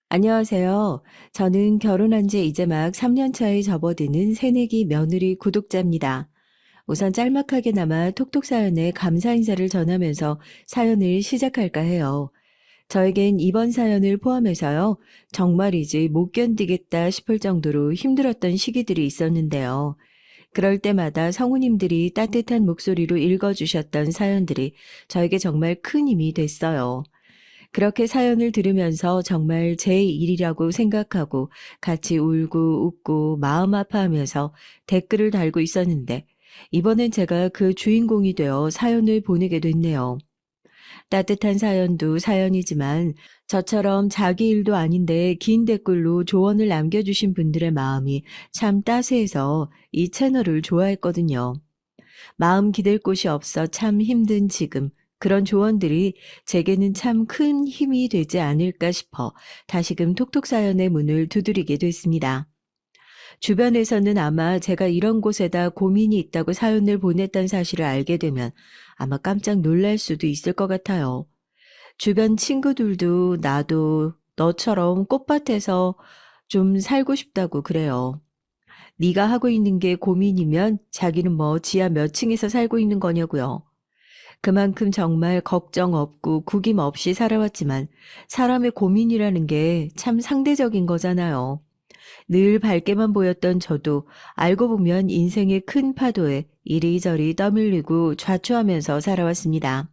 안녕하세요. 저는 결혼한 지 이제 막 3년 차에 접어드는 새내기 며느리 구독자입니다. 우선 짤막하게나마 톡톡 사연에 감사 인사를 전하면서 사연을 시작할까 해요. 저에겐 이번 사연을 포함해서요, 정말이지 못 견디겠다 싶을 정도로 힘들었던 시기들이 있었는데요. 그럴 때마다 성우님들이 따뜻한 목소리로 읽어주셨던 사연들이 저에게 정말 큰 힘이 됐어요. 그렇게 사연을 들으면서 정말 제 일이라고 생각하고 같이 울고 웃고 마음 아파하면서 댓글을 달고 있었는데 이번엔 제가 그 주인공이 되어 사연을 보내게 됐네요. 따뜻한 사연도 사연이지만 저처럼 자기 일도 아닌데 긴 댓글로 조언을 남겨주신 분들의 마음이 참 따스해서 이 채널을 좋아했거든요. 마음 기댈 곳이 없어 참 힘든 지금 그런 조언들이 제게는 참 큰 힘이 되지 않을까 싶어 다시금 톡톡 사연의 문을 두드리게 됐습니다. 주변에서는 아마 제가 이런 곳에다 고민이 있다고 사연을 보냈던 사실을 알게 되면 아마 깜짝 놀랄 수도 있을 것 같아요. 주변 친구들도 나도 너처럼 꽃밭에서 좀 살고 싶다고 그래요. 네가 하고 있는 게 고민이면 자기는 뭐 지하 몇 층에서 살고 있는 거냐고요. 그만큼 정말 걱정 없고 구김 없이 살아왔지만 사람의 고민이라는 게 참 상대적인 거잖아요. 늘 밝게만 보였던 저도 알고 보면 인생의 큰 파도에 이리저리 떠밀리고 좌초하면서 살아왔습니다.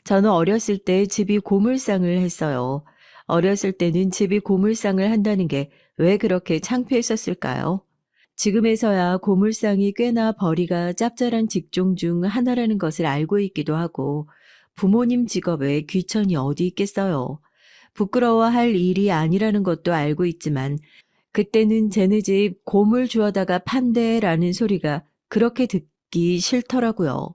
저는 어렸을 때 집이 고물상을 했어요. 어렸을 때는 집이 고물상을 한다는 게 왜 그렇게 창피했었을까요? 지금에서야 고물상이 꽤나 벌이가 짭짤한 직종 중 하나라는 것을 알고 있기도 하고 부모님 직업에 귀천이 어디 있겠어요. 부끄러워할 일이 아니라는 것도 알고 있지만 그때는 쟤네 집 고물 주워다가 판대라는 소리가 그렇게 듣기 싫더라고요.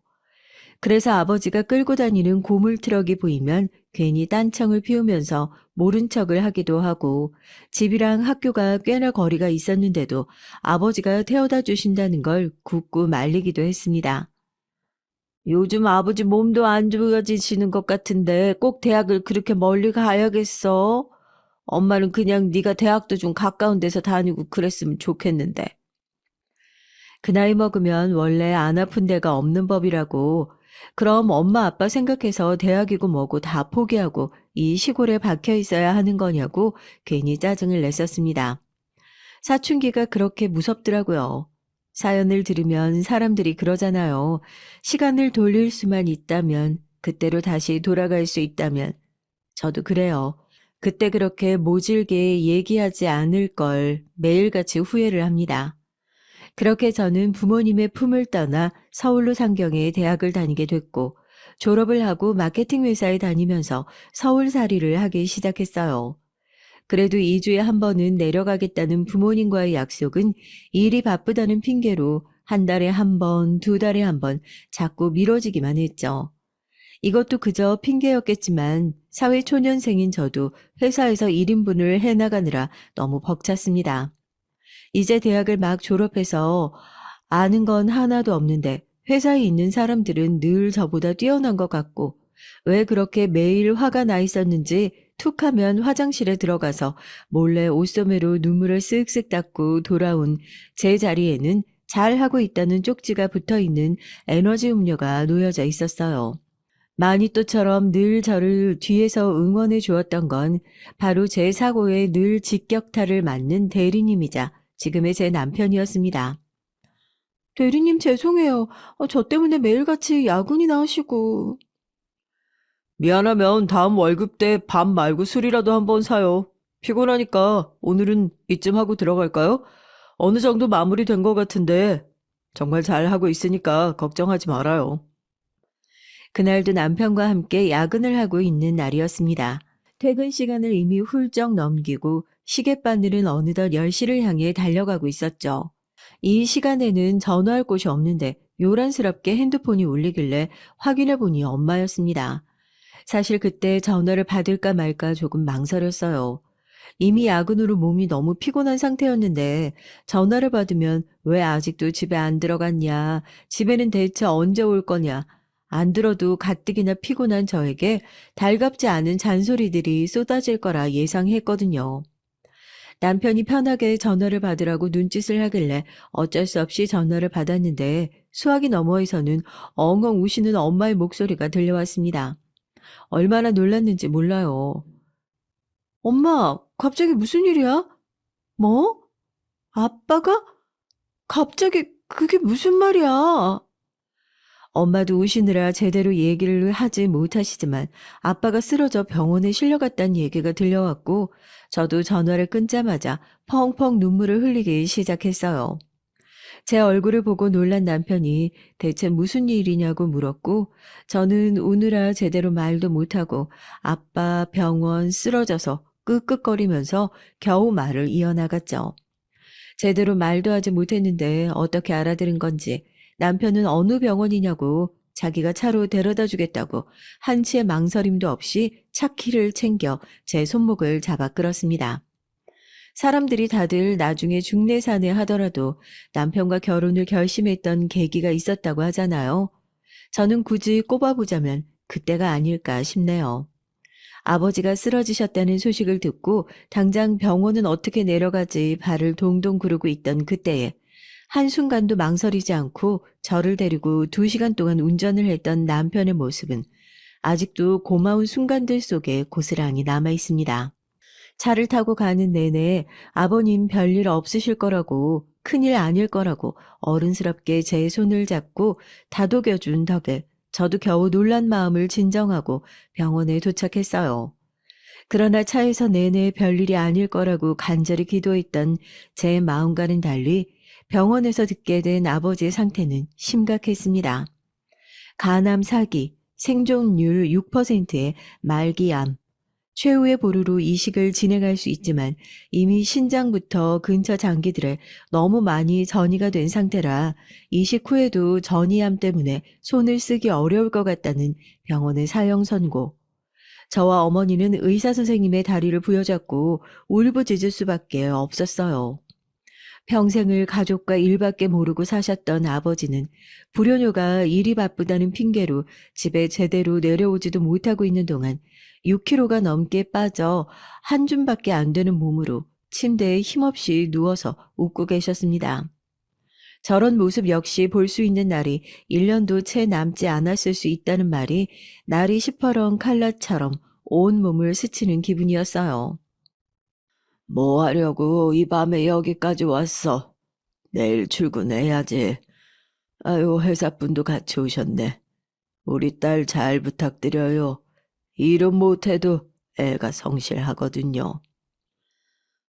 그래서 아버지가 끌고 다니는 고물 트럭이 보이면 괜히 딴청을 피우면서 모른 척을 하기도 하고 집이랑 학교가 꽤나 거리가 있었는데도 아버지가 태워다 주신다는 걸 굳고 말리기도 했습니다. 요즘 아버지 몸도 안 좋아지시는 것 같은데 꼭 대학을 그렇게 멀리 가야겠어? 엄마는 그냥 네가 대학도 좀 가까운 데서 다니고 그랬으면 좋겠는데. 그 나이 먹으면 원래 안 아픈 데가 없는 법이라고. 그럼 엄마 아빠 생각해서 대학이고 뭐고 다 포기하고 이 시골에 박혀 있어야 하는 거냐고 괜히 짜증을 냈었습니다. 사춘기가 그렇게 무섭더라고요. 사연을 들으면 사람들이 그러잖아요. 시간을 돌릴 수만 있다면, 그때로 다시 돌아갈 수 있다면. 저도 그래요. 그때 그렇게 모질게 얘기하지 않을 걸 매일같이 후회를 합니다. 그렇게 저는 부모님의 품을 떠나 서울로 상경해 대학을 다니게 됐고 졸업을 하고 마케팅 회사에 다니면서 서울살이를 하기 시작했어요. 그래도 2주에 한 번은 내려가겠다는 부모님과의 약속은 일이 바쁘다는 핑계로 한 달에 한 번, 두 달에 한 번 자꾸 미뤄지기만 했죠. 이것도 그저 핑계였겠지만 사회초년생인 저도 회사에서 1인분을 해나가느라 너무 벅찼습니다. 이제 대학을 막 졸업해서 아는 건 하나도 없는데 회사에 있는 사람들은 늘 저보다 뛰어난 것 같고 왜 그렇게 매일 화가 나 있었는지 툭 하면 화장실에 들어가서 몰래 옷소매로 눈물을 쓱쓱 닦고 돌아온 제 자리에는 잘하고 있다는 쪽지가 붙어 있는 에너지 음료가 놓여져 있었어요. 마니또처럼 늘 저를 뒤에서 응원해 주었던 건 바로 제 사고에 늘 직격탄을 맞는 대리님이자 지금의 제 남편이었습니다. 대리님 죄송해요. 저 때문에 매일같이 야근이나 하시고. 미안하면 다음 월급 때 밥 말고 술이라도 한번 사요. 피곤하니까 오늘은 이쯤 하고 들어갈까요? 어느 정도 마무리된 것 같은데 정말 잘 하고 있으니까 걱정하지 말아요. 그날도 남편과 함께 야근을 하고 있는 날이었습니다. 퇴근 시간을 이미 훌쩍 넘기고 시계바늘은 어느덧 10시를 향해 달려가고 있었죠. 이 시간에는 전화할 곳이 없는데 요란스럽게 핸드폰이 울리길래 확인해 보니 엄마였습니다. 사실 그때 전화를 받을까 말까 조금 망설였어요. 이미 야근으로 몸이 너무 피곤한 상태였는데 전화를 받으면 왜 아직도 집에 안 들어갔냐? 집에는 대체 언제 올 거냐? 안 들어도 가뜩이나 피곤한 저에게 달갑지 않은 잔소리들이 쏟아질 거라 예상했거든요. 남편이 편하게 전화를 받으라고 눈짓을 하길래 어쩔 수 없이 전화를 받았는데 수화기 너머에서는 엉엉 우시는 엄마의 목소리가 들려왔습니다. 얼마나 놀랐는지 몰라요. 엄마, 갑자기 무슨 일이야? 뭐? 아빠가? 갑자기 그게 무슨 말이야? 엄마도 우시느라 제대로 얘기를 하지 못하시지만 아빠가 쓰러져 병원에 실려갔다는 얘기가 들려왔고 저도 전화를 끊자마자 펑펑 눈물을 흘리기 시작했어요. 제 얼굴을 보고 놀란 남편이 대체 무슨 일이냐고 물었고 저는 우느라 제대로 말도 못하고 아빠 병원 쓰러져서 끄끄거리면서 겨우 말을 이어나갔죠. 제대로 말도 하지 못했는데 어떻게 알아들은 건지 남편은 어느 병원이냐고 자기가 차로 데려다 주겠다고 한치의 망설임도 없이 차 키를 챙겨 제 손목을 잡아 끌었습니다. 사람들이 다들 나중에 중내사내 하더라도 남편과 결혼을 결심했던 계기가 있었다고 하잖아요. 저는 굳이 꼽아보자면 그때가 아닐까 싶네요. 아버지가 쓰러지셨다는 소식을 듣고 당장 병원은 어떻게 내려가지 발을 동동 구르고 있던 그때에 한순간도 망설이지 않고 저를 데리고 2시간 동안 운전을 했던 남편의 모습은 아직도 고마운 순간들 속에 고스란히 남아 있습니다. 차를 타고 가는 내내 아버님 별일 없으실 거라고, 큰일 아닐 거라고 어른스럽게 제 손을 잡고 다독여준 덕에 저도 겨우 놀란 마음을 진정하고 병원에 도착했어요. 그러나 차에서 내내 별일이 아닐 거라고 간절히 기도했던 제 마음과는 달리 병원에서 듣게 된 아버지의 상태는 심각했습니다. 간암 4기, 생존율 6%의 말기암, 최후의 보루로 이식을 진행할 수 있지만 이미 신장부터 근처 장기들에 너무 많이 전이가 된 상태라 이식 후에도 전이암 때문에 손을 쓰기 어려울 것 같다는 병원의 사형 선고. 저와 어머니는 의사 선생님의 다리를 부여잡고 울부짖을 수밖에 없었어요. 평생을 가족과 일밖에 모르고 사셨던 아버지는 불효녀가 일이 바쁘다는 핑계로 집에 제대로 내려오지도 못하고 있는 동안 6kg가 넘게 빠져 한 줌밖에 안 되는 몸으로 침대에 힘없이 누워서 웃고 계셨습니다. 저런 모습 역시 볼 수 있는 날이 1년도 채 남지 않았을 수 있다는 말이 날이 시퍼런 칼날처럼 온 몸을 스치는 기분이었어요. 뭐 하려고 이 밤에 여기까지 왔어? 내일 출근해야지. 아유, 회사분도 같이 오셨네. 우리 딸 잘 부탁드려요. 일은 못해도 애가 성실하거든요.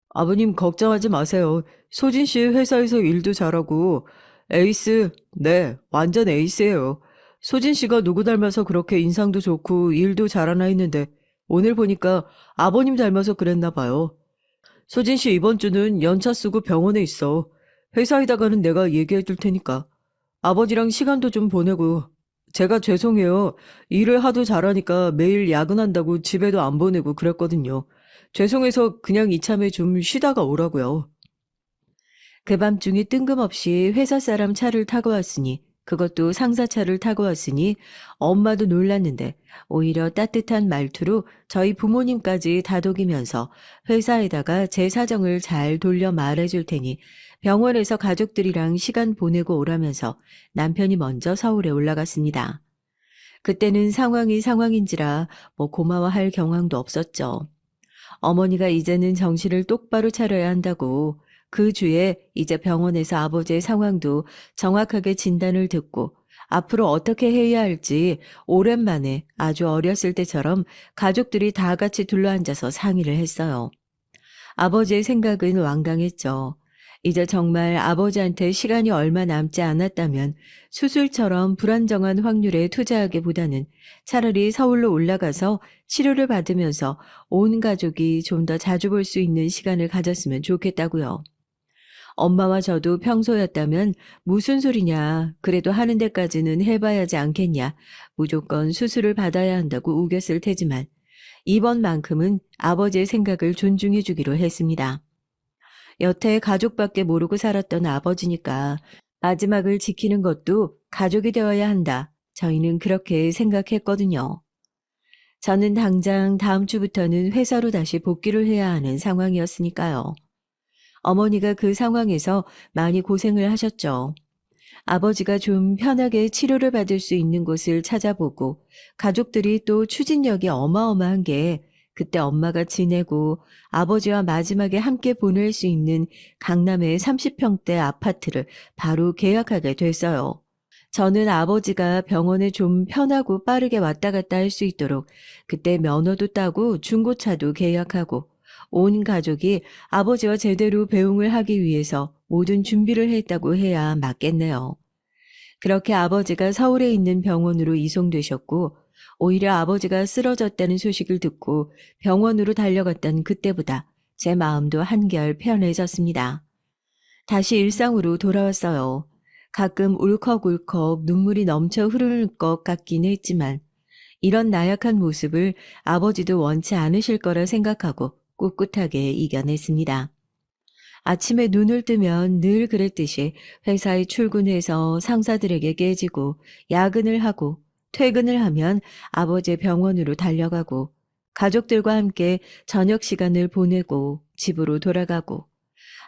아버님 걱정하지 마세요. 소진 씨 회사에서 일도 잘하고 에이스, 네, 완전 에이스예요. 소진 씨가 누구 닮아서 그렇게 인상도 좋고 일도 잘하나 했는데 오늘 보니까 아버님 닮아서 그랬나 봐요. 소진 씨 이번 주는 연차 쓰고 병원에 있어. 회사에다가는 내가 얘기해 줄 테니까. 아버지랑 시간도 좀 보내고. 제가 죄송해요. 일을 하도 잘하니까 매일 야근한다고 집에도 안 보내고 그랬거든요. 죄송해서 그냥 이참에 좀 쉬다가 오라고요. 그 밤중에 뜬금없이 회사 사람 차를 타고 왔으니 그것도 상사차를 타고 왔으니 엄마도 놀랐는데 오히려 따뜻한 말투로 저희 부모님까지 다독이면서 회사에다가 제 사정을 잘 돌려 말해줄 테니 병원에서 가족들이랑 시간 보내고 오라면서 남편이 먼저 서울에 올라갔습니다. 그때는 상황이 상황인지라 뭐 고마워할 경황도 없었죠. 어머니가 이제는 정신을 똑바로 차려야 한다고 그 주에 이제 병원에서 아버지의 상황도 정확하게 진단을 듣고 앞으로 어떻게 해야 할지 오랜만에 아주 어렸을 때처럼 가족들이 다 같이 둘러앉아서 상의를 했어요. 아버지의 생각은 완강했죠. 이제 정말 아버지한테 시간이 얼마 남지 않았다면 수술처럼 불안정한 확률에 투자하기보다는 차라리 서울로 올라가서 치료를 받으면서 온 가족이 좀 더 자주 볼 수 있는 시간을 가졌으면 좋겠다고요. 엄마와 저도 평소였다면 무슨 소리냐, 그래도 하는 데까지는 해봐야지 않겠냐, 무조건 수술을 받아야 한다고 우겼을 테지만 이번만큼은 아버지의 생각을 존중해 주기로 했습니다. 여태 가족밖에 모르고 살았던 아버지니까 마지막을 지키는 것도 가족이 되어야 한다. 저희는 그렇게 생각했거든요. 저는 당장 다음 주부터는 회사로 다시 복귀를 해야 하는 상황이었으니까요. 어머니가 그 상황에서 많이 고생을 하셨죠. 아버지가 좀 편하게 치료를 받을 수 있는 곳을 찾아보고 가족들이 또 추진력이 어마어마한 게 그때 엄마가 지내고 아버지와 마지막에 함께 보낼 수 있는 강남의 30평대 아파트를 바로 계약하게 됐어요. 저는 아버지가 병원에 좀 편하고 빠르게 왔다 갔다 할 수 있도록 그때 면허도 따고 중고차도 계약하고 온 가족이 아버지와 제대로 배웅을 하기 위해서 모든 준비를 했다고 해야 맞겠네요. 그렇게 아버지가 서울에 있는 병원으로 이송되셨고, 오히려 아버지가 쓰러졌다는 소식을 듣고 병원으로 달려갔던 그때보다 제 마음도 한결 편해졌습니다. 다시 일상으로 돌아왔어요. 가끔 울컥울컥 눈물이 넘쳐 흐르는 것 같긴 했지만, 이런 나약한 모습을 아버지도 원치 않으실 거라 생각하고 꿋꿋하게 이겨냈습니다. 아침에 눈을 뜨면 늘 그랬듯이 회사에 출근해서 상사들에게 깨지고 야근을 하고 퇴근을 하면 아버지의 병원으로 달려가고 가족들과 함께 저녁 시간을 보내고 집으로 돌아가고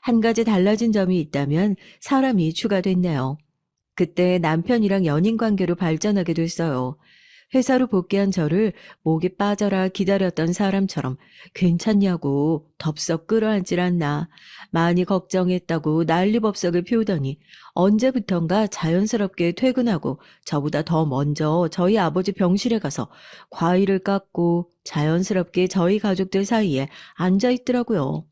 한 가지 달라진 점이 있다면 사람이 추가됐네요. 그때 남편이랑 연인 관계로 발전하게 됐어요. 회사로 복귀한 저를 목이 빠져라 기다렸던 사람처럼 괜찮냐고 덥석 끌어안질 않나 많이 걱정했다고 난리법석을 피우더니 언제부턴가 자연스럽게 퇴근하고 저보다 더 먼저 저희 아버지 병실에 가서 과일을 깎고 자연스럽게 저희 가족들 사이에 앉아 있더라고요.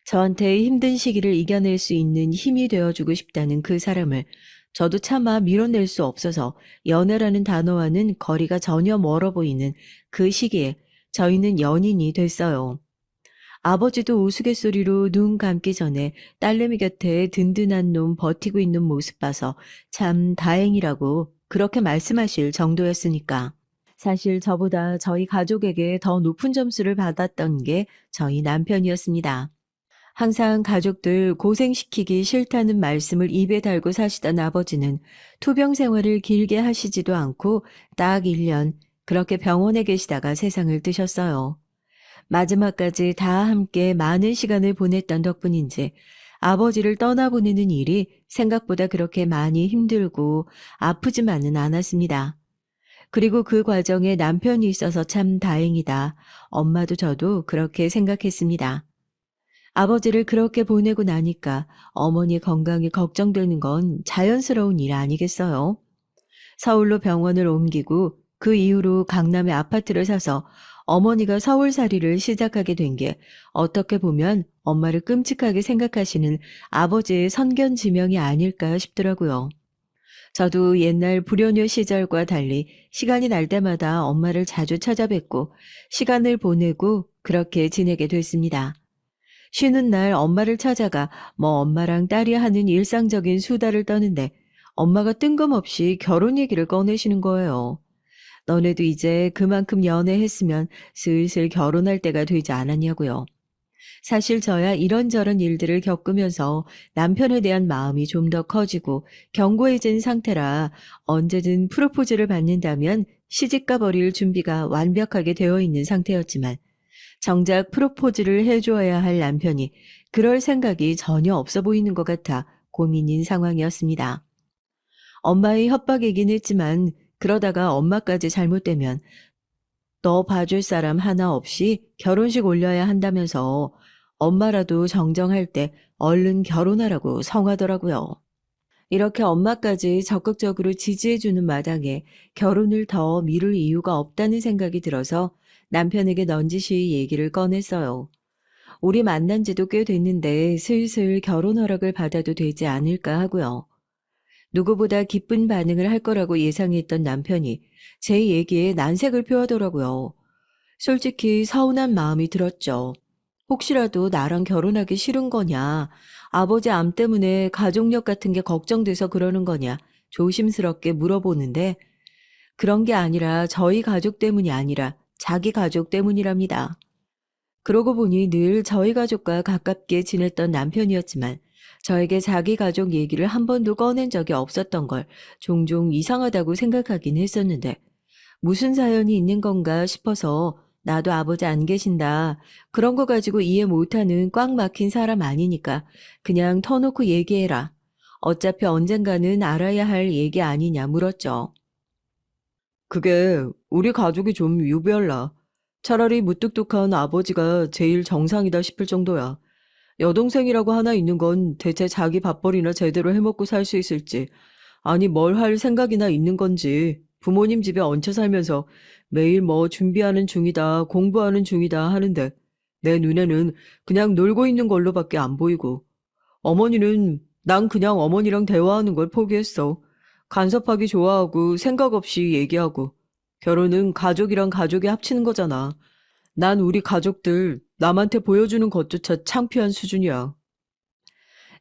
저한테 힘든 시기를 이겨낼 수 있는 힘이 되어주고 싶다는 그 사람을 저도 차마 밀어낼 수 없어서 연애라는 단어와는 거리가 전혀 멀어 보이는 그 시기에 저희는 연인이 됐어요. 아버지도 우스갯소리로 눈 감기 전에 딸내미 곁에 든든한 놈 버티고 있는 모습 봐서 참 다행이라고 그렇게 말씀하실 정도였으니까. 사실 저보다 저희 가족에게 더 높은 점수를 받았던 게 저희 남편이었습니다. 항상 가족들 고생시키기 싫다는 말씀을 입에 달고 사시던 아버지는 투병 생활을 길게 하시지도 않고 딱 1년 그렇게 병원에 계시다가 세상을 뜨셨어요. 마지막까지 다 함께 많은 시간을 보냈던 덕분인지 아버지를 떠나보내는 일이 생각보다 그렇게 많이 힘들고 아프지만은 않았습니다. 그리고 그 과정에 남편이 있어서 참 다행이다. 엄마도 저도 그렇게 생각했습니다. 아버지를 그렇게 보내고 나니까 어머니 건강이 걱정되는 건 자연스러운 일 아니겠어요? 서울로 병원을 옮기고 그 이후로 강남에 아파트를 사서 어머니가 서울살이를 시작하게 된 게 어떻게 보면 엄마를 끔찍하게 생각하시는 아버지의 선견지명이 아닐까 싶더라고요. 저도 옛날 불효녀 시절과 달리 시간이 날 때마다 엄마를 자주 찾아뵙고 시간을 보내고 그렇게 지내게 됐습니다. 쉬는 날 엄마를 찾아가 엄마랑 딸이 하는 일상적인 수다를 떠는데 엄마가 뜬금없이 결혼 얘기를 꺼내시는 거예요. 너네도 이제 그만큼 연애했으면 슬슬 결혼할 때가 되지 않았냐고요. 사실 저야 이런저런 일들을 겪으면서 남편에 대한 마음이 좀 더 커지고 견고해진 상태라 언제든 프로포즈를 받는다면 시집가 버릴 준비가 완벽하게 되어 있는 상태였지만 정작 프로포즈를 해줘야 할 남편이 그럴 생각이 전혀 없어 보이는 것 같아 고민인 상황이었습니다. 엄마의 협박이긴 했지만 그러다가 엄마까지 잘못되면 너 봐줄 사람 하나 없이 결혼식 올려야 한다면서 엄마라도 정정할 때 얼른 결혼하라고 성하더라고요. 이렇게 엄마까지 적극적으로 지지해주는 마당에 결혼을 더 미룰 이유가 없다는 생각이 들어서 남편에게 넌지시 얘기를 꺼냈어요. 우리 만난 지도 꽤 됐는데 슬슬 결혼 허락을 받아도 되지 않을까 하고요. 누구보다 기쁜 반응을 할 거라고 예상했던 남편이 제 얘기에 난색을 표하더라고요. 솔직히 서운한 마음이 들었죠. 혹시라도 나랑 결혼하기 싫은 거냐, 아버지 암 때문에 가족력 같은 게 걱정돼서 그러는 거냐, 조심스럽게 물어보는데 그런 게 아니라 저희 가족 때문이 아니라 자기 가족 때문이랍니다. 그러고 보니 늘 저희 가족과 가깝게 지냈던 남편이었지만 저에게 자기 가족 얘기를 한 번도 꺼낸 적이 없었던 걸 종종 이상하다고 생각하긴 했었는데 무슨 사연이 있는 건가 싶어서 나도 아버지 안 계신다. 그런 거 가지고 이해 못하는 꽉 막힌 사람 아니니까 그냥 터놓고 얘기해라. 어차피 언젠가는 알아야 할 얘기 아니냐 물었죠. 그게 우리 가족이 좀 유별나. 차라리 무뚝뚝한 아버지가 제일 정상이다 싶을 정도야. 여동생이라고 하나 있는 건 대체 자기 밥벌이나 제대로 해먹고 살 수 있을지, 아니 뭘 할 생각이나 있는 건지, 부모님 집에 얹혀 살면서 매일 뭐 준비하는 중이다, 공부하는 중이다 하는데, 내 눈에는 그냥 놀고 있는 걸로밖에 안 보이고, 어머니는 난 그냥 어머니랑 대화하는 걸 포기했어. 간섭하기 좋아하고 생각 없이 얘기하고, 결혼은 가족이랑 가족이 합치는 거잖아. 난 우리 가족들 남한테 보여주는 것조차 창피한 수준이야.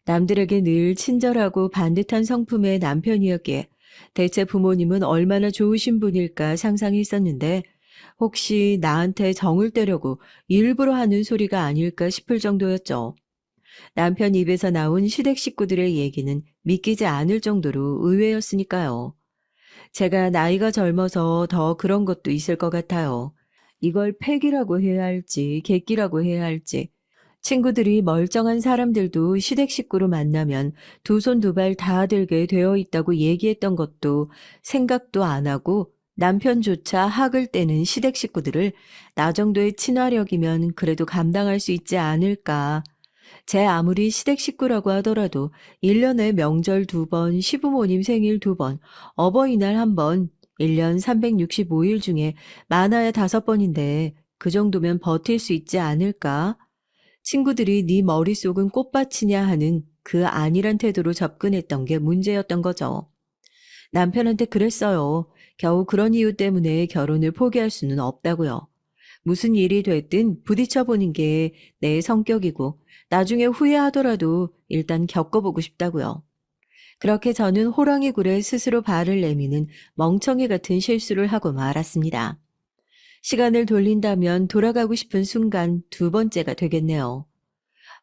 남들에게 늘 친절하고 반듯한 성품의 남편이었기에 대체 부모님은 얼마나 좋으신 분일까 상상했었는데 혹시 나한테 정을 떼려고 일부러 하는 소리가 아닐까 싶을 정도였죠. 남편 입에서 나온 시댁 식구들의 얘기는 믿기지 않을 정도로 의외였으니까요. 제가 나이가 젊어서 더 그런 것도 있을 것 같아요. 이걸 패기라고 해야 할지, 객기라고 해야 할지. 친구들이 멀쩡한 사람들도 시댁 식구로 만나면 두 손 두 발 다 들게 되어 있다고 얘기했던 것도 생각도 안 하고 남편조차 학을 떼는 시댁 식구들을 나 정도의 친화력이면 그래도 감당할 수 있지 않을까. 제 아무리 시댁 식구라고 하더라도 1년에 명절 2번, 시부모님 생일 2번, 어버이날 1번, 1년 365일 중에 많아야 5번인데 그 정도면 버틸 수 있지 않을까? 친구들이 네 머릿속은 꽃밭이냐 하는 그 아니란 태도로 접근했던 게 문제였던 거죠. 남편한테 그랬어요. 겨우 그런 이유 때문에 결혼을 포기할 수는 없다고요. 무슨 일이 됐든 부딪혀 보는 게 내 성격이고 나중에 후회하더라도 일단 겪어보고 싶다고요. 그렇게 저는 호랑이 굴에 스스로 발을 내미는 멍청이 같은 실수를 하고 말았습니다. 시간을 돌린다면 돌아가고 싶은 순간 2번째가 되겠네요.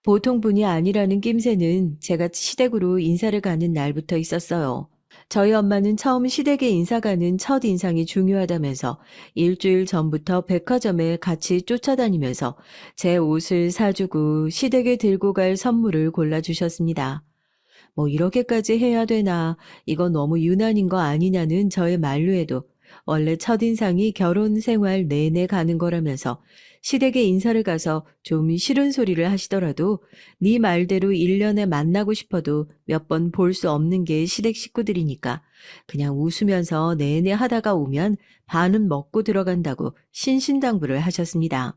보통 분이 아니라는 낌새는 제가 시댁으로 인사를 가는 날부터 있었어요. 저희 엄마는 처음 시댁에 인사 가는 첫 인상이 중요하다면서 일주일 전부터 백화점에 같이 쫓아다니면서 제 옷을 사주고 시댁에 들고 갈 선물을 골라주셨습니다. 뭐 이렇게까지 해야 되나, 이건 너무 유난인 거 아니냐는 저의 만류에도 원래 첫인상이 결혼 생활 내내 가는 거라면서 시댁에 인사를 가서 좀 싫은 소리를 하시더라도 네 말대로 1년에 만나고 싶어도 몇 번 볼 수 없는 게 시댁 식구들이니까 그냥 웃으면서 내내 하다가 오면 반은 먹고 들어간다고 신신당부를 하셨습니다.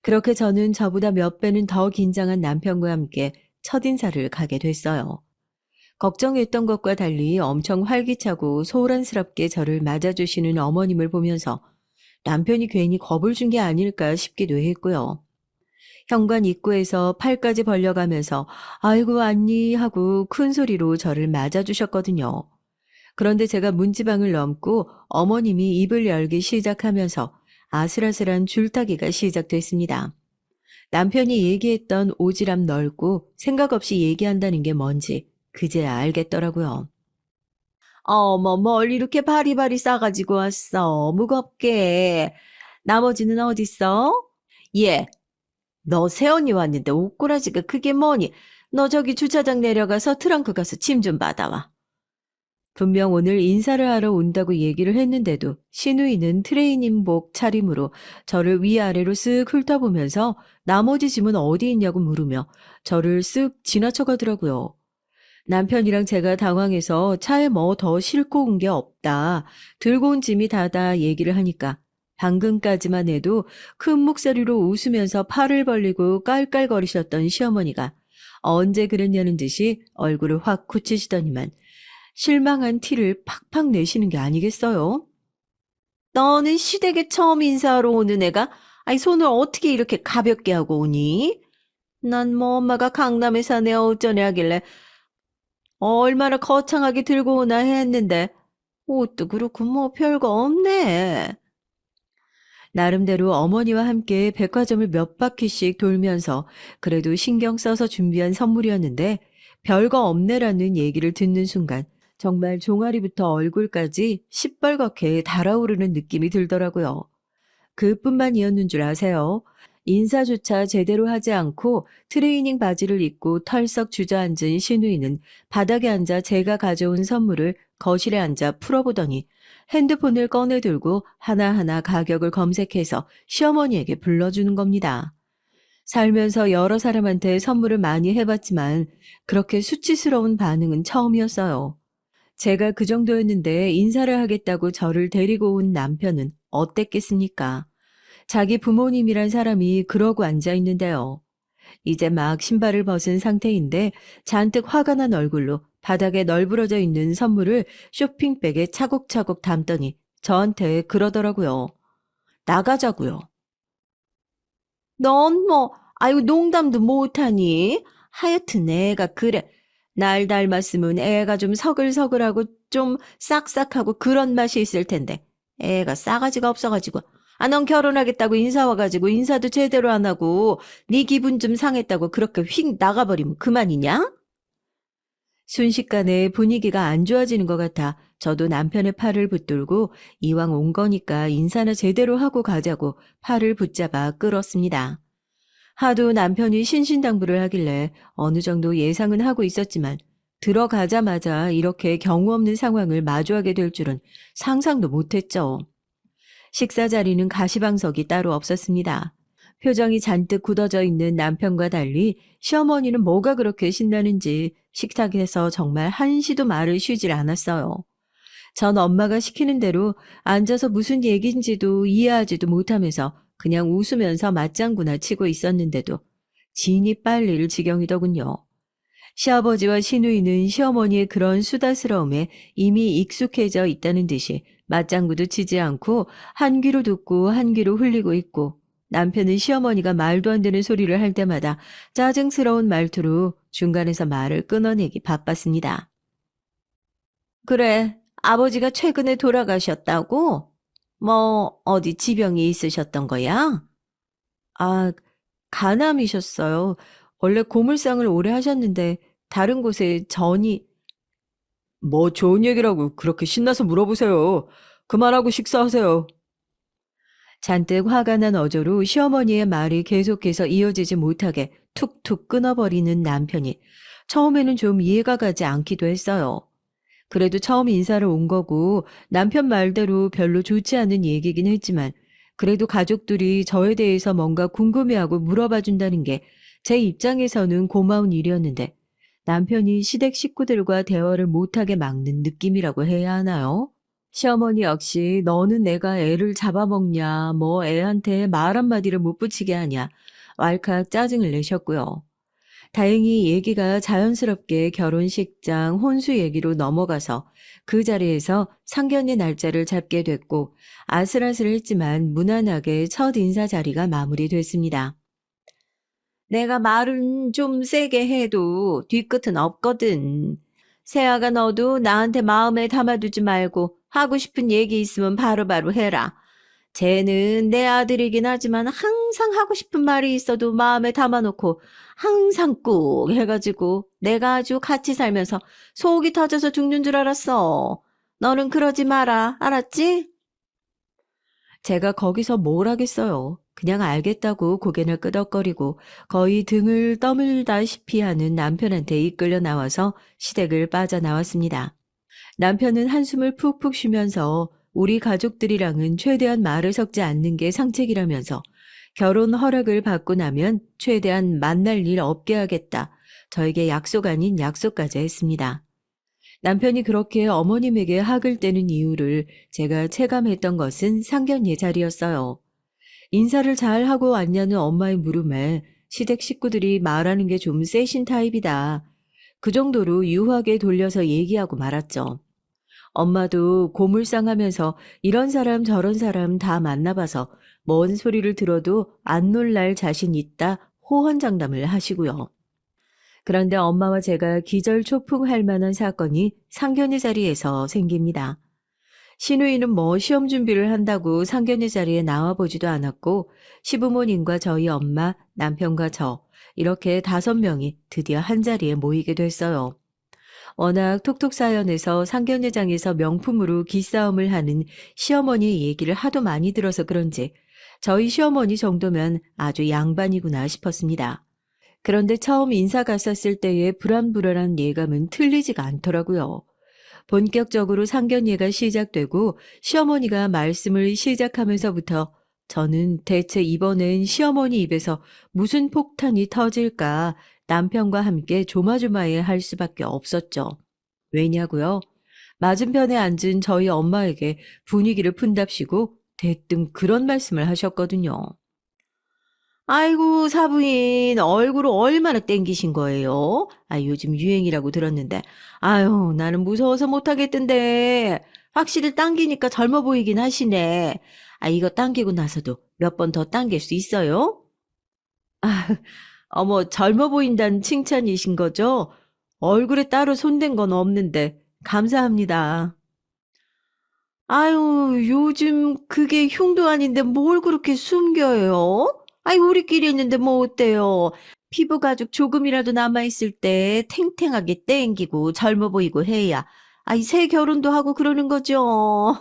그렇게 저는 저보다 몇 배는 더 긴장한 남편과 함께 첫인사를 가게 됐어요. 걱정했던 것과 달리 엄청 활기차고 소란스럽게 저를 맞아주시는 어머님을 보면서 남편이 괜히 겁을 준 게 아닐까 싶기도 했고요. 현관 입구에서 팔까지 벌려가면서 아이고 왔니 하고 큰 소리로 저를 맞아주셨거든요. 그런데 제가 문지방을 넘고 어머님이 입을 열기 시작하면서 아슬아슬한 줄타기가 시작됐습니다. 남편이 얘기했던 오지랖 넓고 생각 없이 얘기한다는 게 뭔지 그제야 알겠더라고요. 어머, 뭘 이렇게 바리바리 싸가지고 왔어. 무겁게. 나머지는 어딨어? 예, 너 새언니 왔는데 옷꼬라지가 그게 뭐니? 너 저기 주차장 내려가서 트렁크 가서 짐 좀 받아와. 분명 오늘 인사를 하러 온다고 얘기를 했는데도 시누이는 트레이닝복 차림으로 저를 위아래로 쓱 훑어보면서 나머지 짐은 어디 있냐고 물으며 저를 쓱 지나쳐 가더라고요. 남편이랑 제가 당황해서 차에 뭐 더 싣고 온 게 없다. 들고 온 짐이 다다 얘기를 하니까 방금까지만 해도 큰 목소리로 웃으면서 팔을 벌리고 깔깔거리셨던 시어머니가 언제 그랬냐는 듯이 얼굴을 확 굳히시더니만 실망한 티를 팍팍 내시는 게 아니겠어요? 너는 시댁에 처음 인사하러 오는 애가 아니 손을 어떻게 이렇게 가볍게 하고 오니? 난 뭐 엄마가 강남에 사네 어쩌네 하길래 얼마나 거창하게 들고 오나 했는데 옷도 그렇고 뭐 별거 없네. 나름대로 어머니와 함께 백화점을 몇 바퀴씩 돌면서 그래도 신경 써서 준비한 선물이었는데 별거 없네라는 얘기를 듣는 순간 정말 종아리부터 얼굴까지 시뻘겋게 달아오르는 느낌이 들더라고요. 그뿐만이었는 줄 아세요? 인사조차 제대로 하지 않고 트레이닝 바지를 입고 털썩 주저앉은 시누이는 바닥에 앉아 제가 가져온 선물을 거실에 앉아 풀어보더니 핸드폰을 꺼내 들고 하나하나 가격을 검색해서 시어머니에게 불러주는 겁니다. 살면서 여러 사람한테 선물을 많이 해봤지만 그렇게 수치스러운 반응은 처음이었어요. 제가 그 정도였는데 인사를 하겠다고 저를 데리고 온 남편은 어땠겠습니까? 자기 부모님이란 사람이 그러고 앉아 있는데요. 이제 막 신발을 벗은 상태인데 잔뜩 화가 난 얼굴로 바닥에 널브러져 있는 선물을 쇼핑백에 차곡차곡 담더니 저한테 그러더라고요. 나가자고요. 넌 뭐, 아이고, 농담도 못하니? 하여튼 애가 그래. 날 닮았으면 애가 좀 서글서글하고 좀 싹싹하고 그런 맛이 있을 텐데. 애가 싸가지가 없어가지고. 아, 넌 결혼하겠다고 인사 와가지고 인사도 제대로 안 하고 네 기분 좀 상했다고 그렇게 휙 나가버리면 그만이냐? 순식간에 분위기가 안 좋아지는 것 같아 저도 남편의 팔을 붙들고 이왕 온 거니까 인사나 제대로 하고 가자고 팔을 붙잡아 끌었습니다. 하도 남편이 신신당부를 하길래 어느 정도 예상은 하고 있었지만 들어가자마자 이렇게 경우 없는 상황을 마주하게 될 줄은 상상도 못했죠. 식사 자리는 가시방석이 따로 없었습니다. 표정이 잔뜩 굳어져 있는 남편과 달리 시어머니는 뭐가 그렇게 신나는지 식탁에서 정말 한시도 말을 쉬질 않았어요. 전 엄마가 시키는 대로 앉아서 무슨 얘기인지도 이해하지도 못하면서 그냥 웃으면서 맞장구나 치고 있었는데도 진이 빨릴 지경이더군요. 시아버지와 시누이는 시어머니의 그런 수다스러움에 이미 익숙해져 있다는 듯이 맞장구도 치지 않고 한 귀로 듣고 한 귀로 흘리고 있고 남편은 시어머니가 말도 안 되는 소리를 할 때마다 짜증스러운 말투로 중간에서 말을 끊어내기 바빴습니다. 그래, 아버지가 최근에 돌아가셨다고? 뭐, 어디 지병이 있으셨던 거야? 아, 간암이셨어요. 원래 고물상을 오래 하셨는데 다른 곳에 전이 뭐 좋은 얘기라고 그렇게 신나서 물어보세요. 그만하고 식사하세요. 잔뜩 화가 난 어조로 시어머니의 말이 계속해서 이어지지 못하게 툭툭 끊어버리는 남편이 처음에는 좀 이해가 가지 않기도 했어요. 그래도 처음 인사를 온 거고 남편 말대로 별로 좋지 않은 얘기긴 했지만 그래도 가족들이 저에 대해서 뭔가 궁금해하고 물어봐 준다는 게 제 입장에서는 고마운 일이었는데 남편이 시댁 식구들과 대화를 못하게 막는 느낌이라고 해야 하나요? 시어머니 역시 너는 내가 애를 잡아먹냐, 뭐 애한테 말 한마디를 못 붙이게 하냐, 왈칵 짜증을 내셨고요. 다행히 얘기가 자연스럽게 결혼식장 혼수 얘기로 넘어가서 그 자리에서 상견례 날짜를 잡게 됐고 아슬아슬했지만 무난하게 첫 인사 자리가 마무리됐습니다. 내가 말은 좀 세게 해도 뒤끝은 없거든. 세아가 너도 나한테 마음에 담아두지 말고 하고 싶은 얘기 있으면 바로바로 해라. 쟤는 내 아들이긴 하지만 항상 하고 싶은 말이 있어도 마음에 담아놓고 항상 꾹 해가지고 내가 아주 같이 살면서 속이 터져서 죽는 줄 알았어. 너는 그러지 마라. 알았지? 제가 거기서 뭘 하겠어요. 그냥 알겠다고 고개를 끄덕거리고 거의 등을 떠밀다시피 하는 남편한테 이끌려 나와서 시댁을 빠져나왔습니다. 남편은 한숨을 푹푹 쉬면서 우리 가족들이랑은 최대한 말을 섞지 않는 게 상책이라면서 결혼 허락을 받고 나면 최대한 만날 일 없게 하겠다. 저에게 약속 아닌 약속까지 했습니다. 남편이 그렇게 어머님에게 학을 떼는 이유를 제가 체감했던 것은 상견례 자리였어요. 인사를 잘 하고 왔냐는 엄마의 물음에 시댁 식구들이 말하는 게 좀 세신 타입이다. 그 정도로 유하게 돌려서 얘기하고 말았죠. 엄마도 고물상하면서 이런 사람 저런 사람 다 만나봐서 뭔 소리를 들어도 안 놀랄 자신 있다 호언장담을 하시고요. 그런데 엄마와 제가 기절초풍할 만한 사건이 상견례 자리에서 생깁니다. 시누이는 뭐 시험 준비를 한다고 상견례 자리에 나와보지도 않았고 시부모님과 저희 엄마, 남편과 저 이렇게 5명이 드디어 한자리에 모이게 됐어요. 워낙 톡톡 사연에서 상견례장에서 명품으로 기싸움을 하는 시어머니의 얘기를 하도 많이 들어서 그런지 저희 시어머니 정도면 아주 양반이구나 싶었습니다. 그런데 처음 인사 갔었을 때의 불안불안한 예감은 틀리지가 않더라고요. 본격적으로 상견례가 시작되고 시어머니가 말씀을 시작하면서부터 저는 대체 이번엔 시어머니 입에서 무슨 폭탄이 터질까 남편과 함께 조마조마해 할 수밖에 없었죠. 왜냐고요? 맞은편에 앉은 저희 엄마에게 분위기를 푼답시고 대뜸 그런 말씀을 하셨거든요. 아이고, 사부인, 얼굴을 얼마나 땡기신 거예요? 아, 요즘 유행이라고 들었는데. 아유, 나는 무서워서 못하겠던데. 확실히 당기니까 젊어 보이긴 하시네. 아, 이거 당기고 나서도 몇 번 더 당길 수 있어요? 아, 어머, 젊어 보인다는 칭찬이신 거죠? 얼굴에 따로 손댄 건 없는데. 감사합니다. 아유, 요즘 그게 흉도 아닌데 뭘 그렇게 숨겨요? 아이, 우리끼리 있는데 뭐 어때요? 피부 가죽 조금이라도 남아있을 때 탱탱하게 땡기고 젊어 보이고 해야. 아이, 새 결혼도 하고 그러는 거죠.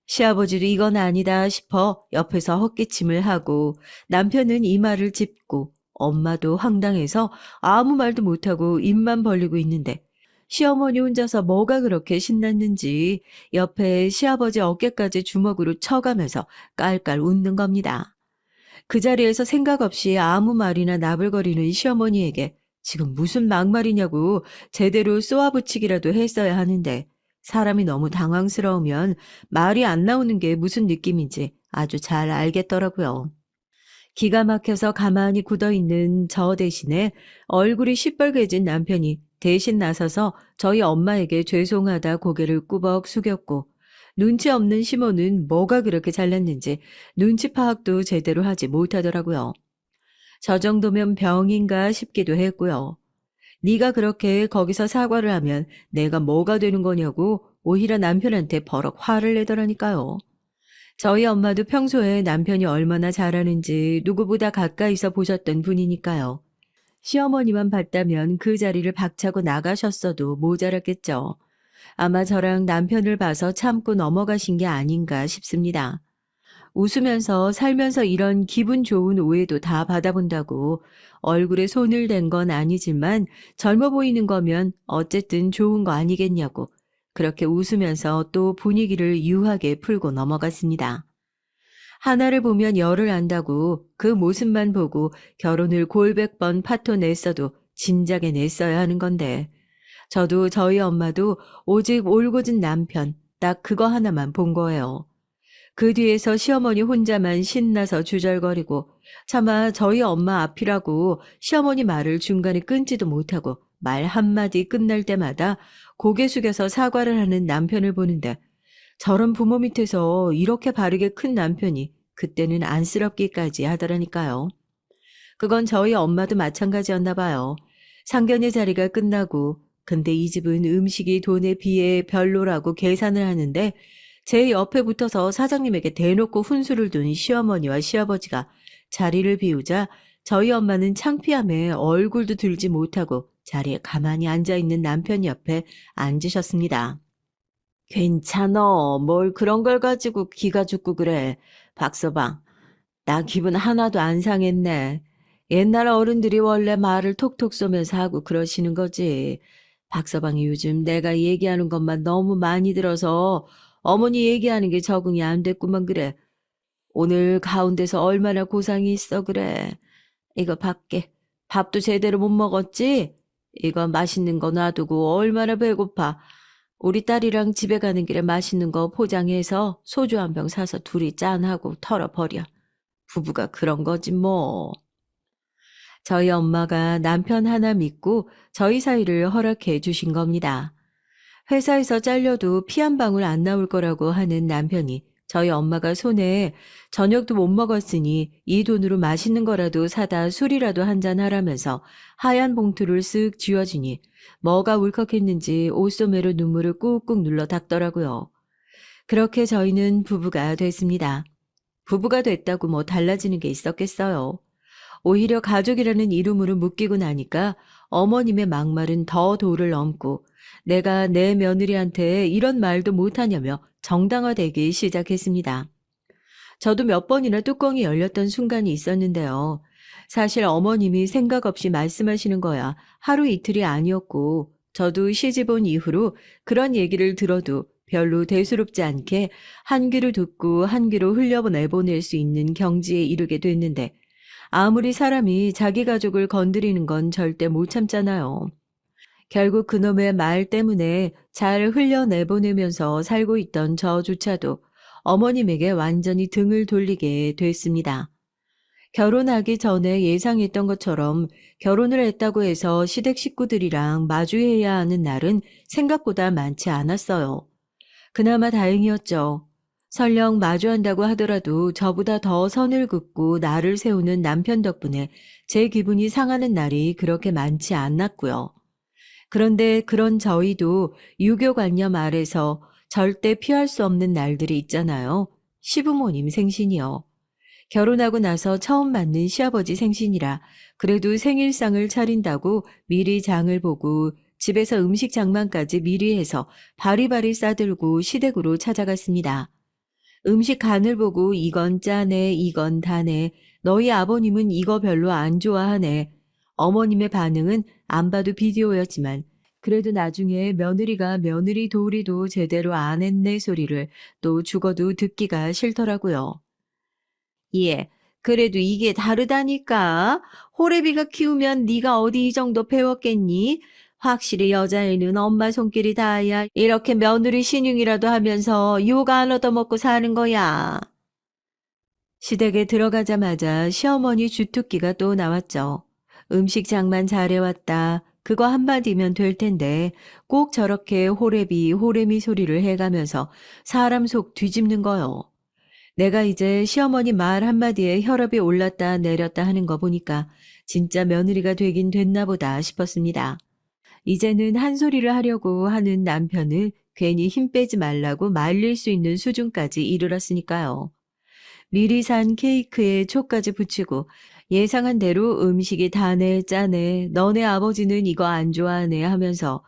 시아버지도 이건 아니다 싶어 옆에서 헛기침을 하고 남편은 이마를 짚고 엄마도 황당해서 아무 말도 못하고 입만 벌리고 있는데 시어머니 혼자서 뭐가 그렇게 신났는지 옆에 시아버지 어깨까지 주먹으로 쳐가면서 깔깔 웃는 겁니다. 그 자리에서 생각 없이 아무 말이나 나불거리는 시어머니에게 지금 무슨 막말이냐고 제대로 쏘아붙이기라도 했어야 하는데 사람이 너무 당황스러우면 말이 안 나오는 게 무슨 느낌인지 아주 잘 알겠더라고요. 기가 막혀서 가만히 굳어있는 저 대신에 얼굴이 시뻘개진 남편이 대신 나서서 저희 엄마에게 죄송하다 고개를 꾸벅 숙였고 눈치 없는 시모는 뭐가 그렇게 잘났는지 눈치 파악도 제대로 하지 못하더라고요. 저 정도면 병인가 싶기도 했고요. 네가 그렇게 거기서 사과를 하면 내가 뭐가 되는 거냐고 오히려 남편한테 버럭 화를 내더라니까요. 저희 엄마도 평소에 남편이 얼마나 잘하는지 누구보다 가까이서 보셨던 분이니까요. 시어머니만 봤다면 그 자리를 박차고 나가셨어도 모자랐겠죠. 아마 저랑 남편을 봐서 참고 넘어가신 게 아닌가 싶습니다. 웃으면서 살면서 이런 기분 좋은 오해도 다 받아본다고 얼굴에 손을 댄 건 아니지만 젊어 보이는 거면 어쨌든 좋은 거 아니겠냐고 그렇게 웃으면서 또 분위기를 유하게 풀고 넘어갔습니다. 하나를 보면 열을 안다고 그 모습만 보고 결혼을 골백 번 파토 냈어도 진작에 냈어야 하는 건데 저도 저희 엄마도 오직 올곧은 남편 딱 그거 하나만 본 거예요. 그 뒤에서 시어머니 혼자만 신나서 주절거리고 차마 저희 엄마 앞이라고 시어머니 말을 중간에 끊지도 못하고 말 한마디 끝날 때마다 고개 숙여서 사과를 하는 남편을 보는데 저런 부모 밑에서 이렇게 바르게 큰 남편이 그때는 안쓰럽기까지 하더라니까요. 그건 저희 엄마도 마찬가지였나 봐요. 상견례 자리가 끝나고 근데 이 집은 음식이 돈에 비해 별로라고 계산을 하는데 제 옆에 붙어서 사장님에게 대놓고 훈수를 둔 시어머니와 시아버지가 자리를 비우자 저희 엄마는 창피함에 얼굴도 들지 못하고 자리에 가만히 앉아있는 남편 옆에 앉으셨습니다. 괜찮어. 뭘 그런 걸 가지고 기가 죽고 그래. 박서방, 나 기분 하나도 안 상했네. 옛날 어른들이 원래 말을 톡톡 쏘면서 하고 그러시는 거지. 박서방이 요즘 내가 얘기하는 것만 너무 많이 들어서 어머니 얘기하는 게 적응이 안 됐구만 그래. 오늘 가운데서 얼마나 고상이 있어 그래. 이거 밖에 밥도 제대로 못 먹었지? 이거 맛있는 거 놔두고 얼마나 배고파. 우리 딸이랑 집에 가는 길에 맛있는 거 포장해서 소주 한 병 사서 둘이 짠하고 털어버려. 부부가 그런 거지 뭐. 저희 엄마가 남편 하나 믿고 저희 사이를 허락해 주신 겁니다. 회사에서 잘려도 피 한 방울 안 나올 거라고 하는 남편이 저희 엄마가 손에 저녁도 못 먹었으니 이 돈으로 맛있는 거라도 사다 술이라도 한잔 하라면서 하얀 봉투를 쓱 쥐어주니 뭐가 울컥했는지 옷소매로 눈물을 꾹꾹 눌러 닦더라고요. 그렇게 저희는 부부가 됐습니다. 부부가 됐다고 뭐 달라지는 게 있었겠어요. 오히려 가족이라는 이름으로 묶이고 나니까 어머님의 막말은 더 도를 넘고 내가 내 며느리한테 이런 말도 못하냐며 정당화되기 시작했습니다. 저도 몇 번이나 뚜껑이 열렸던 순간이 있었는데요. 사실 어머님이 생각 없이 말씀하시는 거야 하루 이틀이 아니었고 저도 시집 온 이후로 그런 얘기를 들어도 별로 대수롭지 않게 한 귀로 듣고 한 귀로 흘려내보낼 수 있는 경지에 이르게 됐는데 아무리 사람이 자기 가족을 건드리는 건 절대 못 참잖아요. 결국 그놈의 말 때문에 잘 흘려내보내면서 살고 있던 저조차도 어머님에게 완전히 등을 돌리게 됐습니다. 결혼하기 전에 예상했던 것처럼 결혼을 했다고 해서 시댁 식구들이랑 마주해야 하는 날은 생각보다 많지 않았어요. 그나마 다행이었죠. 설령 마주한다고 하더라도 저보다 더 선을 긋고 나를 세우는 남편 덕분에 제 기분이 상하는 날이 그렇게 많지 않았고요. 그런데 그런 저희도 유교관념 아래서 절대 피할 수 없는 날들이 있잖아요. 시부모님 생신이요. 결혼하고 나서 처음 맞는 시아버지 생신이라 그래도 생일상을 차린다고 미리 장을 보고 집에서 음식 장만까지 미리 해서 바리바리 싸들고 시댁으로 찾아갔습니다. 음식 간을 보고 이건 짜네, 이건 다네, 너희 아버님은 이거 별로 안 좋아하네. 어머님의 반응은 안 봐도 비디오였지만 그래도 나중에 며느리가 며느리 도리도 제대로 안 했네 소리를 또 죽어도 듣기가 싫더라고요. 예, 그래도 이게 다르다니까. 호래비가 키우면 네가 어디 이 정도 배웠겠니? 확실히 여자애는 엄마 손길이 닿아야 이렇게 며느리 신용이라도 하면서 욕 안 얻어먹고 사는 거야. 시댁에 들어가자마자 시어머니 주특기가 또 나왔죠. 음식 장만 잘해왔다. 그거 한마디면 될 텐데 꼭 저렇게 호래비 호래미 소리를 해가면서 사람 속 뒤집는 거요. 내가 이제 시어머니 말 한마디에 혈압이 올랐다 내렸다 하는 거 보니까 진짜 며느리가 되긴 됐나 보다 싶었습니다. 이제는 한 소리를 하려고 하는 남편을 괜히 힘 빼지 말라고 말릴 수 있는 수준까지 이르렀으니까요. 미리 산 케이크에 초까지 붙이고 예상한 대로 음식이 다네 짜네 너네 아버지는 이거 안 좋아하네 하면서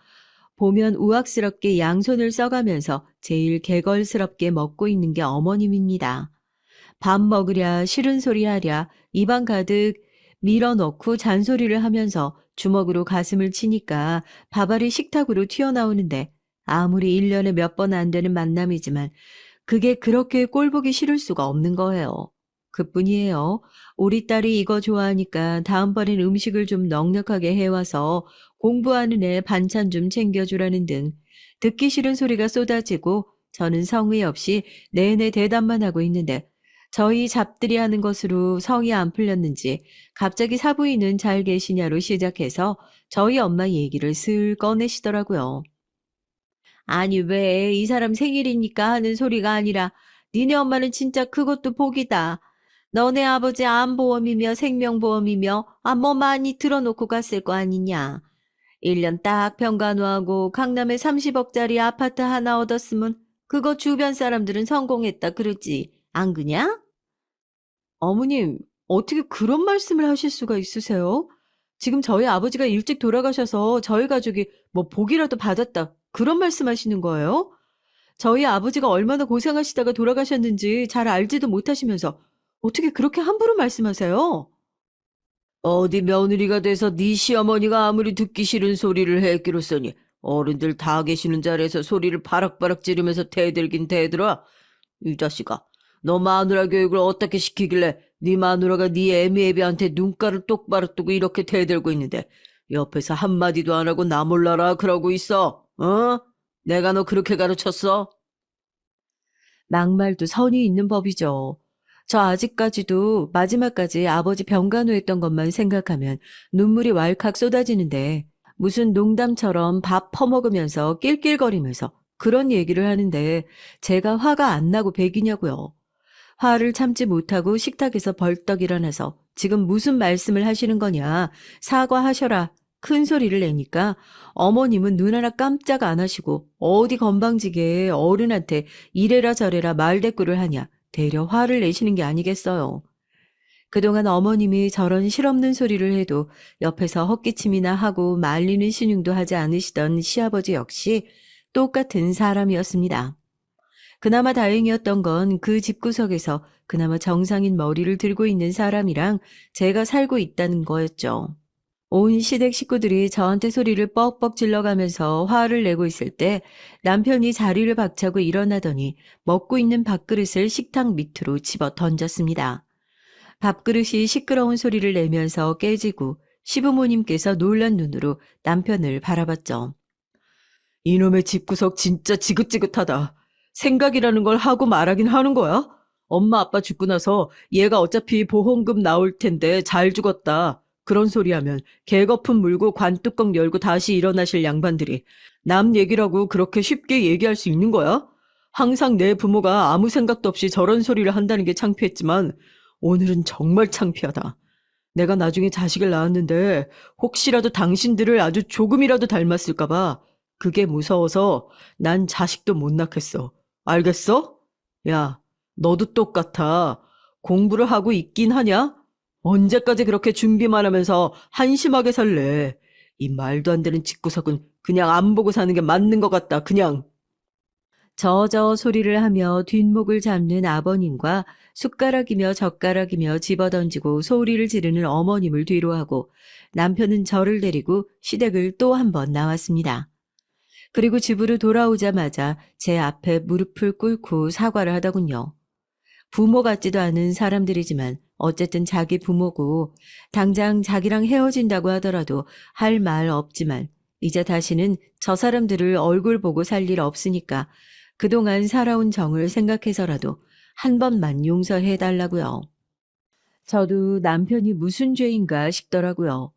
보면 우악스럽게 양손을 써가면서 제일 개걸스럽게 먹고 있는 게 어머님입니다. 밥 먹으랴 싫은 소리 하랴 입안 가득 밀어넣고 잔소리를 하면서 주먹으로 가슴을 치니까 밥알이 식탁으로 튀어나오는데 아무리 1년에 몇 번 안 되는 만남이지만 그게 그렇게 꼴보기 싫을 수가 없는 거예요. 그뿐이에요. 우리 딸이 이거 좋아하니까 다음번엔 음식을 좀 넉넉하게 해와서 공부하는 애 반찬 좀 챙겨주라는 등 듣기 싫은 소리가 쏟아지고 저는 성의 없이 내내 대답만 하고 있는데 저희 잡들이 하는 것으로 성이 안 풀렸는지 갑자기 사부인은 잘 계시냐로 시작해서 저희 엄마 얘기를 슬 꺼내시더라고요. 아니 왜 이 사람 생일이니까 하는 소리가 아니라 니네 엄마는 진짜 그것도 복이다. 너네 아버지 암보험이며 생명보험이며 뭐 많이 들어놓고 갔을 거 아니냐. 1년 딱 병간호하고 강남에 30억짜리 아파트 하나 얻었으면 그거 주변 사람들은 성공했다 그러지. 안 그냐? 어머님, 어떻게 그런 말씀을 하실 수가 있으세요? 지금 저희 아버지가 일찍 돌아가셔서 저희 가족이 뭐 복이라도 받았다. 그런 말씀하시는 거예요? 저희 아버지가 얼마나 고생하시다가 돌아가셨는지 잘 알지도 못하시면서 어떻게 그렇게 함부로 말씀하세요? 어디 며느리가 돼서 네 시어머니가 아무리 듣기 싫은 소리를 했기로써니 어른들 다 계시는 자리에서 소리를 바락바락 지르면서 대들긴 대들어. 이 자식아, 너 마누라 교육을 어떻게 시키길래 네 마누라가 네 애미애비한테 눈가를 똑바로 뜨고 이렇게 대들고 있는데 옆에서 한마디도 안 하고 나 몰라라 그러고 있어. 어? 내가 너 그렇게 가르쳤어? 막말도 선이 있는 법이죠. 저 아직까지도 마지막까지 아버지 병간호했던 것만 생각하면 눈물이 왈칵 쏟아지는데 무슨 농담처럼 밥 퍼먹으면서 낄낄거리면서 그런 얘기를 하는데 제가 화가 안 나고 백이냐고요. 화를 참지 못하고 식탁에서 벌떡 일어나서 지금 무슨 말씀을 하시는 거냐, 사과하셔라, 큰 소리를 내니까 어머님은 눈 하나 깜짝 안 하시고 어디 건방지게 어른한테 이래라 저래라 말대꾸를 하냐, 대려 화를 내시는 게 아니겠어요. 그동안 어머님이 저런 실없는 소리를 해도 옆에서 헛기침이나 하고 말리는 신용도 하지 않으시던 시아버지 역시 똑같은 사람이었습니다. 그나마 다행이었던 건 그 집구석에서 그나마 정상인 머리를 들고 있는 사람이랑 제가 살고 있다는 거였죠. 온 시댁 식구들이 저한테 소리를 뻑뻑 질러가면서 화를 내고 있을 때 남편이 자리를 박차고 일어나더니 먹고 있는 밥그릇을 식탁 밑으로 집어 던졌습니다. 밥그릇이 시끄러운 소리를 내면서 깨지고 시부모님께서 놀란 눈으로 남편을 바라봤죠. 이놈의 집구석 진짜 지긋지긋하다. 생각이라는 걸 하고 말하긴 하는 거야? 엄마 아빠 죽고 나서 얘가 어차피 보험금 나올 텐데 잘 죽었다. 그런 소리 하면 개거품 물고 관뚜껑 열고 다시 일어나실 양반들이 남 얘기라고 그렇게 쉽게 얘기할 수 있는 거야? 항상 내 부모가 아무 생각도 없이 저런 소리를 한다는 게 창피했지만 오늘은 정말 창피하다. 내가 나중에 자식을 낳았는데 혹시라도 당신들을 아주 조금이라도 닮았을까 봐 그게 무서워서 난 자식도 못 낳겠어. 알겠어? 야, 너도 똑같아. 공부를 하고 있긴 하냐? 언제까지 그렇게 준비만 하면서 한심하게 살래? 이 말도 안 되는 집구석은 그냥 안 보고 사는 게 맞는 것 같다. 그냥. 저저 소리를 하며 뒷목을 잡는 아버님과 숟가락이며 젓가락이며 집어던지고 소리를 지르는 어머님을 뒤로하고 남편은 저를 데리고 시댁을 또 한 번 나왔습니다. 그리고 집으로 돌아오자마자 제 앞에 무릎을 꿇고 사과를 하더군요. 부모 같지도 않은 사람들이지만 어쨌든 자기 부모고 당장 자기랑 헤어진다고 하더라도 할 말 없지만 이제 다시는 저 사람들을 얼굴 보고 살 일 없으니까 그동안 살아온 정을 생각해서라도 한 번만 용서해 달라고요. 저도 남편이 무슨 죄인가 싶더라고요.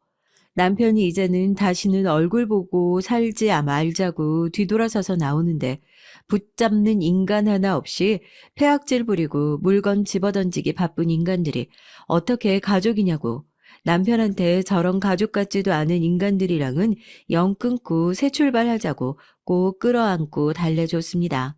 남편이 이제는 다시는 얼굴 보고 살지 말자고 뒤돌아서서 나오는데 붙잡는 인간 하나 없이 폐악질 부리고 물건 집어던지기 바쁜 인간들이 어떻게 가족이냐고, 남편한테 저런 가족 같지도 않은 인간들이랑은 영 끊고 새 출발하자고 꼭 끌어안고 달래줬습니다.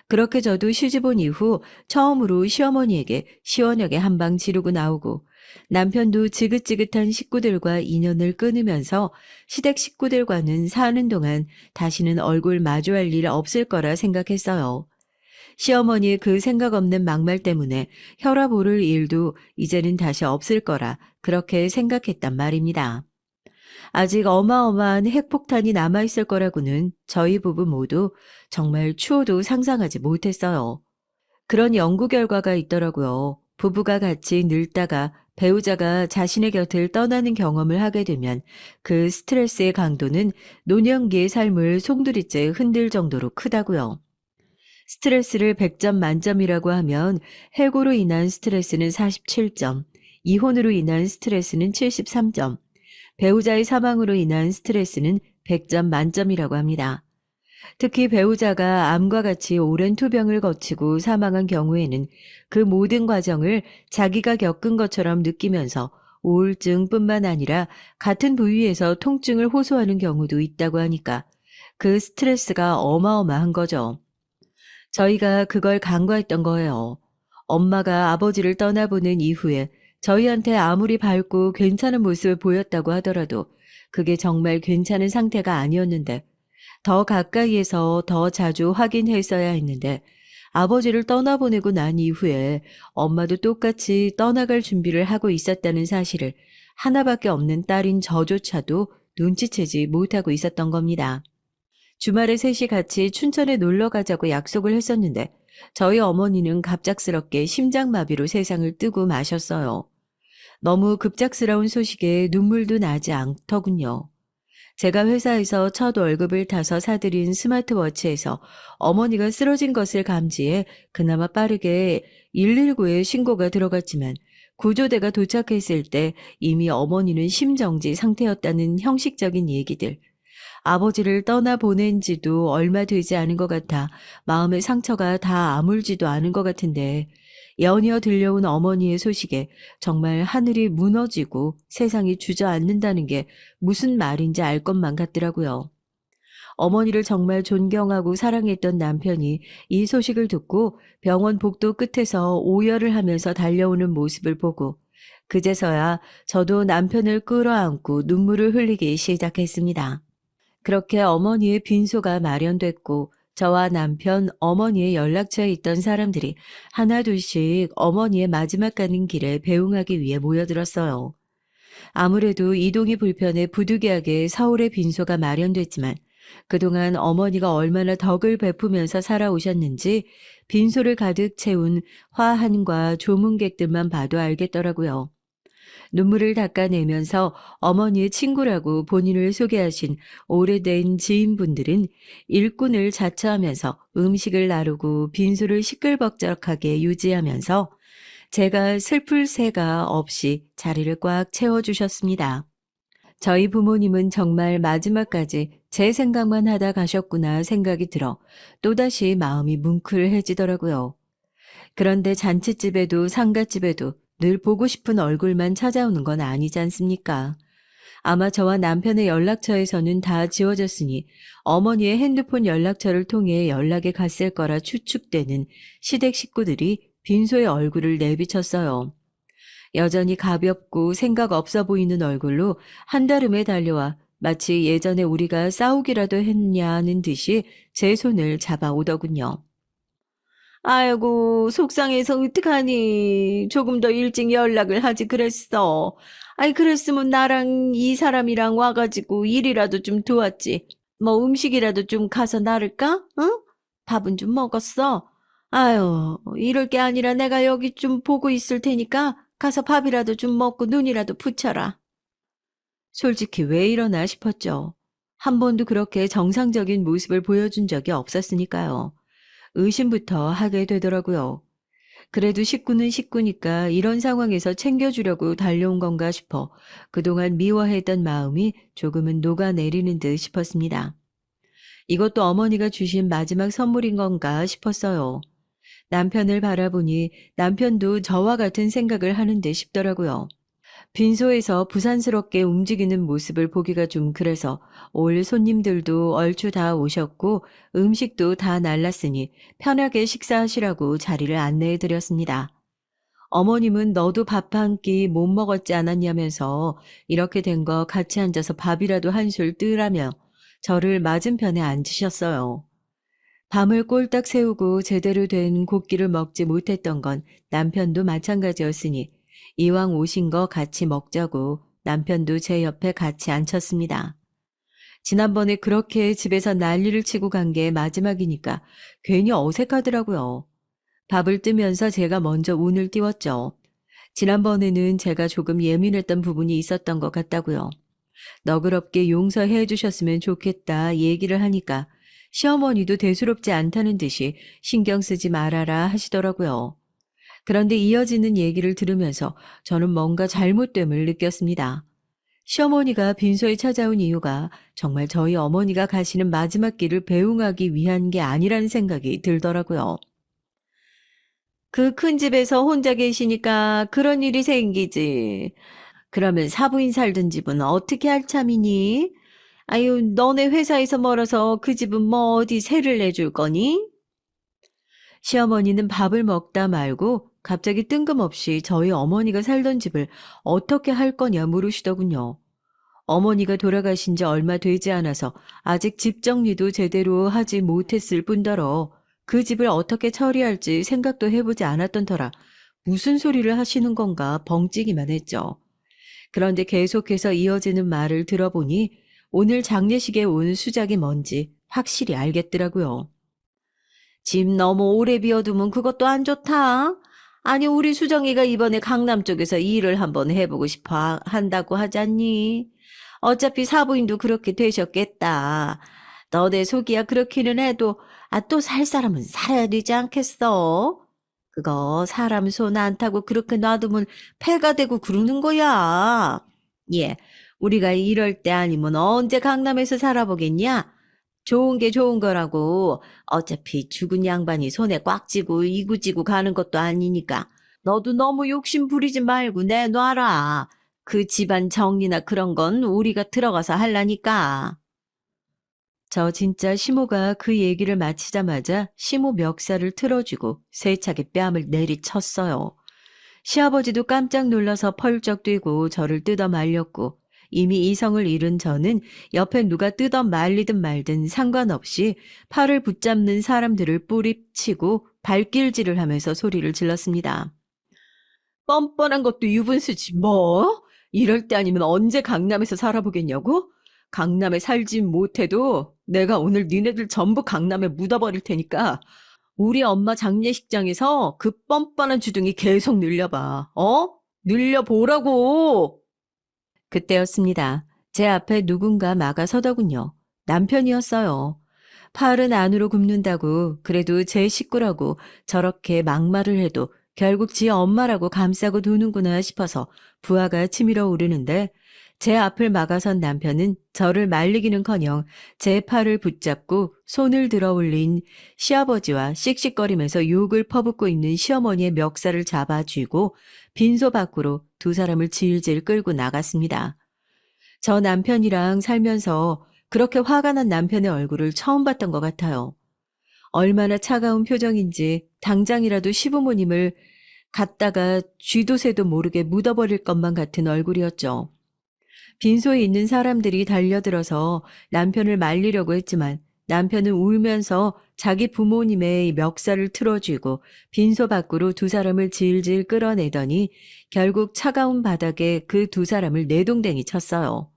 그렇게 저도 시집 온 이후 처음으로 시어머니에게 시원하게 한방 지르고 나오고 남편도 지긋지긋한 식구들과 인연을 끊으면서 시댁 식구들과는 사는 동안 다시는 얼굴 마주할 일 없을 거라 생각했어요. 시어머니의 그 생각 없는 막말 때문에 혈압 오를 일도 이제는 다시 없을 거라 그렇게 생각했단 말입니다. 아직 어마어마한 핵폭탄이 남아있을 거라고는 저희 부부 모두 정말 추호도 상상하지 못했어요. 그런 연구 결과가 있더라고요. 부부가 같이 늙다가 배우자가 자신의 곁을 떠나는 경험을 하게 되면 그 스트레스의 강도는 노년기의 삶을 송두리째 흔들 정도로 크다고요. 스트레스를 100점 만점이라고 하면 해고로 인한 스트레스는 47점, 이혼으로 인한 스트레스는 73점, 배우자의 사망으로 인한 스트레스는 100점 만점이라고 합니다. 특히 배우자가 암과 같이 오랜 투병을 거치고 사망한 경우에는 그 모든 과정을 자기가 겪은 것처럼 느끼면서 우울증뿐만 아니라 같은 부위에서 통증을 호소하는 경우도 있다고 하니까 그 스트레스가 어마어마한 거죠. 저희가 그걸 간과했던 거예요. 엄마가 아버지를 떠나보낸 이후에 저희한테 아무리 밝고 괜찮은 모습을 보였다고 하더라도 그게 정말 괜찮은 상태가 아니었는데 더 가까이에서 더 자주 확인했어야 했는데 아버지를 떠나보내고 난 이후에 엄마도 똑같이 떠나갈 준비를 하고 있었다는 사실을 하나밖에 없는 딸인 저조차도 눈치채지 못하고 있었던 겁니다. 주말에 셋이 같이 춘천에 놀러 가자고 약속을 했었는데 저희 어머니는 갑작스럽게 심장마비로 세상을 뜨고 마셨어요. 너무 급작스러운 소식에 눈물도 나지 않더군요. 제가 회사에서 첫 월급을 타서 사들인 스마트워치에서 어머니가 쓰러진 것을 감지해 그나마 빠르게 119에 신고가 들어갔지만 구조대가 도착했을 때 이미 어머니는 심정지 상태였다는 형식적인 얘기들. 아버지를 떠나보낸 지도 얼마 되지 않은 것 같아 마음의 상처가 다 아물지도 않은 것 같은데 연이어 들려온 어머니의 소식에 정말 하늘이 무너지고 세상이 주저앉는다는 게 무슨 말인지 알 것만 같더라고요. 어머니를 정말 존경하고 사랑했던 남편이 이 소식을 듣고 병원 복도 끝에서 오열을 하면서 달려오는 모습을 보고 그제서야 저도 남편을 끌어안고 눈물을 흘리기 시작했습니다. 그렇게 어머니의 빈소가 마련됐고 저와 남편, 어머니의 연락처에 있던 사람들이 하나둘씩 어머니의 마지막 가는 길에 배웅하기 위해 모여들었어요. 아무래도 이동이 불편해 부득이하게 서울에 빈소가 마련됐지만 그동안 어머니가 얼마나 덕을 베푸면서 살아오셨는지 빈소를 가득 채운 화한과 조문객들만 봐도 알겠더라고요. 눈물을 닦아내면서 어머니의 친구라고 본인을 소개하신 오래된 지인분들은 일꾼을 자처하면서 음식을 나르고 빈소를 시끌벅적하게 유지하면서 제가 슬플 새가 없이 자리를 꽉 채워주셨습니다. 저희 부모님은 정말 마지막까지 제 생각만 하다 가셨구나 생각이 들어 또다시 마음이 뭉클해지더라고요. 그런데 잔칫집에도 상갓집에도 늘 보고 싶은 얼굴만 찾아오는 건 아니지 않습니까? 아마 저와 남편의 연락처에서는 다 지워졌으니 어머니의 핸드폰 연락처를 통해 연락이 갔을 거라 추측되는 시댁 식구들이 빈소의 얼굴을 내비쳤어요. 여전히 가볍고 생각 없어 보이는 얼굴로 한달음에 달려와 마치 예전에 우리가 싸우기라도 했냐는 듯이 제 손을 잡아오더군요. 아이고, 속상해서 어떡하니. 조금 더 일찍 연락을 하지 그랬어. 아이, 그랬으면 나랑 이 사람이랑 와가지고 일이라도 좀 도왔지. 뭐 음식이라도 좀 가서 나를까? 응? 밥은 좀 먹었어? 아유, 이럴 게 아니라 내가 여기 좀 보고 있을 테니까 가서 밥이라도 좀 먹고 눈이라도 붙여라. 솔직히 왜 이러나 싶었죠. 한 번도 그렇게 정상적인 모습을 보여준 적이 없었으니까요. 의심부터 하게 되더라고요. 그래도 식구는 식구니까 이런 상황에서 챙겨주려고 달려온 건가 싶어 그동안 미워했던 마음이 조금은 녹아내리는 듯 싶었습니다. 이것도 어머니가 주신 마지막 선물인 건가 싶었어요. 남편을 바라보니 남편도 저와 같은 생각을 하는 듯 싶더라고요. 빈소에서 부산스럽게 움직이는 모습을 보기가 좀 그래서 올 손님들도 얼추 다 오셨고 음식도 다 날랐으니 편하게 식사하시라고 자리를 안내해 드렸습니다. 어머님은 너도 밥 한 끼 못 먹었지 않았냐면서 이렇게 된 거 같이 앉아서 밥이라도 한술 뜨라며 저를 맞은편에 앉으셨어요. 밤을 꼴딱 새우고 제대로 된 곡기를 먹지 못했던 건 남편도 마찬가지였으니 이왕 오신 거 같이 먹자고 남편도 제 옆에 같이 앉혔습니다. 지난번에 그렇게 집에서 난리를 치고 간 게 마지막이니까 괜히 어색하더라고요. 밥을 뜨면서 제가 먼저 운을 띄웠죠. 지난번에는 제가 조금 예민했던 부분이 있었던 것 같다고요. 너그럽게 용서해 주셨으면 좋겠다 얘기를 하니까 시어머니도 대수롭지 않다는 듯이 신경 쓰지 말아라 하시더라고요. 그런데 이어지는 얘기를 들으면서 저는 뭔가 잘못됨을 느꼈습니다. 시어머니가 빈소에 찾아온 이유가 정말 저희 어머니가 가시는 마지막 길을 배웅하기 위한 게 아니라는 생각이 들더라고요. 그 큰 집에서 혼자 계시니까 그런 일이 생기지. 그러면 사부인 살던 집은 어떻게 할 참이니? 아유, 너네 회사에서 멀어서 그 집은 뭐 어디 세를 내줄 거니? 시어머니는 밥을 먹다 말고 갑자기 뜬금없이 저희 어머니가 살던 집을 어떻게 할 거냐 물으시더군요. 어머니가 돌아가신 지 얼마 되지 않아서 아직 집 정리도 제대로 하지 못했을 뿐더러 그 집을 어떻게 처리할지 생각도 해보지 않았던 터라 무슨 소리를 하시는 건가 벙찌기만 했죠. 그런데 계속해서 이어지는 말을 들어보니 오늘 장례식에 온 수작이 뭔지 확실히 알겠더라고요. 집 너무 오래 비워두면 그것도 안 좋다. 아니, 우리 수정이가 이번에 강남 쪽에서 일을 한번 해보고 싶어 한다고 하잖니. 어차피 사부인도 그렇게 되셨겠다. 너네 속이야 그렇기는 해도 또 살 사람은 살아야 되지 않겠어? 그거 사람 손 안 타고 그렇게 놔두면 폐가 되고 그러는 거야. 예, 우리가 이럴 때 아니면 언제 강남에서 살아보겠냐? 좋은 게 좋은 거라고. 어차피 죽은 양반이 손에 꽉 쥐고 이구지고 가는 것도 아니니까. 너도 너무 욕심 부리지 말고 내놔라. 그 집안 정리나 그런 건 우리가 들어가서 할라니까. 저 진짜 시모가 그 얘기를 마치자마자 시모 멱살을 틀어쥐고 세차게 뺨을 내리쳤어요. 시아버지도 깜짝 놀라서 펄쩍 뛰고 저를 뜯어 말렸고 이미 이성을 잃은 저는 옆에 누가 뜯어 말리든 말든 상관없이 팔을 붙잡는 사람들을 뿌리치고 발길질을 하면서 소리를 질렀습니다. 뻔뻔한 것도 유분수지 뭐? 이럴 때 아니면 언제 강남에서 살아보겠냐고? 강남에 살지 못해도 내가 오늘 니네들 전부 강남에 묻어버릴 테니까 우리 엄마 장례식장에서 그 뻔뻔한 주둥이 계속 늘려봐. 어? 늘려보라고! 그때였습니다. 제 앞에 누군가 막아서더군요. 남편이었어요. 팔은 안으로 굽는다고 그래도 제 식구라고 저렇게 막말을 해도 결국 지 엄마라고 감싸고 두는구나 싶어서 부하가 치밀어 오르는데 제 앞을 막아선 남편은 저를 말리기는커녕 제 팔을 붙잡고 손을 들어 올린 시아버지와 씩씩거리면서 욕을 퍼붓고 있는 시어머니의 멱살을 잡아쥐고 빈소 밖으로 두 사람을 질질 끌고 나갔습니다. 저 남편이랑 살면서 그렇게 화가 난 남편의 얼굴을 처음 봤던 것 같아요. 얼마나 차가운 표정인지 당장이라도 시부모님을 갖다가 쥐도 새도 모르게 묻어버릴 것만 같은 얼굴이었죠. 빈소에 있는 사람들이 달려들어서 남편을 말리려고 했지만 남편은 울면서 자기 부모님의 멱살을 틀어쥐고 빈소 밖으로 두 사람을 질질 끌어내더니 결국 차가운 바닥에 그 두 사람을 내동댕이 쳤어요.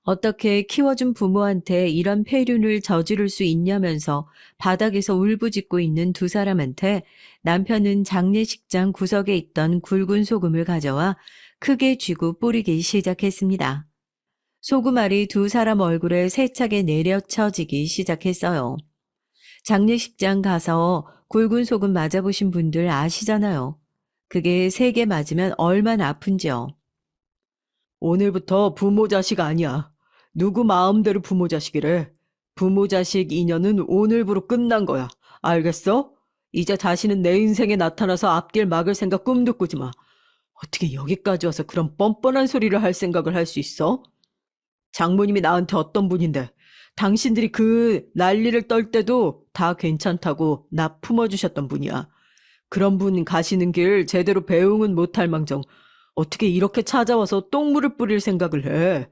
어떻게 키워준 부모한테 이런 폐륜을 저지를 수 있냐면서 바닥에서 울부짖고 있는 두 사람한테 남편은 장례식장 구석에 있던 굵은 소금을 가져와 크게 쥐고 뿌리기 시작했습니다. 소금알이 두 사람 얼굴에 세차게 내려쳐지기 시작했어요. 장례식장 가서 굵은 소금 맞아보신 분들 아시잖아요. 그게 3개 맞으면 얼마나 아픈지요. 오늘부터 부모 자식 아니야. 누구 마음대로 부모 자식이래. 부모 자식 인연은 오늘부로 끝난 거야. 알겠어? 이제 다시는 내 인생에 나타나서 앞길 막을 생각 꿈도 꾸지 마. 어떻게 여기까지 와서 그런 뻔뻔한 소리를 할 생각을 할 수 있어? 장모님이 나한테 어떤 분인데 당신들이 그 난리를 떨 때도 다 괜찮다고 나 품어주셨던 분이야. 그런 분 가시는 길 제대로 배웅은 못할 망정 어떻게 이렇게 찾아와서 똥물을 뿌릴 생각을 해.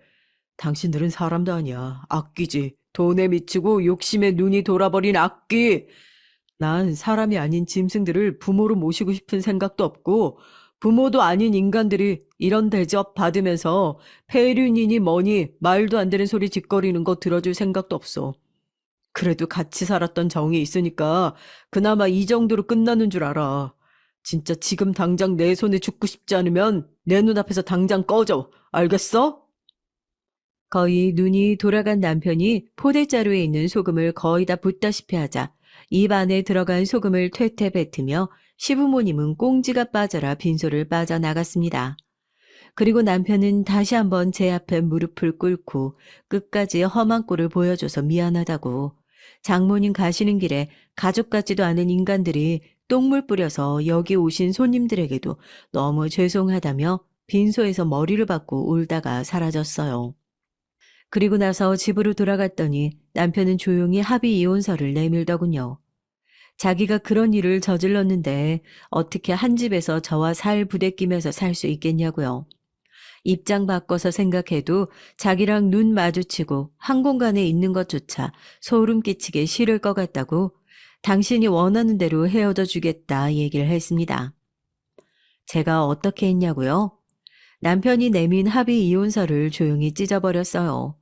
당신들은 사람도 아니야. 악귀지. 돈에 미치고 욕심에 눈이 돌아버린 악귀. 난 사람이 아닌 짐승들을 부모로 모시고 싶은 생각도 없고 부모도 아닌 인간들이 이런 대접 받으면서 폐륜이니 뭐니 말도 안 되는 소리 짓거리는 거 들어줄 생각도 없어. 그래도 같이 살았던 정이 있으니까 그나마 이 정도로 끝나는 줄 알아. 진짜 지금 당장 내 손에 죽고 싶지 않으면 내 눈앞에서 당장 꺼져. 알겠어? 거의 눈이 돌아간 남편이 포대자루에 있는 소금을 거의 다 붓다시피 하자 입 안에 들어간 소금을 퇴퇴 뱉으며 시부모님은 꽁지가 빠져라 빈소를 빠져나갔습니다. 그리고 남편은 다시 한번 제 앞에 무릎을 꿇고 끝까지 험한 꼴을 보여줘서 미안하다고 장모님 가시는 길에 가족 같지도 않은 인간들이 똥물 뿌려서 여기 오신 손님들에게도 너무 죄송하다며 빈소에서 머리를 박고 울다가 사라졌어요. 그리고 나서 집으로 돌아갔더니 남편은 조용히 합의 이혼서를 내밀더군요. 자기가 그런 일을 저질렀는데 어떻게 한 집에서 저와 살 부대끼면서 살 수 있겠냐고요. 입장 바꿔서 생각해도 자기랑 눈 마주치고 한 공간에 있는 것조차 소름 끼치게 싫을 것 같다고 당신이 원하는 대로 헤어져 주겠다 얘기를 했습니다. 제가 어떻게 했냐고요? 남편이 내민 합의 이혼서를 조용히 찢어버렸어요.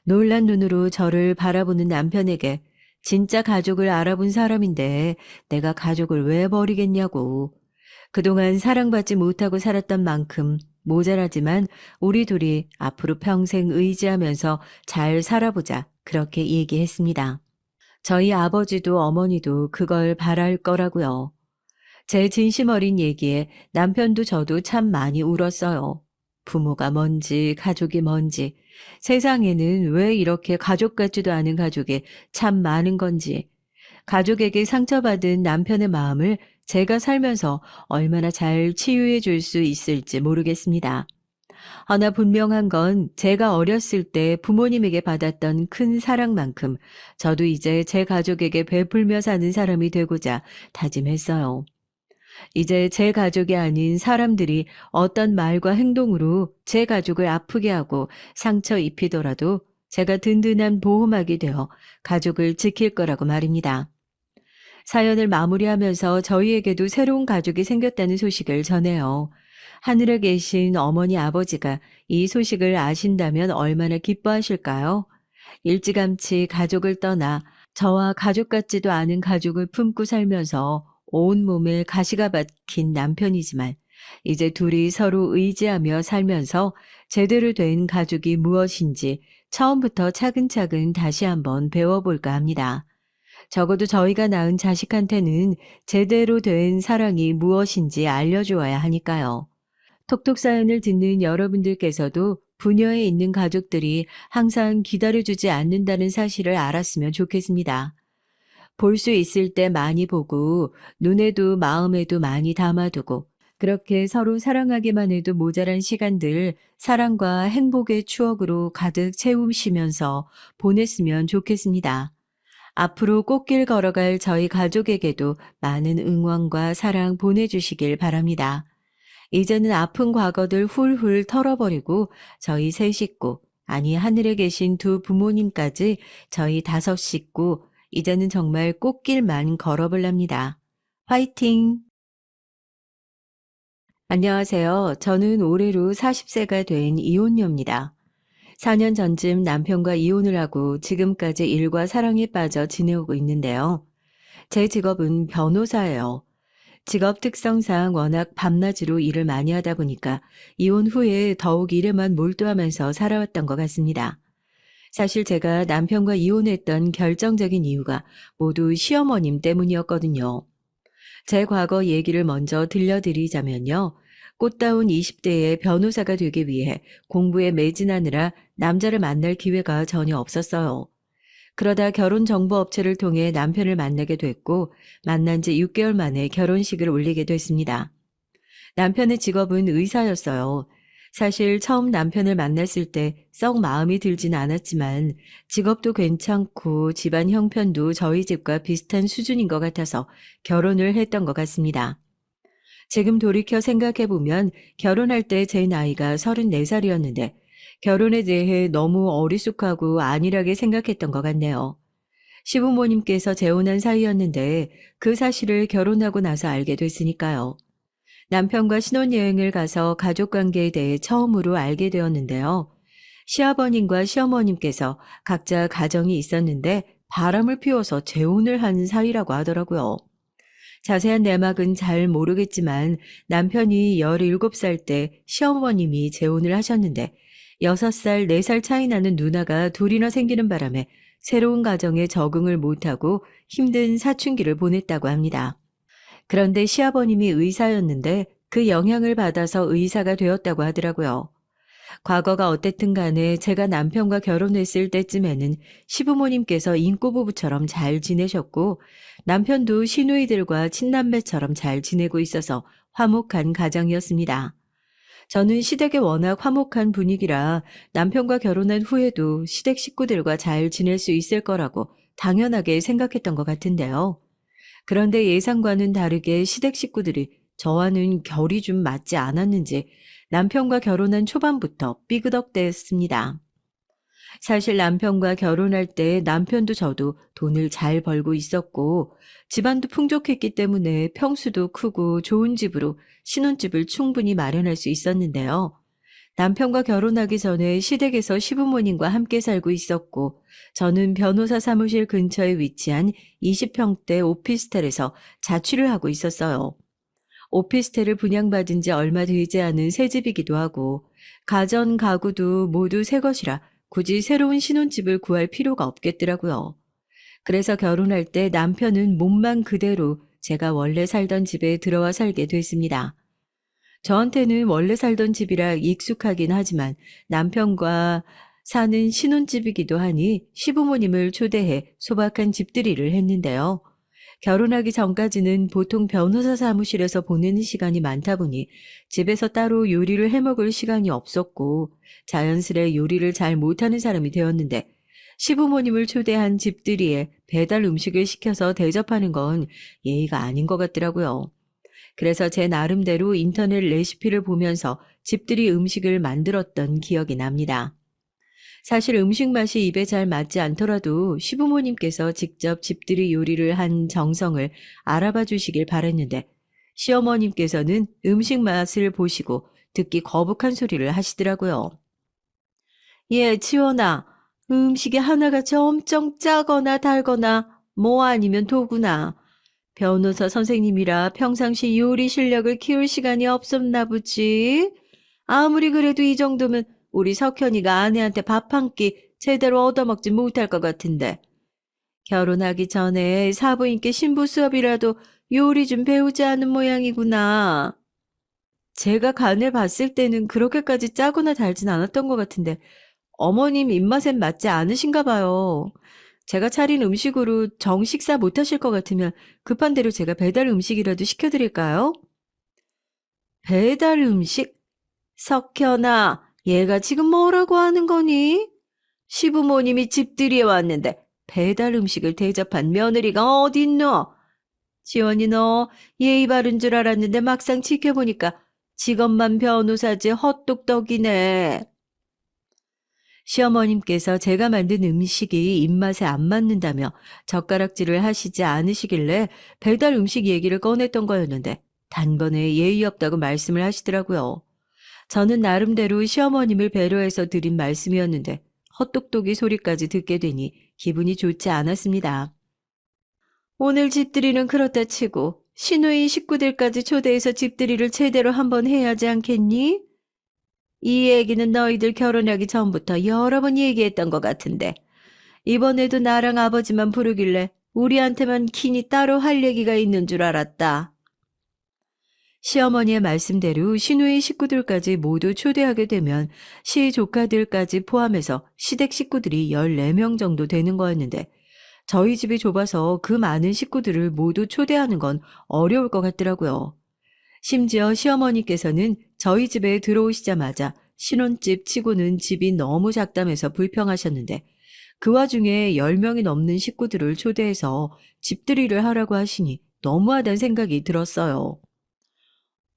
놀란 눈으로 저를 바라보는 남편에게 진짜 가족을 알아본 사람인데 내가 가족을 왜 버리겠냐고. 그동안 사랑받지 못하고 살았던 만큼 모자라지만 우리 둘이 앞으로 평생 의지하면서 잘 살아보자. 그렇게 얘기했습니다. 저희 아버지도 어머니도 그걸 바랄 거라고요. 제 진심 어린 얘기에 남편도 저도 참 많이 울었어요. 부모가 뭔지, 가족이 뭔지, 세상에는 왜 이렇게 가족 같지도 않은 가족이 참 많은 건지, 가족에게 상처받은 남편의 마음을 제가 살면서 얼마나 잘 치유해 줄 수 있을지 모르겠습니다. 하나 분명한 건 제가 어렸을 때 부모님에게 받았던 큰 사랑만큼 저도 이제 제 가족에게 베풀며 사는 사람이 되고자 다짐했어요. 이제 제 가족이 아닌 사람들이 어떤 말과 행동으로 제 가족을 아프게 하고 상처 입히더라도 제가 든든한 보호막이 되어 가족을 지킬 거라고 말입니다. 사연을 마무리하면서 저희에게도 새로운 가족이 생겼다는 소식을 전해요. 하늘에 계신 어머니 아버지가 이 소식을 아신다면 얼마나 기뻐하실까요? 일찌감치 가족을 떠나 저와 가족 같지도 않은 가족을 품고 살면서 온몸에 가시가 박힌 남편이지만 이제 둘이 서로 의지하며 살면서 제대로 된 가족이 무엇인지 처음부터 차근차근 다시 한번 배워볼까 합니다. 적어도 저희가 낳은 자식한테는 제대로 된 사랑이 무엇인지 알려주어야 하니까요. 톡톡 사연을 듣는 여러분들께서도 부녀에 있는 가족들이 항상 기다려주지 않는다는 사실을 알았으면 좋겠습니다. 볼 수 있을 때 많이 보고 눈에도 마음에도 많이 담아두고 그렇게 서로 사랑하기만 해도 모자란 시간들 사랑과 행복의 추억으로 가득 채우시면서 보냈으면 좋겠습니다. 앞으로 꽃길 걸어갈 저희 가족에게도 많은 응원과 사랑 보내주시길 바랍니다. 이제는 아픈 과거들 훌훌 털어버리고 저희 세 식구, 아니 하늘에 계신 두 부모님까지 저희 다섯 식구, 이제는 정말 꽃길만 걸어볼랍니다. 화이팅! 안녕하세요. 저는 올해로 40세가 된 이혼녀입니다. 4년 전쯤 남편과 이혼을 하고 지금까지 일과 사랑에 빠져 지내오고 있는데요. 제 직업은 변호사예요. 직업 특성상 워낙 밤낮으로 일을 많이 하다 보니까 이혼 후에 더욱 일에만 몰두하면서 살아왔던 것 같습니다. 사실 제가 남편과 이혼했던 결정적인 이유가 모두 시어머님 때문이었거든요. 제 과거 얘기를 먼저 들려드리자면요. 꽃다운 20대의 변호사가 되기 위해 공부에 매진하느라 남자를 만날 기회가 전혀 없었어요. 그러다 결혼정보업체를 통해 남편을 만나게 됐고 만난 지 6개월 만에 결혼식을 올리게 됐습니다. 남편의 직업은 의사였어요. 사실 처음 남편을 만났을 때 썩 마음이 들진 않았지만 직업도 괜찮고 집안 형편도 저희 집과 비슷한 수준인 것 같아서 결혼을 했던 것 같습니다. 지금 돌이켜 생각해보면 결혼할 때 제 나이가 34살이었는데 결혼에 대해 너무 어리숙하고 안일하게 생각했던 것 같네요. 시부모님께서 재혼한 사이였는데 그 사실을 결혼하고 나서 알게 됐으니까요. 남편과 신혼여행을 가서 가족관계에 대해 처음으로 알게 되었는데요. 시아버님과 시어머님께서 각자 가정이 있었는데 바람을 피워서 재혼을 한 사이라고 하더라고요. 자세한 내막은 잘 모르겠지만 남편이 17살 때 시어머님이 재혼을 하셨는데 6살, 4살 차이 나는 누나가 둘이나 생기는 바람에 새로운 가정에 적응을 못하고 힘든 사춘기를 보냈다고 합니다. 그런데 시아버님이 의사였는데 그 영향을 받아서 의사가 되었다고 하더라고요. 과거가 어땠든 간에 제가 남편과 결혼했을 때쯤에는 시부모님께서 인꼬부부처럼 잘 지내셨고 남편도 시누이들과 친남매처럼 잘 지내고 있어서 화목한 가정이었습니다. 저는 시댁에 워낙 화목한 분위기라 남편과 결혼한 후에도 시댁 식구들과 잘 지낼 수 있을 거라고 당연하게 생각했던 것 같은데요. 그런데 예상과는 다르게 시댁 식구들이 저와는 결이 좀 맞지 않았는지 남편과 결혼한 초반부터 삐그덕대었습니다. 사실 남편과 결혼할 때 남편도 저도 돈을 잘 벌고 있었고 집안도 풍족했기 때문에 평수도 크고 좋은 집으로 신혼집을 충분히 마련할 수 있었는데요. 남편과 결혼하기 전에 시댁에서 시부모님과 함께 살고 있었고 저는 변호사 사무실 근처에 위치한 20평대 오피스텔에서 자취를 하고 있었어요. 오피스텔을 분양받은 지 얼마 되지 않은 새 집이기도 하고 가전 가구도 모두 새 것이라 굳이 새로운 신혼집을 구할 필요가 없겠더라고요. 그래서 결혼할 때 남편은 몸만 그대로 제가 원래 살던 집에 들어와 살게 됐습니다. 저한테는 원래 살던 집이라 익숙하긴 하지만 남편과 사는 신혼집이기도 하니 시부모님을 초대해 소박한 집들이를 했는데요. 결혼하기 전까지는 보통 변호사 사무실에서 보내는 시간이 많다 보니 집에서 따로 요리를 해먹을 시간이 없었고 자연스레 요리를 잘 못하는 사람이 되었는데 시부모님을 초대한 집들이에 배달 음식을 시켜서 대접하는 건 예의가 아닌 것 같더라고요. 그래서 제 나름대로 인터넷 레시피를 보면서 집들이 음식을 만들었던 기억이 납니다. 사실 음식 맛이 입에 잘 맞지 않더라도 시부모님께서 직접 집들이 요리를 한 정성을 알아봐 주시길 바랬는데 시어머님께서는 음식 맛을 보시고 듣기 거북한 소리를 하시더라고요. 예, 지원아. 음식이 하나같이 엄청 짜거나 달거나 뭐 아니면 도구나. 변호사 선생님이라 평상시 요리 실력을 키울 시간이 없었나 보지. 아무리 그래도 이 정도면 우리 석현이가 아내한테 밥 한 끼 제대로 얻어먹지 못할 것 같은데. 결혼하기 전에 사부인께 신부 수업이라도 요리 좀 배우지 않은 모양이구나. 제가 간을 봤을 때는 그렇게까지 짜거나 달진 않았던 것 같은데 어머님 입맛엔 맞지 않으신가 봐요. 제가 차린 음식으로 정식사 못하실 것 같으면 급한 대로 제가 배달 음식이라도 시켜드릴까요? 배달 음식? 석현아, 얘가 지금 뭐라고 하는 거니? 시부모님이 집들이에 왔는데 배달 음식을 대접한 며느리가 어딨노? 지원이 너 예의 바른 줄 알았는데 막상 지켜보니까 직업만 변호사지 헛똑똑이네. 시어머님께서 제가 만든 음식이 입맛에 안 맞는다며 젓가락질을 하시지 않으시길래 배달 음식 얘기를 꺼냈던 거였는데 단번에 예의 없다고 말씀을 하시더라고요. 저는 나름대로 시어머님을 배려해서 드린 말씀이었는데 헛똑똑이 소리까지 듣게 되니 기분이 좋지 않았습니다. 오늘 집들이는 그렇다 치고 시누이 식구들까지 초대해서 집들이를 제대로 한번 해야지 않겠니? 이 얘기는 너희들 결혼하기 전부터 여러 번 얘기했던 것 같은데 이번에도 나랑 아버지만 부르길래 우리한테만 키니 따로 할 얘기가 있는 줄 알았다. 시어머니의 말씀대로 시누이 식구들까지 모두 초대하게 되면 시 조카들까지 포함해서 시댁 식구들이 14명 정도 되는 거였는데 저희 집이 좁아서 그 많은 식구들을 모두 초대하는 건 어려울 것 같더라고요. 심지어 시어머니께서는 저희 집에 들어오시자마자 신혼집 치고는 집이 너무 작다면서 불평하셨는데 그 와중에 10명이 넘는 식구들을 초대해서 집들이를 하라고 하시니 너무하다는 생각이 들었어요.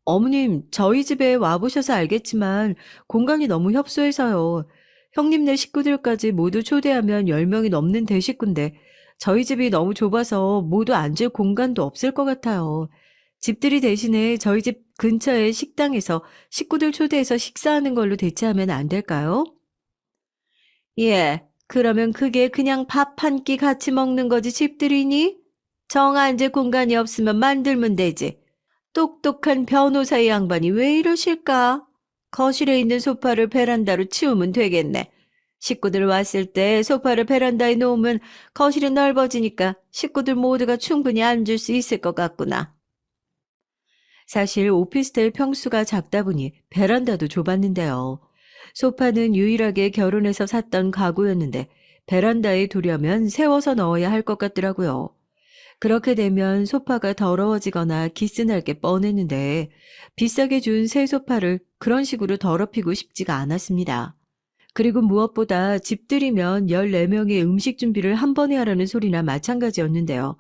어머님, 저희 집에 와보셔서 알겠지만 공간이 너무 협소해서요. 형님네 식구들까지 모두 초대하면 10명이 넘는 대식구인데 저희 집이 너무 좁아서 모두 앉을 공간도 없을 것 같아요. 집들이 대신에 저희 집 근처의 식당에서 식구들 초대해서 식사하는 걸로 대체하면 안 될까요? 예, 그러면 그게 그냥 밥 한 끼 같이 먹는 거지 집들이니? 정 앉을 공간이 없으면 만들면 되지. 똑똑한 변호사의 양반이 왜 이러실까? 거실에 있는 소파를 베란다로 치우면 되겠네. 식구들 왔을 때 소파를 베란다에 놓으면 거실이 넓어지니까 식구들 모두가 충분히 앉을 수 있을 것 같구나. 사실 오피스텔 평수가 작다 보니 베란다도 좁았는데요. 소파는 유일하게 결혼해서 샀던 가구였는데 베란다에 두려면 세워서 넣어야 할 것 같더라고요. 그렇게 되면 소파가 더러워지거나 기스날 게 뻔했는데 비싸게 준 새 소파를 그런 식으로 더럽히고 싶지가 않았습니다. 그리고 무엇보다 집들이면 14명의 음식 준비를 한 번에 하라는 소리나 마찬가지였는데요.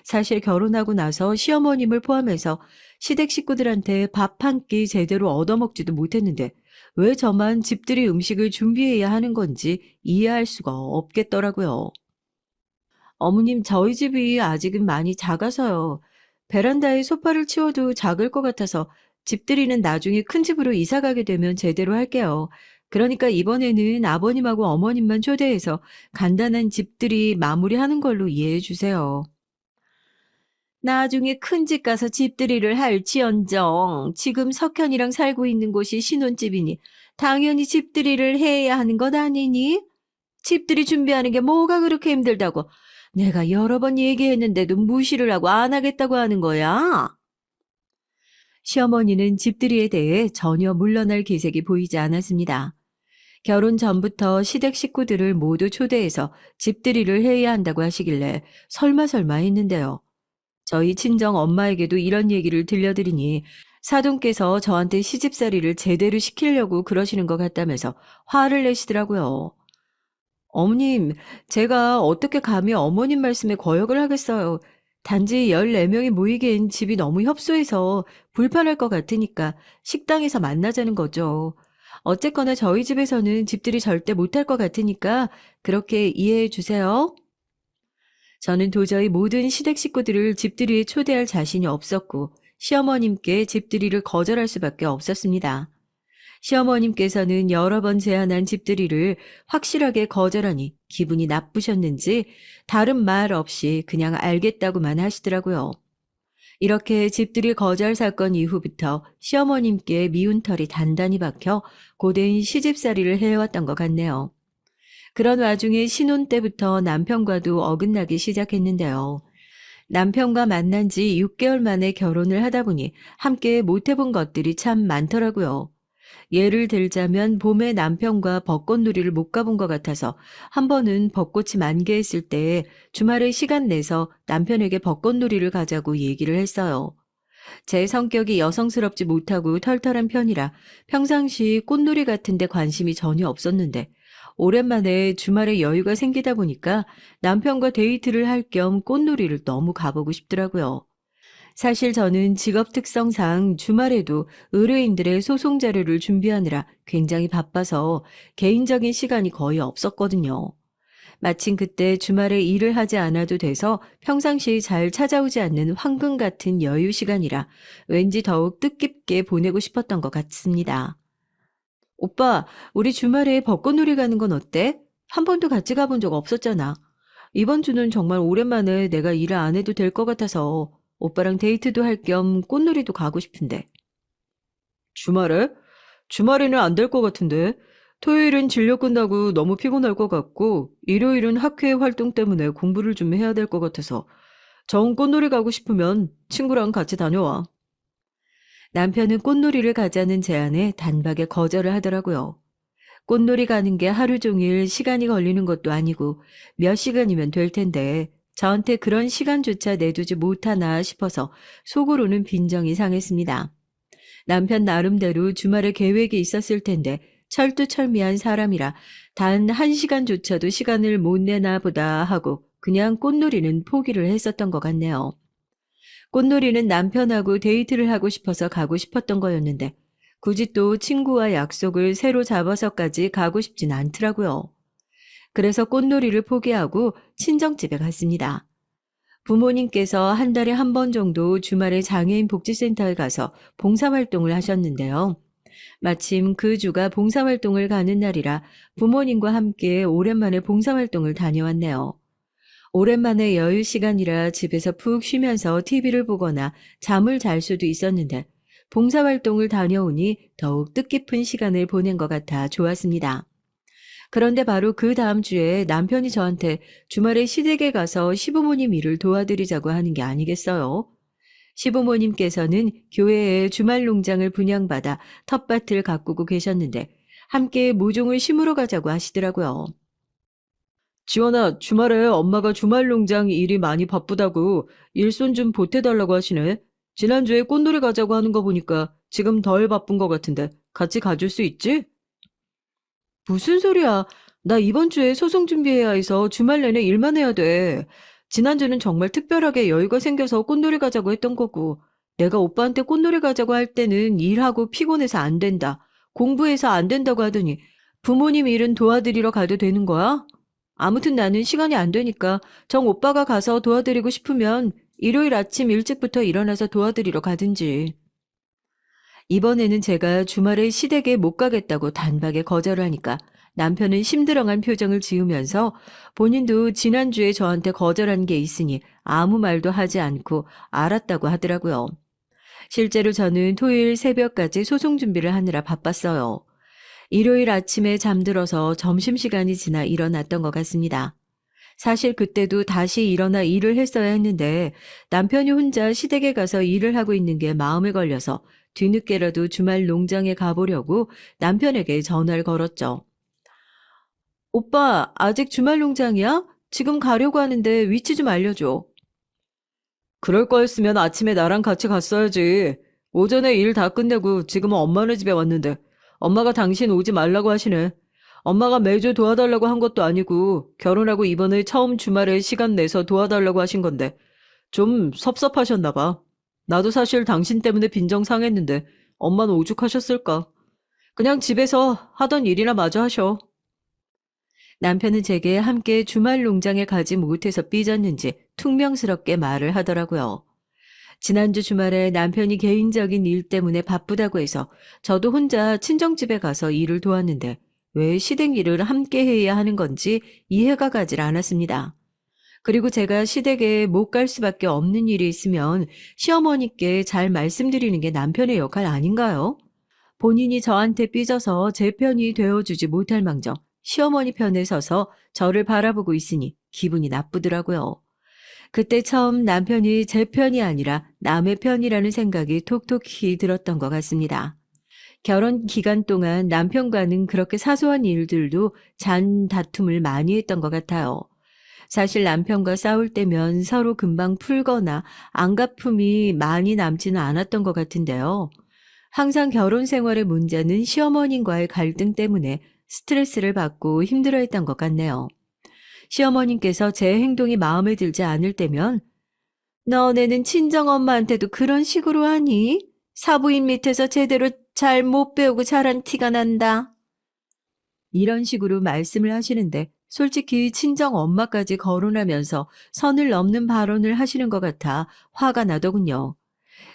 사실 결혼하고 나서 시어머님을 포함해서 시댁 식구들한테 밥 한 끼 제대로 얻어먹지도 못했는데 왜 저만 집들이 음식을 준비해야 하는 건지 이해할 수가 없겠더라고요. 어머님, 저희 집이 아직은 많이 작아서요. 베란다에 소파를 치워도 작을 것 같아서 집들이는 나중에 큰 집으로 이사 가게 되면 제대로 할게요. 그러니까 이번에는 아버님하고 어머님만 초대해서 간단한 집들이 마무리하는 걸로 이해해 주세요. 나중에 큰 집 가서 집들이를 할지언정 지금 석현이랑 살고 있는 곳이 신혼집이니 당연히 집들이를 해야 하는 것 아니니? 집들이 준비하는 게 뭐가 그렇게 힘들다고 내가 여러 번 얘기했는데도 무시를 하고 안 하겠다고 하는 거야? 시어머니는 집들이에 대해 전혀 물러날 기색이 보이지 않았습니다. 결혼 전부터 시댁 식구들을 모두 초대해서 집들이를 해야 한다고 하시길래 설마 했는데요. 저희 친정 엄마에게도 이런 얘기를 들려드리니 사돈께서 저한테 시집살이를 제대로 시키려고 그러시는 것 같다면서 화를 내시더라고요. 어머님, 제가 어떻게 감히 어머님 말씀에 거역을 하겠어요. 단지 14명이 모이기엔 집이 너무 협소해서 불편할 것 같으니까 식당에서 만나자는 거죠. 어쨌거나 저희 집에서는 집들이 절대 못할 것 같으니까 그렇게 이해해 주세요. 저는 도저히 모든 시댁 식구들을 집들이에 초대할 자신이 없었고 시어머님께 집들이를 거절할 수밖에 없었습니다. 시어머님께서는 여러 번 제안한 집들이를 확실하게 거절하니 기분이 나쁘셨는지 다른 말 없이 그냥 알겠다고만 하시더라고요. 이렇게 집들이 거절 사건 이후부터 시어머님께 미운 털이 단단히 박혀 고된 시집살이를 해왔던 것 같네요. 그런 와중에 신혼 때부터 남편과도 어긋나기 시작했는데요. 남편과 만난 지 6개월 만에 결혼을 하다 보니 함께 못 해본 것들이 참 많더라고요. 예를 들자면 봄에 남편과 벚꽃놀이를 못 가본 것 같아서 한 번은 벚꽃이 만개했을 때 주말에 시간 내서 남편에게 벚꽃놀이를 가자고 얘기를 했어요. 제 성격이 여성스럽지 못하고 털털한 편이라 평상시 꽃놀이 같은 데 관심이 전혀 없었는데 오랜만에 주말에 여유가 생기다 보니까 남편과 데이트를 할 겸 꽃놀이를 너무 가보고 싶더라고요. 사실 저는 직업 특성상 주말에도 의뢰인들의 소송 자료를 준비하느라 굉장히 바빠서 개인적인 시간이 거의 없었거든요. 마침 그때 주말에 일을 하지 않아도 돼서 평상시 잘 찾아오지 않는 황금 같은 여유 시간이라 왠지 더욱 뜻깊게 보내고 싶었던 것 같습니다. 오빠, 우리 주말에 벚꽃놀이 가는 건 어때? 한 번도 같이 가본 적 없었잖아. 이번 주는 정말 오랜만에 내가 일을 안 해도 될 것 같아서 오빠랑 데이트도 할 겸 꽃놀이도 가고 싶은데. 주말에? 주말에는 안 될 것 같은데. 토요일은 진료 끝나고 너무 피곤할 것 같고, 일요일은 학회 활동 때문에 공부를 좀 해야 될 것 같아서. 정 꽃놀이 가고 싶으면 친구랑 같이 다녀와. 남편은 꽃놀이를 가자는 제안에 단박에 거절을 하더라고요. 꽃놀이 가는 게 하루 종일 시간이 걸리는 것도 아니고 몇 시간이면 될 텐데 저한테 그런 시간조차 내두지 못하나 싶어서 속으로는 빈정이 상했습니다. 남편 나름대로 주말에 계획이 있었을 텐데 철두철미한 사람이라 단 1시간조차도 시간을 못 내나 보다 하고 그냥 꽃놀이는 포기를 했었던 것 같네요. 꽃놀이는 남편하고 데이트를 하고 싶어서 가고 싶었던 거였는데 굳이 또 친구와 약속을 새로 잡아서까지 가고 싶진 않더라고요. 그래서 꽃놀이를 포기하고 친정집에 갔습니다. 부모님께서 한 달에 한 번 정도 주말에 장애인 복지센터에 가서 봉사활동을 하셨는데요. 마침 그 주가 봉사활동을 가는 날이라 부모님과 함께 오랜만에 봉사활동을 다녀왔네요. 오랜만에 여유 시간이라 집에서 푹 쉬면서 TV를 보거나 잠을 잘 수도 있었는데 봉사활동을 다녀오니 더욱 뜻깊은 시간을 보낸 것 같아 좋았습니다. 그런데 바로 그 다음 주에 남편이 저한테 주말에 시댁에 가서 시부모님 일을 도와드리자고 하는 게 아니겠어요? 시부모님께서는 교회에 주말 농장을 분양받아 텃밭을 가꾸고 계셨는데 함께 모종을 심으러 가자고 하시더라고요. 지원아, 주말에 엄마가 주말 농장 일이 많이 바쁘다고 일손 좀 보태달라고 하시네. 지난주에 꽃놀이 가자고 하는 거 보니까 지금 덜 바쁜 것 같은데 같이 가줄 수 있지? 무슨 소리야. 나 이번 주에 소송 준비해야 해서 주말 내내 일만 해야 돼. 지난주는 정말 특별하게 여유가 생겨서 꽃놀이 가자고 했던 거고, 내가 오빠한테 꽃놀이 가자고 할 때는 일하고 피곤해서 안 된다. 공부해서 안 된다고 하더니 부모님 일은 도와드리러 가도 되는 거야? 아무튼 나는 시간이 안 되니까 정 오빠가 가서 도와드리고 싶으면 일요일 아침 일찍부터 일어나서 도와드리러 가든지. 이번에는 제가 주말에 시댁에 못 가겠다고 단박에 거절하니까 남편은 심드렁한 표정을 지으면서 본인도 지난주에 저한테 거절한 게 있으니 아무 말도 하지 않고 알았다고 하더라고요. 실제로 저는 토요일 새벽까지 소송 준비를 하느라 바빴어요. 일요일 아침에 잠들어서 점심시간이 지나 일어났던 것 같습니다. 사실 그때도 다시 일어나 일을 했어야 했는데 남편이 혼자 시댁에 가서 일을 하고 있는 게 마음에 걸려서 뒤늦게라도 주말 농장에 가보려고 남편에게 전화를 걸었죠. 오빠, 아직 주말 농장이야? 지금 가려고 하는데 위치 좀 알려줘. 그럴 거였으면 아침에 나랑 같이 갔어야지. 오전에 일 다 끝내고 지금은 엄마네 집에 왔는데 엄마가 당신 오지 말라고 하시네. 엄마가 매주 도와달라고 한 것도 아니고 결혼하고 이번에 처음 주말에 시간 내서 도와달라고 하신 건데 좀 섭섭하셨나 봐. 나도 사실 당신 때문에 빈정 상했는데 엄마는 오죽하셨을까. 그냥 집에서 하던 일이나 마저 하셔. 남편은 제게 함께 주말 농장에 가지 못해서 삐졌는지 퉁명스럽게 말을 하더라고요. 지난주 주말에 남편이 개인적인 일 때문에 바쁘다고 해서 저도 혼자 친정집에 가서 일을 도왔는데 왜 시댁 일을 함께 해야 하는 건지 이해가 가질 않았습니다. 그리고 제가 시댁에 못 갈 수밖에 없는 일이 있으면 시어머니께 잘 말씀드리는 게 남편의 역할 아닌가요? 본인이 저한테 삐져서 제 편이 되어주지 못할 망정 시어머니 편에 서서 저를 바라보고 있으니 기분이 나쁘더라고요. 그때 처음 남편이 제 편이 아니라 남의 편이라는 생각이 톡톡히 들었던 것 같습니다. 결혼 기간 동안 남편과는 그렇게 사소한 일들도 잔 다툼을 많이 했던 것 같아요. 사실 남편과 싸울 때면 서로 금방 풀거나 안갚음이 많이 남지는 않았던 것 같은데요. 항상 결혼 생활의 문제는 시어머님과의 갈등 때문에 스트레스를 받고 힘들어했던 것 같네요. 시어머님께서 제 행동이 마음에 들지 않을 때면 너네는 친정엄마한테도 그런 식으로 하니? 사부인 밑에서 제대로 잘 못 배우고 자란 티가 난다. 이런 식으로 말씀을 하시는데 솔직히 친정엄마까지 거론하면서 선을 넘는 발언을 하시는 것 같아 화가 나더군요.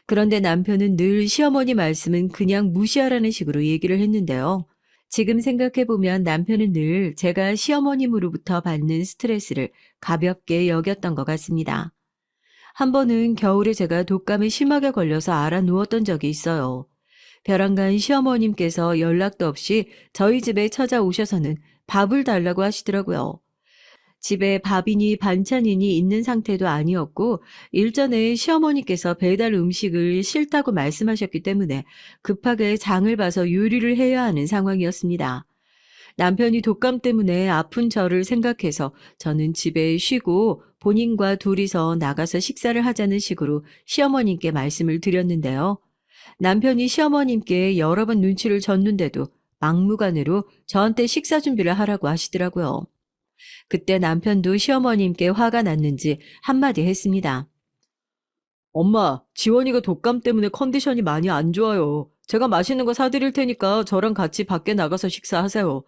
그런데 남편은 늘 시어머니 말씀은 그냥 무시하라는 식으로 얘기를 했는데요. 지금 생각해보면 남편은 늘 제가 시어머님으로부터 받는 스트레스를 가볍게 여겼던 것 같습니다. 한 번은 겨울에 제가 독감에 심하게 걸려서 알아 누웠던 적이 있어요. 벼랑간 시어머님께서 연락도 없이 저희 집에 찾아오셔서는 밥을 달라고 하시더라고요. 집에 밥이니 반찬이니 있는 상태도 아니었고 일전에 시어머니께서 배달 음식을 싫다고 말씀하셨기 때문에 급하게 장을 봐서 요리를 해야 하는 상황이었습니다. 남편이 독감 때문에 아픈 저를 생각해서 저는 집에 쉬고 본인과 둘이서 나가서 식사를 하자는 식으로 시어머님께 말씀을 드렸는데요. 남편이 시어머님께 여러 번 눈치를 줬는데도 막무가내로 저한테 식사 준비를 하라고 하시더라고요. 그때 남편도 시어머님께 화가 났는지 한마디 했습니다. 엄마, 지원이가 독감 때문에 컨디션이 많이 안 좋아요. 제가 맛있는 거 사드릴 테니까 저랑 같이 밖에 나가서 식사하세요.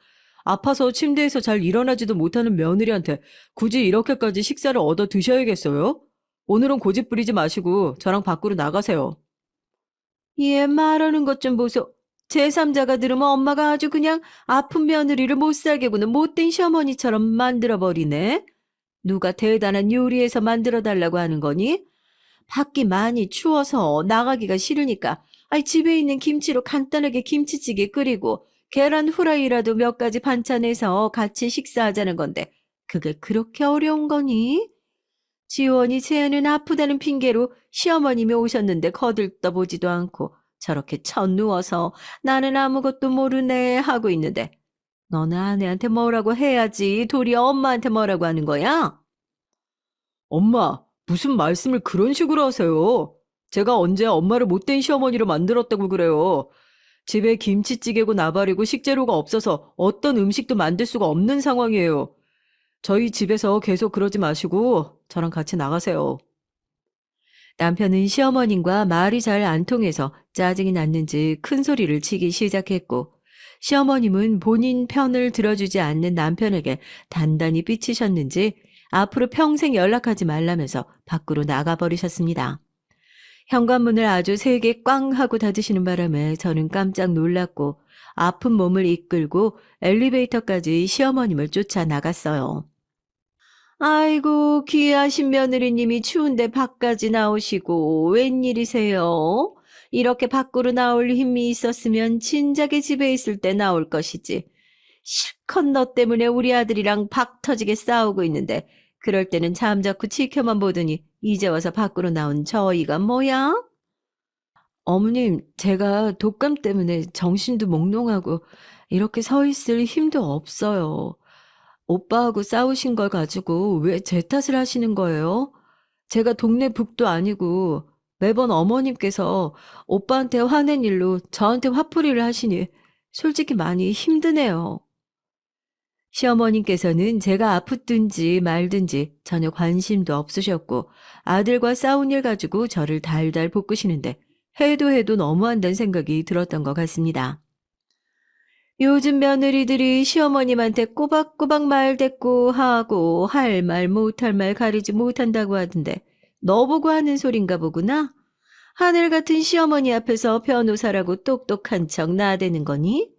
아파서 침대에서 잘 일어나지도 못하는 며느리한테 굳이 이렇게까지 식사를 얻어 드셔야겠어요? 오늘은 고집 부리지 마시고 저랑 밖으로 나가세요. 얘 말하는 것 좀 보소. 제3자가 들으면 엄마가 아주 그냥 아픈 며느리를 못 살게 구는 못된 시어머니처럼 만들어버리네. 누가 대단한 요리해서 만들어 달라고 하는 거니? 밖이 많이 추워서 나가기가 싫으니까 아이 집에 있는 김치로 간단하게 김치찌개 끓이고 계란 후라이라도 몇 가지 반찬해서 같이 식사하자는 건데 그게 그렇게 어려운 거니? 지원이 쟤는 아프다는 핑계로 시어머님이 오셨는데 거들떠보지도 않고 저렇게 쳐 누워서 나는 아무것도 모르네 하고 있는데 너는 아내한테 뭐라고 해야지 도리어 엄마한테 뭐라고 하는 거야? 엄마, 무슨 말씀을 그런 식으로 하세요? 제가 언제 엄마를 못된 시어머니로 만들었다고 그래요. 집에 김치찌개고 나발이고 식재료가 없어서 어떤 음식도 만들 수가 없는 상황이에요. 저희 집에서 계속 그러지 마시고 저랑 같이 나가세요. 남편은 시어머님과 말이 잘 안 통해서 짜증이 났는지 큰 소리를 치기 시작했고 시어머님은 본인 편을 들어주지 않는 남편에게 단단히 삐치셨는지 앞으로 평생 연락하지 말라면서 밖으로 나가버리셨습니다. 현관문을 아주 세게 꽝 하고 닫으시는 바람에 저는 깜짝 놀랐고 아픈 몸을 이끌고 엘리베이터까지 시어머님을 쫓아 나갔어요. 아이고, 귀하신 며느리님이 추운데 밖까지 나오시고 웬일이세요? 이렇게 밖으로 나올 힘이 있었으면 진작에 집에 있을 때 나올 것이지. 실컷 너 때문에 우리 아들이랑 박 터지게 싸우고 있는데 그럴 때는 잠자코 지켜만 보더니 이제 와서 밖으로 나온 저희가 뭐야? 어머님, 제가 독감 때문에 정신도 몽롱하고 이렇게 서 있을 힘도 없어요. 오빠하고 싸우신 걸 가지고 왜 제 탓을 하시는 거예요? 제가 동네 북도 아니고 매번 어머님께서 오빠한테 화낸 일로 저한테 화풀이를 하시니 솔직히 많이 힘드네요. 시어머님께서는 제가 아프든지 말든지 전혀 관심도 없으셨고 아들과 싸운 일 가지고 저를 달달 볶으시는데 해도 해도 너무한다는 생각이 들었던 것 같습니다. 요즘 며느리들이 시어머님한테 꼬박꼬박 말대꾸 하고 할 말 못할 말 가리지 못한다고 하던데 너 보고 하는 소린가 보구나? 하늘 같은 시어머니 앞에서 변호사라고 똑똑한 척 나대는 거니?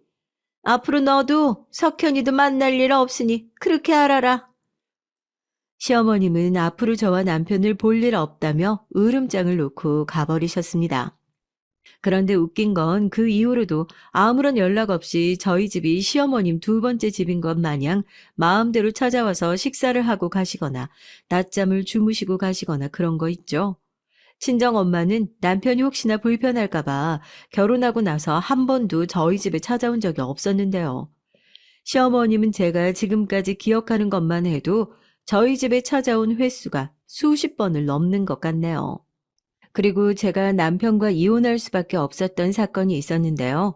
앞으로 너도 석현이도 만날 일 없으니 그렇게 알아라. 시어머님은 앞으로 저와 남편을 볼 일 없다며 으름장을 놓고 가버리셨습니다. 그런데 웃긴 건 그 이후로도 아무런 연락 없이 저희 집이 시어머님 두 번째 집인 것 마냥 마음대로 찾아와서 식사를 하고 가시거나 낮잠을 주무시고 가시거나 그런 거 있죠. 친정엄마는 남편이 혹시나 불편할까봐 결혼하고 나서 한 번도 저희 집에 찾아온 적이 없었는데요. 시어머님은 제가 지금까지 기억하는 것만 해도 저희 집에 찾아온 횟수가 수십 번을 넘는 것 같네요. 그리고 제가 남편과 이혼할 수밖에 없었던 사건이 있었는데요.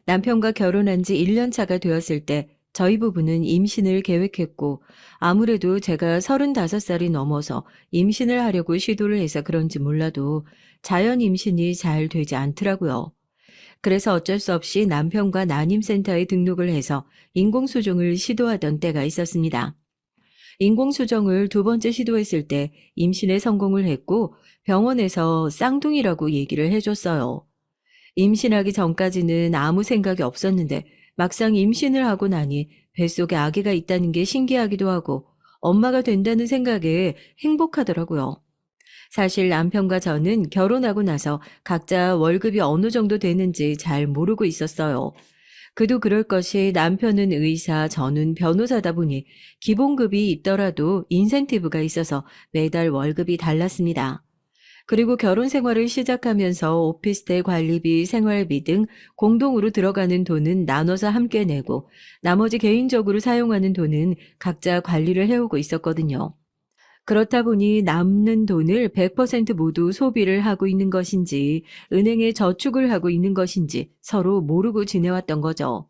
남편과 결혼한 지 1년 차가 되었을 때 저희 부부는 임신을 계획했고 아무래도 제가 35살이 넘어서 임신을 하려고 시도를 해서 그런지 몰라도 자연 임신이 잘 되지 않더라고요. 그래서 어쩔 수 없이 남편과 난임센터에 등록을 해서 인공수정을 시도하던 때가 있었습니다. 인공수정을 두 번째 시도했을 때 임신에 성공을 했고 병원에서 쌍둥이라고 얘기를 해줬어요. 임신하기 전까지는 아무 생각이 없었는데 막상 임신을 하고 나니 뱃속에 아기가 있다는 게 신기하기도 하고 엄마가 된다는 생각에 행복하더라고요. 사실 남편과 저는 결혼하고 나서 각자 월급이 어느 정도 되는지 잘 모르고 있었어요. 그도 그럴 것이 남편은 의사, 저는 변호사다 보니 기본급이 있더라도 인센티브가 있어서 매달 월급이 달랐습니다. 그리고 결혼 생활을 시작하면서 오피스텔 관리비, 생활비 등 공동으로 들어가는 돈은 나눠서 함께 내고 나머지 개인적으로 사용하는 돈은 각자 관리를 해오고 있었거든요. 그렇다 보니 남는 돈을 100% 모두 소비를 하고 있는 것인지 은행에 저축을 하고 있는 것인지 서로 모르고 지내왔던 거죠.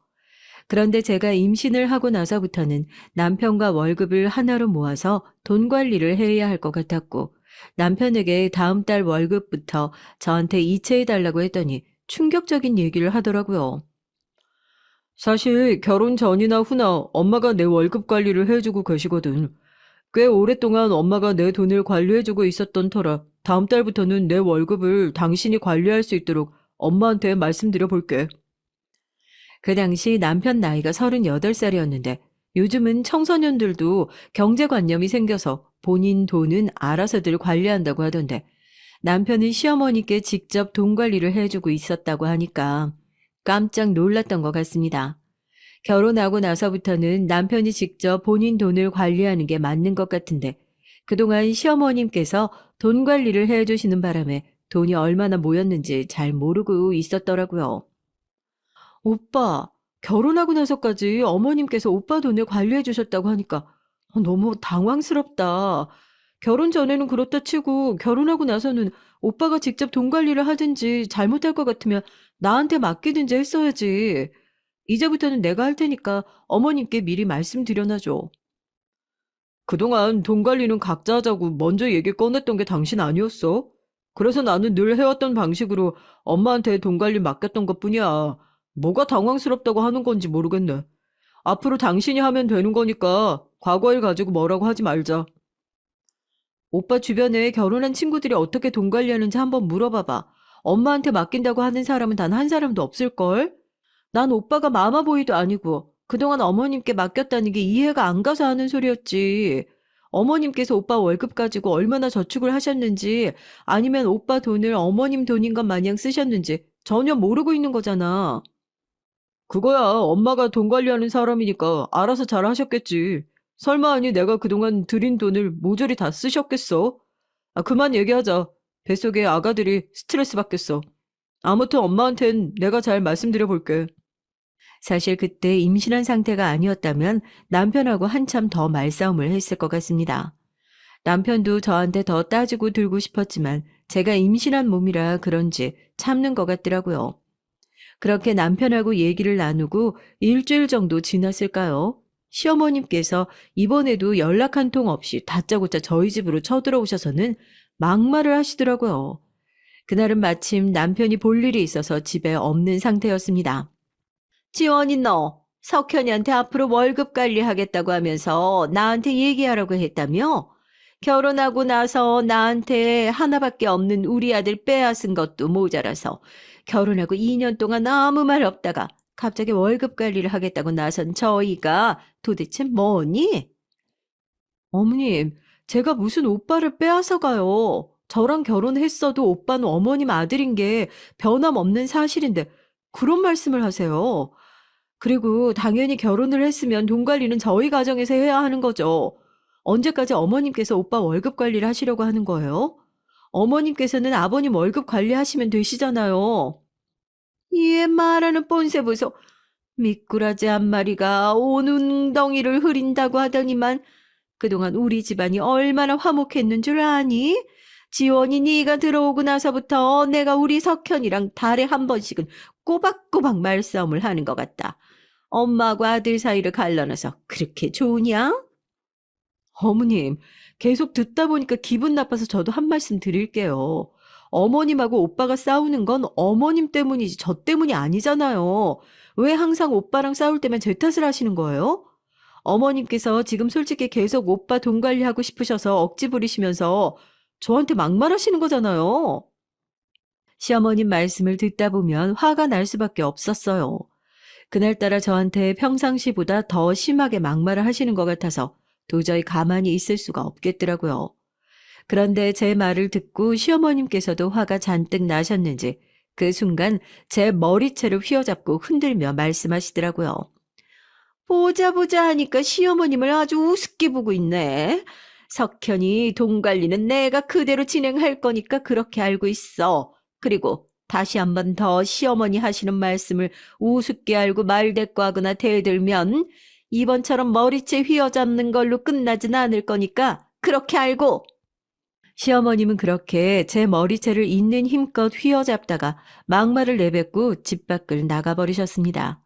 그런데 제가 임신을 하고 나서부터는 남편과 월급을 하나로 모아서 돈 관리를 해야 할 것 같았고 남편에게 다음 달 월급부터 저한테 이체해달라고 했더니 충격적인 얘기를 하더라고요. 사실 결혼 전이나 후나 엄마가 내 월급 관리를 해주고 계시거든. 꽤 오랫동안 엄마가 내 돈을 관리해주고 있었던 터라 다음 달부터는 내 월급을 당신이 관리할 수 있도록 엄마한테 말씀드려 볼게. 그 당시 남편 나이가 38살이었는데 요즘은 청소년들도 경제관념이 생겨서 본인 돈은 알아서들 관리한다고 하던데 남편은 시어머니께 직접 돈 관리를 해주고 있었다고 하니까 깜짝 놀랐던 것 같습니다. 결혼하고 나서부터는 남편이 직접 본인 돈을 관리하는 게 맞는 것 같은데 그동안 시어머님께서 돈 관리를 해주시는 바람에 돈이 얼마나 모였는지 잘 모르고 있었더라고요. 오빠, 결혼하고 나서까지 어머님께서 오빠 돈을 관리해 주셨다고 하니까 너무 당황스럽다. 결혼 전에는 그렇다 치고 결혼하고 나서는 오빠가 직접 돈 관리를 하든지 잘못할 것 같으면 나한테 맡기든지 했어야지. 이제부터는 내가 할 테니까 어머님께 미리 말씀드려놔줘. 그동안 돈 관리는 각자 하자고 먼저 얘기 꺼냈던 게 당신 아니었어? 그래서 나는 늘 해왔던 방식으로 엄마한테 돈 관리 맡겼던 것뿐이야. 뭐가 당황스럽다고 하는 건지 모르겠네. 앞으로 당신이 하면 되는 거니까 과거 일 가지고 뭐라고 하지 말자. 오빠 주변에 결혼한 친구들이 어떻게 돈 관리하는지 한번 물어봐봐. 엄마한테 맡긴다고 하는 사람은 단 한 사람도 없을걸? 난 오빠가 마마보이도 아니고 그동안 어머님께 맡겼다는 게 이해가 안 가서 하는 소리였지. 어머님께서 오빠 월급 가지고 얼마나 저축을 하셨는지 아니면 오빠 돈을 어머님 돈인 것 마냥 쓰셨는지 전혀 모르고 있는 거잖아. 그거야 엄마가 돈 관리하는 사람이니까 알아서 잘 하셨겠지. 설마 아니 내가 그동안 들인 돈을 모조리 다 쓰셨겠어? 아, 그만 얘기하자. 뱃속에 아가들이 스트레스 받겠어. 아무튼 엄마한텐 내가 잘 말씀드려 볼게. 사실 그때 임신한 상태가 아니었다면 남편하고 한참 더 말싸움을 했을 것 같습니다. 남편도 저한테 더 따지고 들고 싶었지만 제가 임신한 몸이라 그런지 참는 것 같더라고요. 그렇게 남편하고 얘기를 나누고 일주일 정도 지났을까요? 시어머님께서 이번에도 연락 한 통 없이 다짜고짜 저희 집으로 쳐들어오셔서는 막말을 하시더라고요. 그날은 마침 남편이 볼 일이 있어서 집에 없는 상태였습니다. 지원이 너 석현이한테 앞으로 월급 관리하겠다고 하면서 나한테 얘기하라고 했다며? 결혼하고 나서 나한테 하나밖에 없는 우리 아들 빼앗은 것도 모자라서 결혼하고 2년 동안 아무 말 없다가 갑자기 월급 관리를 하겠다고 나선 저희가 도대체 뭐니? 어머님, 제가 무슨 오빠를 빼앗아 가요. 저랑 결혼했어도 오빠는 어머님 아들인 게 변함없는 사실인데 그런 말씀을 하세요. 그리고 당연히 결혼을 했으면 돈 관리는 저희 가정에서 해야 하는 거죠. 언제까지 어머님께서 오빠 월급 관리를 하시려고 하는 거예요? 어머님께서는 아버님 월급 관리하시면 되시잖아요. 얘 말하는 뻔세 보소. 미꾸라지 한 마리가 온 웅덩이를 흐린다고 하더니만 그동안 우리 집안이 얼마나 화목했는 줄 아니? 지원이 네가 들어오고 나서부터 내가 우리 석현이랑 달에 한 번씩은 꼬박꼬박 말싸움을 하는 것 같다. 엄마하고 아들 사이를 갈라놔서 그렇게 좋으냐? 어머님, 계속 듣다 보니까 기분 나빠서 저도 한 말씀 드릴게요. 어머님하고 오빠가 싸우는 건 어머님 때문이지 저 때문이 아니잖아요. 왜 항상 오빠랑 싸울 때만 제 탓을 하시는 거예요? 어머님께서 지금 솔직히 계속 오빠 돈 관리하고 싶으셔서 억지 부리시면서 저한테 막말하시는 거잖아요. 시어머님 말씀을 듣다 보면 화가 날 수밖에 없었어요. 그날따라 저한테 평상시보다 더 심하게 막말을 하시는 것 같아서 도저히 가만히 있을 수가 없겠더라고요. 그런데 제 말을 듣고 시어머님께서도 화가 잔뜩 나셨는지 그 순간 제 머리채를 휘어잡고 흔들며 말씀하시더라고요. 보자 보자 하니까 시어머님을 아주 우습게 보고 있네. 석현이 돈 관리는 내가 그대로 진행할 거니까 그렇게 알고 있어. 그리고 다시 한번 더 시어머니 하시는 말씀을 우습게 알고 말대꾸하거나 대들면 이번처럼 머리채 휘어잡는 걸로 끝나진 않을 거니까 그렇게 알고. 시어머님은 그렇게 제 머리채를 있는 힘껏 휘어잡다가 막말을 내뱉고 집 밖을 나가버리셨습니다.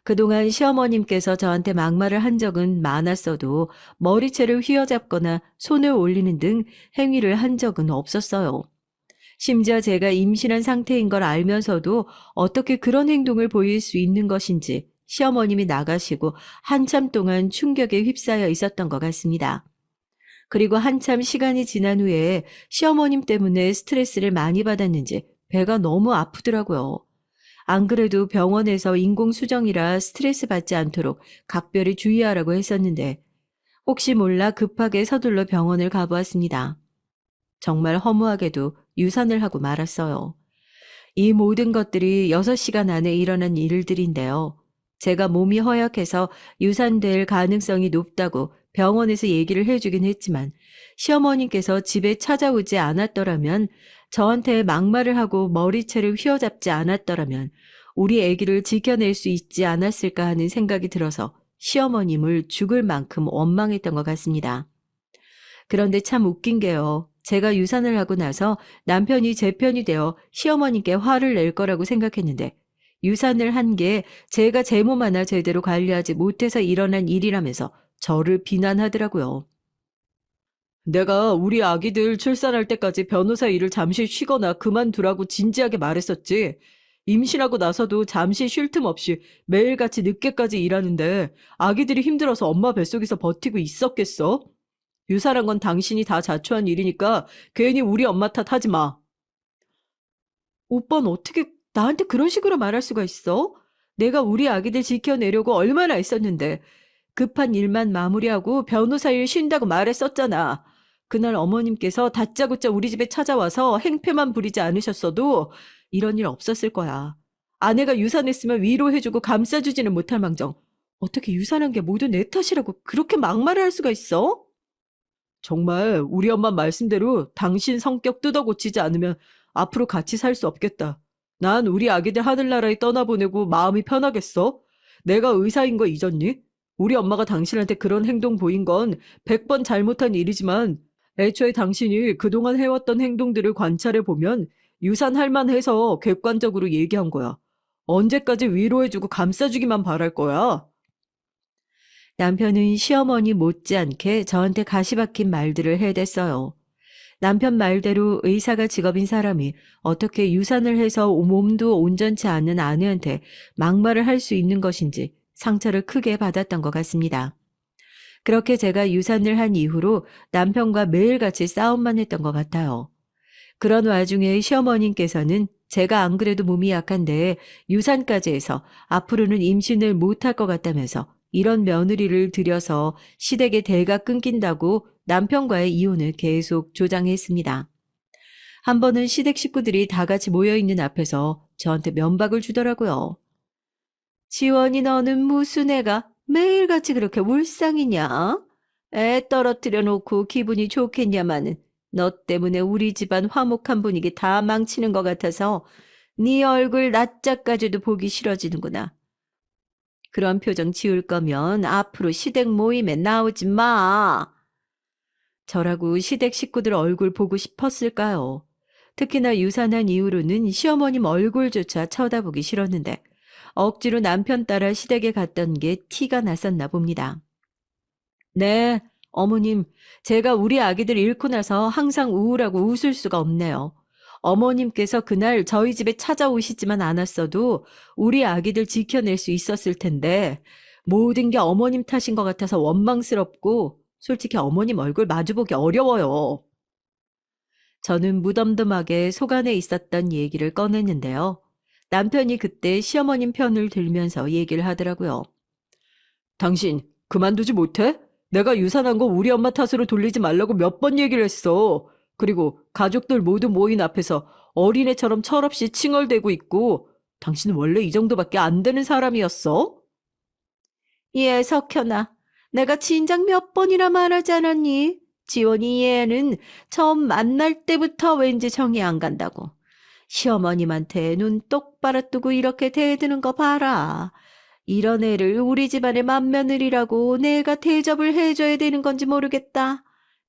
그동안 시어머님께서 저한테 막말을 한 적은 많았어도 머리채를 휘어잡거나 손을 올리는 등 행위를 한 적은 없었어요. 심지어 제가 임신한 상태인 걸 알면서도 어떻게 그런 행동을 보일 수 있는 것인지 시어머님이 나가시고 한참 동안 충격에 휩싸여 있었던 것 같습니다. 그리고 한참 시간이 지난 후에 시어머님 때문에 스트레스를 많이 받았는지 배가 너무 아프더라고요. 안 그래도 병원에서 인공수정이라 스트레스 받지 않도록 각별히 주의하라고 했었는데 혹시 몰라 급하게 서둘러 병원을 가보았습니다. 정말 허무하게도 유산을 하고 말았어요. 이 모든 것들이 6시간 안에 일어난 일들인데요. 제가 몸이 허약해서 유산될 가능성이 높다고 병원에서 얘기를 해주긴 했지만 시어머님께서 집에 찾아오지 않았더라면 저한테 막말을 하고 머리채를 휘어잡지 않았더라면 우리 아기를 지켜낼 수 있지 않았을까 하는 생각이 들어서 시어머님을 죽을 만큼 원망했던 것 같습니다. 그런데 참 웃긴 게요. 제가 유산을 하고 나서 남편이 제 편이 되어 시어머님께 화를 낼 거라고 생각했는데 유산을 한 게 제가 제 몸 하나 제대로 관리하지 못해서 일어난 일이라면서 저를 비난하더라고요. 내가 우리 아기들 출산할 때까지 변호사 일을 잠시 쉬거나 그만두라고 진지하게 말했었지. 임신하고 나서도 잠시 쉴 틈 없이 매일같이 늦게까지 일하는데 아기들이 힘들어서 엄마 뱃속에서 버티고 있었겠어? 유산한 건 당신이 다 자초한 일이니까 괜히 우리 엄마 탓하지 마. 오빠는 어떻게 나한테 그런 식으로 말할 수가 있어? 내가 우리 아기들 지켜내려고 얼마나 애썼는데 급한 일만 마무리하고 변호사 일 쉰다고 말했었잖아. 그날 어머님께서 다짜고짜 우리 집에 찾아와서 행패만 부리지 않으셨어도 이런 일 없었을 거야. 아내가 유산했으면 위로해주고 감싸주지는 못할 망정 어떻게 유산한 게 모두 내 탓이라고 그렇게 막말을 할 수가 있어? 정말 우리 엄마 말씀대로 당신 성격 뜯어 고치지 않으면 앞으로 같이 살 수 없겠다. 난 우리 아기들 하늘나라에 떠나보내고 마음이 편하겠어? 내가 의사인 거 잊었니? 우리 엄마가 당신한테 그런 행동 보인 건 100번 잘못한 일이지만 애초에 당신이 그동안 해왔던 행동들을 관찰해 보면 유산할 만해서 객관적으로 얘기한 거야. 언제까지 위로해주고 감싸주기만 바랄 거야? 남편은 시어머니 못지않게 저한테 가시박힌 말들을 해댔어요. 남편 말대로 의사가 직업인 사람이 어떻게 유산을 해서 몸도 온전치 않은 아내한테 막말을 할 수 있는 것인지 상처를 크게 받았던 것 같습니다. 그렇게 제가 유산을 한 이후로 남편과 매일같이 싸움만 했던 것 같아요. 그런 와중에 시어머님께서는 제가 안 그래도 몸이 약한데 유산까지 해서 앞으로는 임신을 못할 것 같다면서 이런 며느리를 들여서 시댁의 대가 끊긴다고 남편과의 이혼을 계속 조장했습니다. 한 번은 시댁 식구들이 다 같이 모여있는 앞에서 저한테 면박을 주더라고요. 지원이 너는 무슨 애가 매일같이 그렇게 울상이냐? 애 떨어뜨려 놓고 기분이 좋겠냐마는 너 때문에 우리 집안 화목한 분위기 다 망치는 것 같아서 네 얼굴 낯짝까지도 보기 싫어지는구나. 그런 표정 지을 거면 앞으로 시댁 모임에 나오지 마. 저라고 시댁 식구들 얼굴 보고 싶었을까요? 특히나 유산한 이후로는 시어머님 얼굴조차 쳐다보기 싫었는데 억지로 남편 따라 시댁에 갔던 게 티가 났었나 봅니다. 네, 어머님, 제가 우리 아기들 잃고 나서 항상 우울하고 웃을 수가 없네요. 어머님께서 그날 저희 집에 찾아오시지만 않았어도 우리 아기들 지켜낼 수 있었을 텐데 모든 게 어머님 탓인 것 같아서 원망스럽고 솔직히 어머님 얼굴 마주보기 어려워요. 저는 무덤덤하게 속 안에 있었던 얘기를 꺼냈는데요. 남편이 그때 시어머님 편을 들면서 얘기를 하더라고요. 당신 그만두지 못해? 내가 유산한 거 우리 엄마 탓으로 돌리지 말라고 몇 번 얘기를 했어. 그리고 가족들 모두 모인 앞에서 어린애처럼 철없이 칭얼대고 있고 당신은 원래 이 정도밖에 안 되는 사람이었어? 예, 석현아. 내가 진작 몇 번이나 말하지 않았니? 지원이 얘는 처음 만날 때부터 왠지 정이 안 간다고. 시어머님한테 눈 똑바로 뜨고 이렇게 대드는 거 봐라. 이런 애를 우리 집안의 맏며느리라고 내가 대접을 해줘야 되는 건지 모르겠다.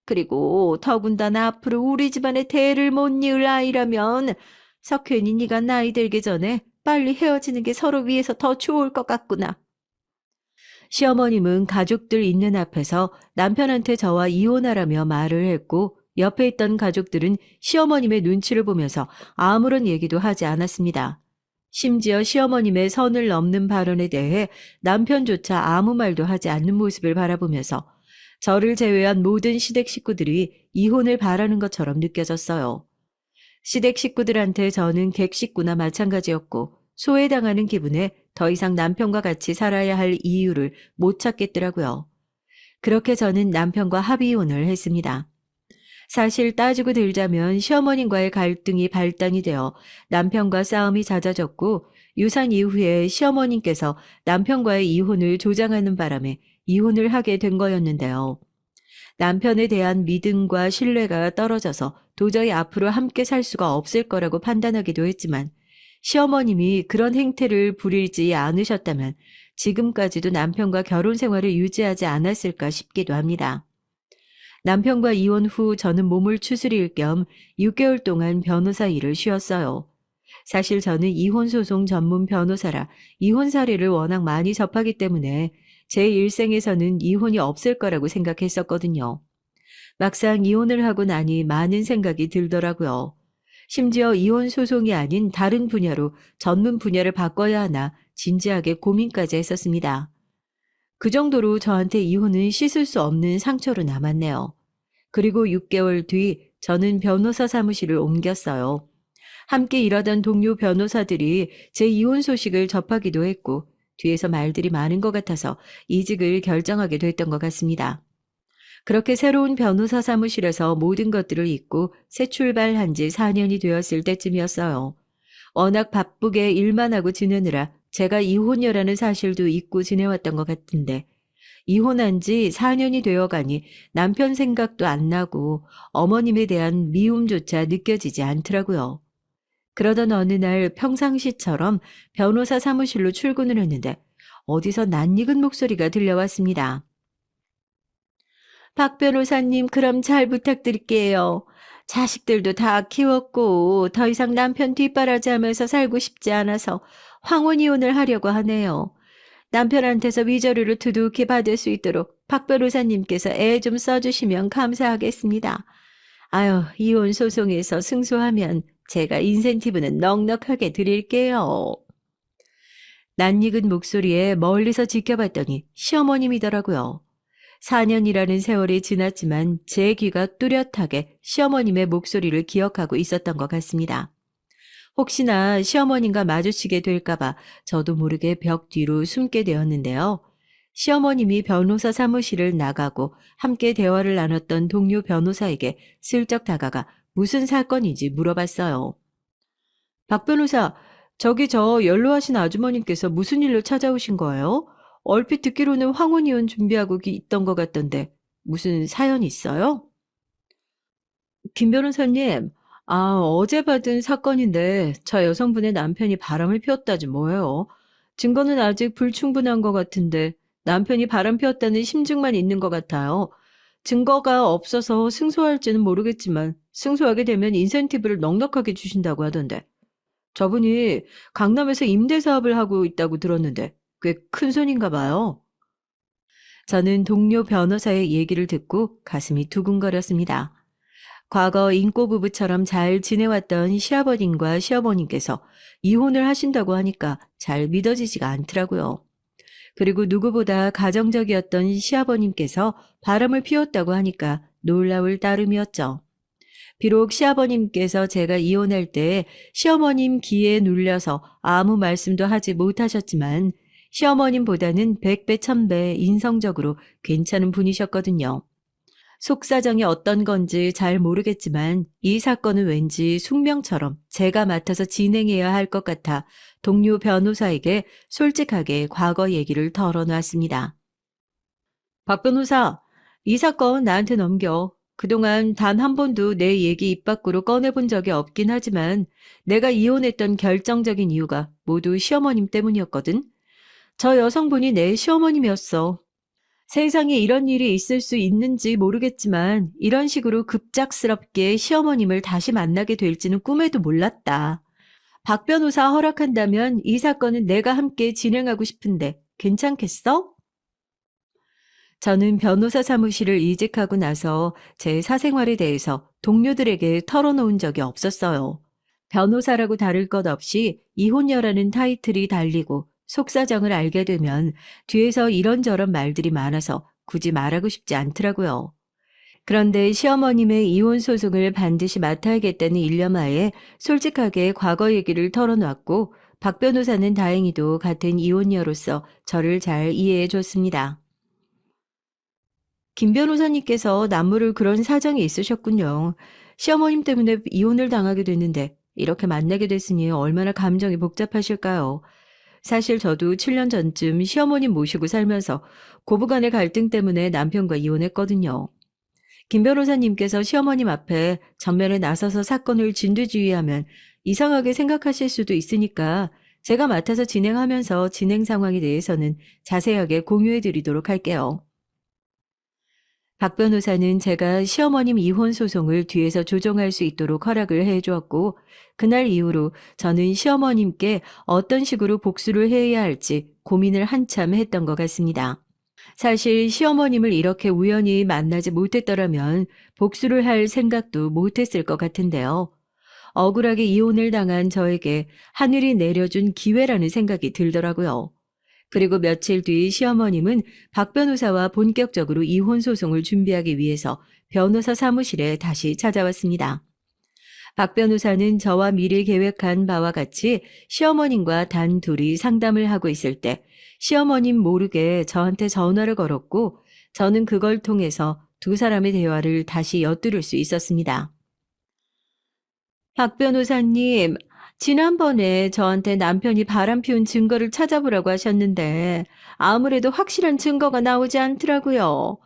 그리고 더군다나 앞으로 우리 집안의 대를 못 이을 아이라면 석현이 네가 나이 들기 전에 빨리 헤어지는 게 서로 위해서 더 좋을 것 같구나. 시어머님은 가족들 있는 앞에서 남편한테 저와 이혼하라며 말을 했고 옆에 있던 가족들은 시어머님의 눈치를 보면서 아무런 얘기도 하지 않았습니다. 심지어 시어머님의 선을 넘는 발언에 대해 남편조차 아무 말도 하지 않는 모습을 바라보면서 저를 제외한 모든 시댁 식구들이 이혼을 바라는 것처럼 느껴졌어요. 시댁 식구들한테 저는 객 식구나 마찬가지였고 소외당하는 기분에 더 이상 남편과 같이 살아야 할 이유를 못 찾겠더라고요. 그렇게 저는 남편과 합의혼을 했습니다. 사실 따지고 들자면 시어머님과의 갈등이 발단이 되어 남편과 싸움이 잦아졌고 유산 이후에 시어머님께서 남편과의 이혼을 조장하는 바람에 이혼을 하게 된 거였는데요. 남편에 대한 믿음과 신뢰가 떨어져서 도저히 앞으로 함께 살 수가 없을 거라고 판단하기도 했지만 시어머님이 그런 행태를 부리지 않으셨다면 지금까지도 남편과 결혼 생활을 유지하지 않았을까 싶기도 합니다. 남편과 이혼 후 저는 몸을 추스릴 겸 6개월 동안 변호사 일을 쉬었어요. 사실 저는 이혼 소송 전문 변호사라 이혼 사례를 워낙 많이 접하기 때문에 제 일생에서는 이혼이 없을 거라고 생각했었거든요. 막상 이혼을 하고 나니 많은 생각이 들더라고요. 심지어 이혼 소송이 아닌 다른 분야로 전문 분야를 바꿔야 하나 진지하게 고민까지 했었습니다. 그 정도로 저한테 이혼은 씻을 수 없는 상처로 남았네요. 그리고 6개월 뒤 저는 변호사 사무실을 옮겼어요. 함께 일하던 동료 변호사들이 제 이혼 소식을 접하기도 했고 뒤에서 말들이 많은 것 같아서 이직을 결정하게 됐던 것 같습니다. 그렇게 새로운 변호사 사무실에서 모든 것들을 잊고 새 출발한 지 4년이 되었을 때쯤이었어요. 워낙 바쁘게 일만 하고 지내느라 제가 이혼녀라는 사실도 잊고 지내왔던 것 같은데 이혼한 지 4년이 되어 가니 남편 생각도 안 나고 어머님에 대한 미움조차 느껴지지 않더라고요. 그러던 어느 날 평상시처럼 변호사 사무실로 출근을 했는데 어디서 낯익은 목소리가 들려왔습니다. 박 변호사님, 그럼 잘 부탁드릴게요. 자식들도 다 키웠고 더 이상 남편 뒷바라지하면서 살고 싶지 않아서 황혼 이혼을 하려고 하네요. 남편한테서 위자료를 두둑히 받을 수 있도록 박 변호사님께서 애 좀 써주시면 감사하겠습니다. 아유, 이혼 소송에서 승소하면 제가 인센티브는 넉넉하게 드릴게요. 낯익은 목소리에 멀리서 지켜봤더니 시어머님이더라고요. 4년이라는 세월이 지났지만 제 귀가 뚜렷하게 시어머님의 목소리를 기억하고 있었던 것 같습니다. 혹시나 시어머님과 마주치게 될까봐 저도 모르게 벽 뒤로 숨게 되었는데요. 시어머님이 변호사 사무실을 나가고 함께 대화를 나눴던 동료 변호사에게 슬쩍 다가가 무슨 사건인지 물어봤어요. 박 변호사, 저기 저 연로하신 아주머님께서 무슨 일로 찾아오신 거예요? 얼핏 듣기로는 황혼이혼 준비하고 있던 것 같던데 무슨 사연 있어요? 김 변호사님, 어제 받은 사건인데 저 여성분의 남편이 바람을 피웠다지 뭐예요. 증거는 아직 불충분한 것 같은데 남편이 바람 피웠다는 심증만 있는 것 같아요. 증거가 없어서 승소할지는 모르겠지만 승소하게 되면 인센티브를 넉넉하게 주신다고 하던데 저분이 강남에서 임대 사업을 하고 있다고 들었는데 꽤 큰 손인가 봐요. 저는 동료 변호사의 얘기를 듣고 가슴이 두근거렸습니다. 과거 인꼬 부부처럼 잘 지내왔던 시아버님과 시어머님께서 이혼을 하신다고 하니까 잘 믿어지지가 않더라고요. 그리고 누구보다 가정적이었던 시아버님께서 바람을 피웠다고 하니까 놀라울 따름이었죠. 비록 시아버님께서 제가 이혼할 때 시어머님 귀에 눌려서 아무 말씀도 하지 못하셨지만 시어머님보다는 백배 천배 인성적으로 괜찮은 분이셨거든요. 속사정이 어떤 건지 잘 모르겠지만 이 사건은 왠지 숙명처럼 제가 맡아서 진행해야 할 것 같아 동료 변호사에게 솔직하게 과거 얘기를 털어놨습니다. 박 변호사, 이 사건 나한테 넘겨. 그동안 단 한 번도 내 얘기 입 밖으로 꺼내본 적이 없긴 하지만 내가 이혼했던 결정적인 이유가 모두 시어머님 때문이었거든. 저 여성분이 내 시어머님이었어. 세상에 이런 일이 있을 수 있는지 모르겠지만 이런 식으로 급작스럽게 시어머님을 다시 만나게 될지는 꿈에도 몰랐다. 박 변호사 허락한다면 이 사건은 내가 함께 진행하고 싶은데 괜찮겠어? 저는 변호사 사무실을 이직하고 나서 제 사생활에 대해서 동료들에게 털어놓은 적이 없었어요. 변호사라고 다를 것 없이 이혼녀라는 타이틀이 달리고 속사정을 알게 되면 뒤에서 이런저런 말들이 많아서 굳이 말하고 싶지 않더라고요. 그런데 시어머님의 이혼 소송을 반드시 맡아야겠다는 일념하에 솔직하게 과거 얘기를 털어놨고 박 변호사는 다행히도 같은 이혼녀로서 저를 잘 이해해 줬습니다. 김 변호사님께서 남모를 그런 사정이 있으셨군요. 시어머님 때문에 이혼을 당하게 됐는데 이렇게 만나게 됐으니 얼마나 감정이 복잡하실까요? 사실 저도 7년 전쯤 시어머님 모시고 살면서 고부간의 갈등 때문에 남편과 이혼했거든요. 김 변호사님께서 시어머님 앞에 전면에 나서서 사건을 진두지휘하면 이상하게 생각하실 수도 있으니까 제가 맡아서 진행하면서 진행 상황에 대해서는 자세하게 공유해 드리도록 할게요. 박 변호사는 제가 시어머님 이혼 소송을 뒤에서 조정할 수 있도록 허락을 해 주었고 그날 이후로 저는 시어머님께 어떤 식으로 복수를 해야 할지 고민을 한참 했던 것 같습니다. 사실 시어머님을 이렇게 우연히 만나지 못했더라면 복수를 할 생각도 못했을 것 같은데요. 억울하게 이혼을 당한 저에게 하늘이 내려준 기회라는 생각이 들더라고요. 그리고 며칠 뒤 시어머님은 박 변호사와 본격적으로 이혼 소송을 준비하기 위해서 변호사 사무실에 다시 찾아왔습니다. 박 변호사는 저와 미리 계획한 바와 같이 시어머님과 단 둘이 상담을 하고 있을 때 시어머님 모르게 저한테 전화를 걸었고 저는 그걸 통해서 두 사람의 대화를 다시 엿들을 수 있었습니다. 박 변호사님, 지난번에 저한테 남편이 바람 피운 증거를 찾아보라고 하셨는데 아무래도 확실한 증거가 나오지 않더라고요.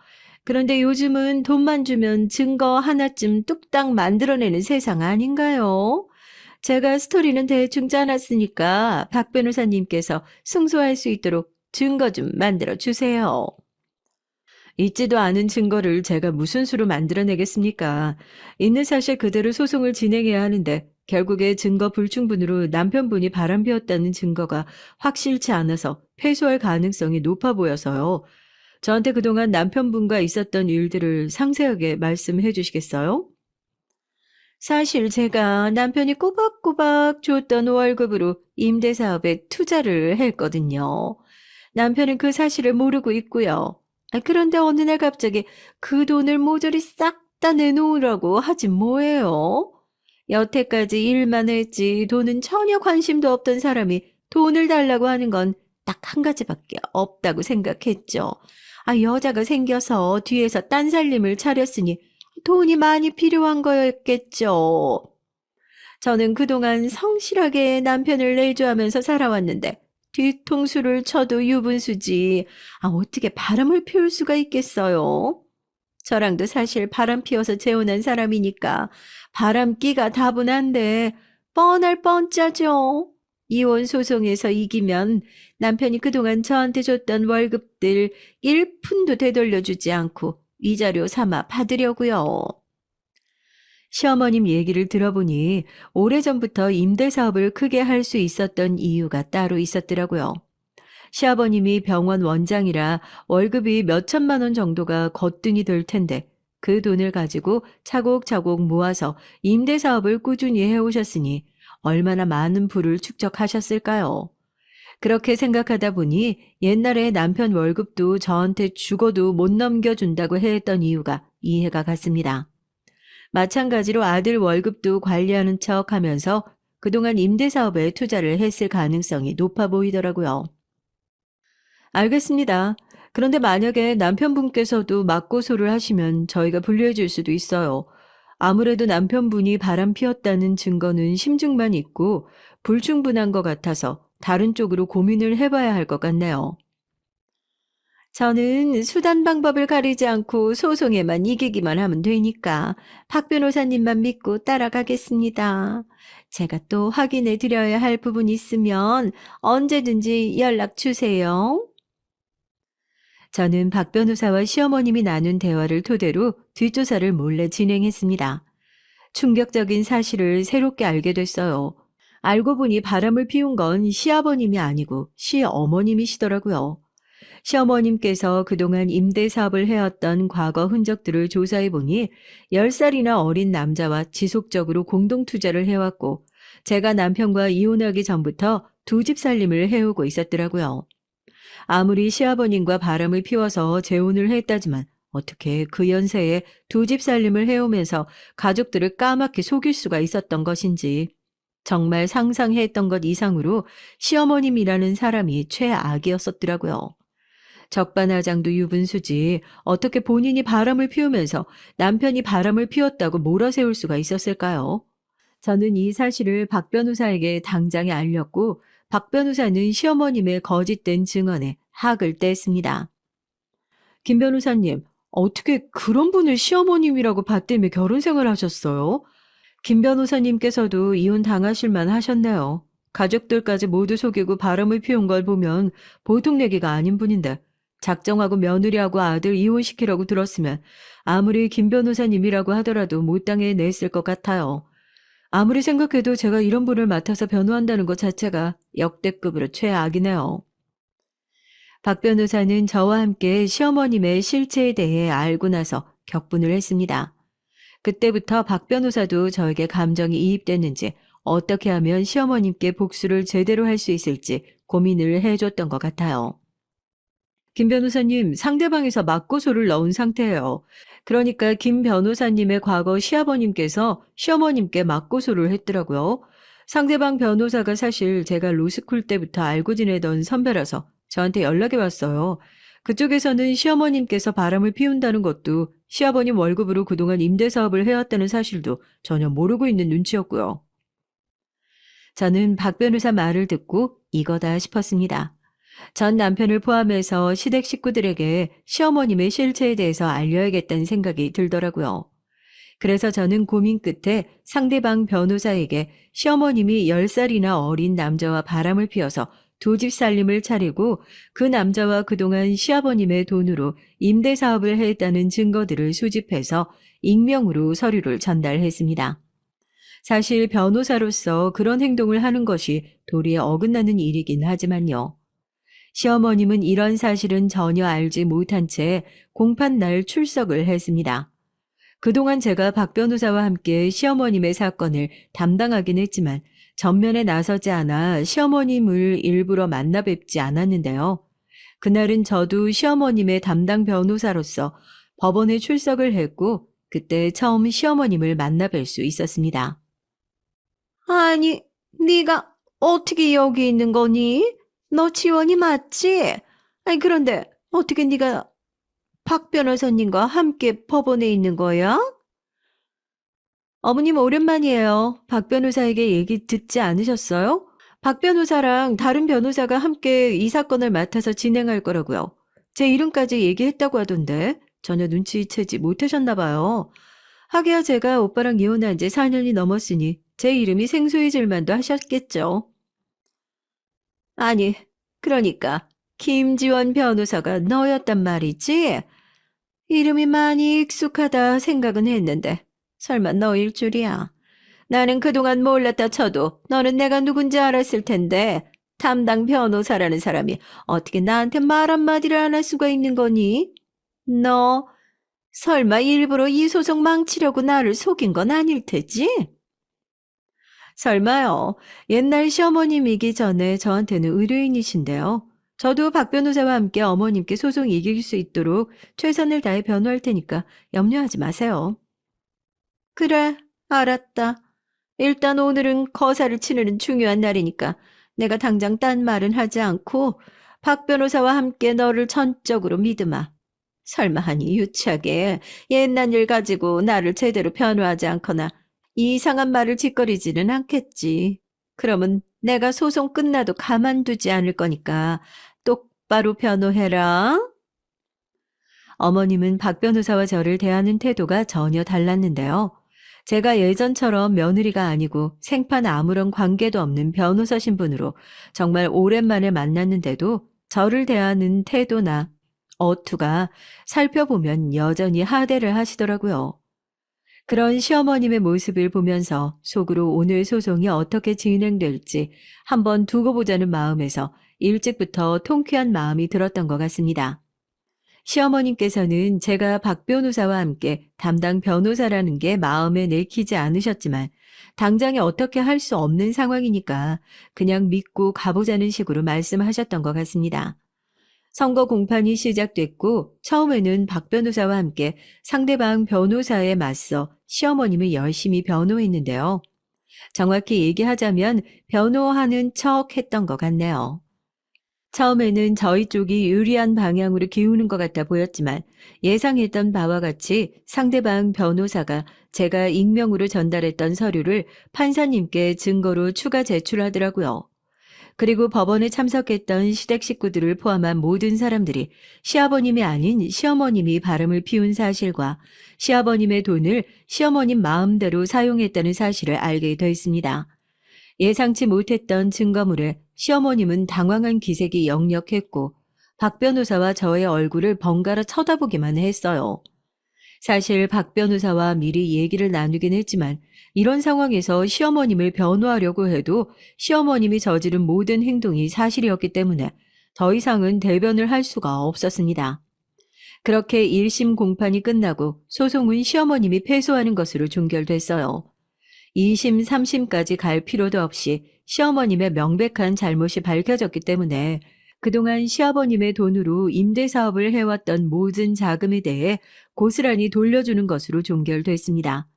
그런데 요즘은 돈만 주면 증거 하나쯤 뚝딱 만들어내는 세상 아닌가요? 제가 스토리는 대충 짜놨으니까 박 변호사님께서 승소할 수 있도록 증거 좀 만들어 주세요. 있지도 않은 증거를 제가 무슨 수로 만들어내겠습니까? 있는 사실 그대로 소송을 진행해야 하는데 결국에 증거 불충분으로 남편분이 바람피웠다는 증거가 확실치 않아서 패소할 가능성이 높아 보여서요. 저한테 그동안 남편분과 있었던 일들을 상세하게 말씀해 주시겠어요? 사실 제가 남편이 꼬박꼬박 줬던 월급으로 임대사업에 투자를 했거든요. 남편은 그 사실을 모르고 있고요. 그런데 어느 날 갑자기 그 돈을 모조리 싹 다 내놓으라고 하진 뭐예요? 여태까지 일만 했지 돈은 전혀 관심도 없던 사람이 돈을 달라고 하는 건 딱 한 가지밖에 없다고 생각했죠. 여자가 생겨서 뒤에서 딴 살림을 차렸으니 돈이 많이 필요한 거였겠죠. 저는 그동안 성실하게 남편을 내조하면서 살아왔는데 뒤통수를 쳐도 유분수지. 어떻게 바람을 피울 수가 있겠어요? 저랑도 사실 바람 피워서 재혼한 사람이니까 바람기가 다분한데 뻔할 뻔짜죠. 이혼 소송에서 이기면 남편이 그동안 저한테 줬던 월급들 1푼도 되돌려주지 않고 위자료 삼아 받으려고요. 시어머님 얘기를 들어보니 오래전부터 임대사업을 크게 할 수 있었던 이유가 따로 있었더라고요. 시아버님이 병원 원장이라 월급이 몇 천만 원 정도가 거뜬히 될 텐데 그 돈을 가지고 차곡차곡 모아서 임대사업을 꾸준히 해오셨으니 얼마나 많은 부를 축적하셨을까요? 그렇게 생각하다 보니 옛날에 남편 월급도 저한테 죽어도 못 넘겨준다고 했던 이유가 이해가 갔습니다. 마찬가지로 아들 월급도 관리하는 척 하면서 그동안 임대사업에 투자를 했을 가능성이 높아 보이더라고요. 알겠습니다. 그런데 만약에 남편분께서도 맞고소를 하시면 저희가 분류해 줄 수도 있어요. 아무래도 남편분이 바람 피웠다는 증거는 심증만 있고 불충분한 것 같아서 다른 쪽으로 고민을 해봐야 할 것 같네요. 저는 수단 방법을 가리지 않고 소송에만 이기기만 하면 되니까 박 변호사님만 믿고 따라가겠습니다. 제가 또 확인해 드려야 할 부분이 있으면 언제든지 연락 주세요. 저는 박 변호사와 시어머님이 나눈 대화를 토대로 뒷조사를 몰래 진행했습니다. 충격적인 사실을 새롭게 알게 됐어요. 알고 보니 바람을 피운 건 시아버님이 아니고 시어머님이시더라고요. 시어머님께서 그동안 임대사업을 해왔던 과거 흔적들을 조사해 보니 10살이나 어린 남자와 지속적으로 공동투자를 해왔고 제가 남편과 이혼하기 전부터 두 집 살림을 해오고 있었더라고요. 아무리 시아버님과 바람을 피워서 재혼을 했다지만 어떻게 그 연세에 두 집 살림을 해오면서 가족들을 까맣게 속일 수가 있었던 것인지 정말 상상했던 것 이상으로 시어머님이라는 사람이 최악이었었더라고요. 적반하장도 유분수지 어떻게 본인이 바람을 피우면서 남편이 바람을 피웠다고 몰아세울 수가 있었을까요? 저는 이 사실을 박 변호사에게 당장에 알렸고 박 변호사는 시어머님의 거짓된 증언에 학을 뗐습니다. 김 변호사님, 어떻게 그런 분을 시어머님이라고 받들며 결혼 생활 하셨어요? 김 변호사님께서도 이혼 당하실만 하셨네요. 가족들까지 모두 속이고 바람을 피운 걸 보면 보통 얘기가 아닌 분인데 작정하고 며느리하고 아들 이혼시키라고 들었으면 아무리 김 변호사님이라고 하더라도 못당해 냈을 것 같아요. 아무리 생각해도 제가 이런 분을 맡아서 변호한다는 것 자체가 역대급으로 최악이네요. 박 변호사는 저와 함께 시어머님의 실체에 대해 알고 나서 격분을 했습니다. 그때부터 박 변호사도 저에게 감정이 이입됐는지 어떻게 하면 시어머님께 복수를 제대로 할 수 있을지 고민을 해줬던 것 같아요. 김 변호사님, 상대방에서 맞고소를 넣은 상태예요. 그러니까 김 변호사님의 과거 시아버님께서 시어머님께 맞고소를 했더라고요. 상대방 변호사가 사실 제가 로스쿨 때부터 알고 지내던 선배라서 저한테 연락이 왔어요. 그쪽에서는 시어머님께서 바람을 피운다는 것도 시아버님 월급으로 그동안 임대사업을 해왔다는 사실도 전혀 모르고 있는 눈치였고요. 저는 박 변호사 말을 듣고 이거다 싶었습니다. 전 남편을 포함해서 시댁 식구들에게 시어머님의 실체에 대해서 알려야겠다는 생각이 들더라고요. 그래서 저는 고민 끝에 상대방 변호사에게 시어머님이 10살이나 어린 남자와 바람을 피워서 두 집 살림을 차리고 그 남자와 그동안 시아버님의 돈으로 임대 사업을 했다는 증거들을 수집해서 익명으로 서류를 전달했습니다. 사실 변호사로서 그런 행동을 하는 것이 도리에 어긋나는 일이긴 하지만요. 시어머님은 이런 사실은 전혀 알지 못한 채 공판날 출석을 했습니다. 그동안 제가 박 변호사와 함께 시어머님의 사건을 담당하긴 했지만 전면에 나서지 않아 시어머님을 일부러 만나 뵙지 않았는데요. 그날은 저도 시어머님의 담당 변호사로서 법원에 출석을 했고 그때 처음 시어머님을 만나 뵐 수 있었습니다. 아니, 네가 어떻게 여기 있는 거니? 너 지원이 맞지? 아니, 그런데 어떻게 네가 박 변호사님과 함께 법원에 있는 거야? 어머님 오랜만이에요. 박 변호사에게 얘기 듣지 않으셨어요? 박 변호사랑 다른 변호사가 함께 이 사건을 맡아서 진행할 거라고요. 제 이름까지 얘기했다고 하던데 전혀 눈치채지 못하셨나 봐요. 하기야 제가 오빠랑 이혼한 지 4년이 넘었으니 제 이름이 생소해질 만도 하셨겠죠. 아니, 그러니까 김지원 변호사가 너였단 말이지? 이름이 많이 익숙하다 생각은 했는데 설마 너일 줄이야. 나는 그동안 몰랐다 쳐도 너는 내가 누군지 알았을 텐데 담당 변호사라는 사람이 어떻게 나한테 말 한마디를 안 할 수가 있는 거니? 너 설마 일부러 이 소송 망치려고 나를 속인 건 아닐 테지? 설마요. 옛날 시어머님이기 전에 저한테는 의뢰인이신데요. 저도 박 변호사와 함께 어머님께 소송 이길 수 있도록 최선을 다해 변호할 테니까 염려하지 마세요. 그래, 알았다. 일단 오늘은 거사를 치르는 중요한 날이니까 내가 당장 딴 말은 하지 않고 박 변호사와 함께 너를 전적으로 믿으마. 설마 하니 유치하게 옛날 일 가지고 나를 제대로 변호하지 않거나 이상한 말을 짓거리지는 않겠지. 그러면 내가 소송 끝나도 가만두지 않을 거니까 똑바로 변호해라. 어머님은 박 변호사와 저를 대하는 태도가 전혀 달랐는데요. 제가 예전처럼 며느리가 아니고 생판 아무런 관계도 없는 변호사 신분으로 정말 오랜만에 만났는데도 저를 대하는 태도나 어투가 살펴보면 여전히 하대를 하시더라고요. 그런 시어머님의 모습을 보면서 속으로 오늘 소송이 어떻게 진행될지 한번 두고 보자는 마음에서 일찍부터 통쾌한 마음이 들었던 것 같습니다. 시어머님께서는 제가 박 변호사와 함께 담당 변호사라는 게 마음에 내키지 않으셨지만 당장에 어떻게 할 수 없는 상황이니까 그냥 믿고 가보자는 식으로 말씀하셨던 것 같습니다. 선거 공판이 시작됐고 처음에는 박 변호사와 함께 상대방 변호사에 맞서 시어머님을 열심히 변호했는데요. 정확히 얘기하자면 변호하는 척 했던 것 같네요. 처음에는 저희 쪽이 유리한 방향으로 기우는 것 같아 보였지만 예상했던 바와 같이 상대방 변호사가 제가 익명으로 전달했던 서류를 판사님께 증거로 추가 제출하더라고요. 그리고 법원에 참석했던 시댁 식구들을 포함한 모든 사람들이 시아버님이 아닌 시어머님이 바람을 피운 사실과 시아버님의 돈을 시어머님 마음대로 사용했다는 사실을 알게 됐습니다. 예상치 못했던 증거물에 시어머님은 당황한 기색이 역력했고 박 변호사와 저의 얼굴을 번갈아 쳐다보기만 했어요. 사실 박 변호사와 미리 얘기를 나누긴 했지만 이런 상황에서 시어머님을 변호하려고 해도 시어머님이 저지른 모든 행동이 사실이었기 때문에 더 이상은 대변을 할 수가 없었습니다. 그렇게 1심 공판이 끝나고 소송은 시어머님이 패소하는 것으로 종결됐어요. 2심, 3심까지 갈 필요도 없이 시어머님의 명백한 잘못이 밝혀졌기 때문에 그동안 시아버님의 돈으로 임대사업을 해왔던 모든 자금에 대해 고스란히 돌려주는 것으로 종결됐습니다.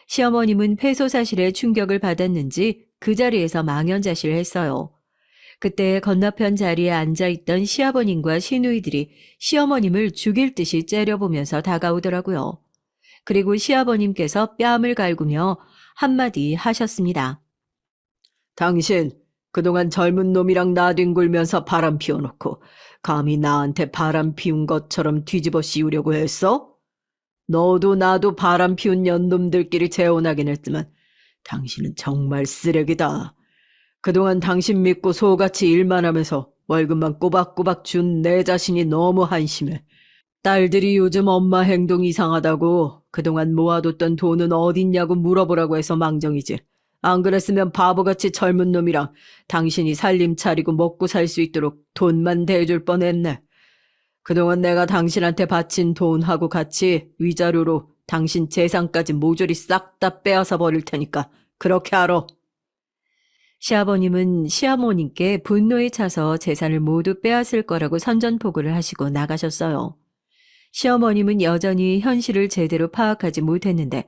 시어머님은 패소 사실에 충격을 받았는지 그 자리에서 망연자실했어요. 그때 건너편 자리에 앉아있던 시아버님과 시누이들이 시어머님을 죽일 듯이 째려보면서 다가오더라고요. 그리고 시아버님께서 뺨을 갈구며 한마디 하셨습니다. 당신, 그동안 젊은 놈이랑 나뒹굴면서 바람 피워놓고 감히 나한테 바람 피운 것처럼 뒤집어 씌우려고 했어? 너도 나도 바람 피운 년놈들끼리 재혼하긴 했지만 당신은 정말 쓰레기다. 그동안 당신 믿고 소같이 일만 하면서 월급만 꼬박꼬박 준 내 자신이 너무 한심해. 딸들이 요즘 엄마 행동 이상하다고 그동안 모아뒀던 돈은 어딨냐고 물어보라고 해서 망정이지. 안 그랬으면 바보같이 젊은 놈이랑 당신이 살림 차리고 먹고 살 수 있도록 돈만 대줄 뻔했네. 그동안 내가 당신한테 바친 돈하고 같이 위자료로 당신 재산까지 모조리 싹 다 빼앗아 버릴 테니까 그렇게 알아. 시아버님은 시어머님께 분노에 차서 재산을 모두 빼앗을 거라고 선전포고를 하시고 나가셨어요. 시어머님은 여전히 현실을 제대로 파악하지 못했는데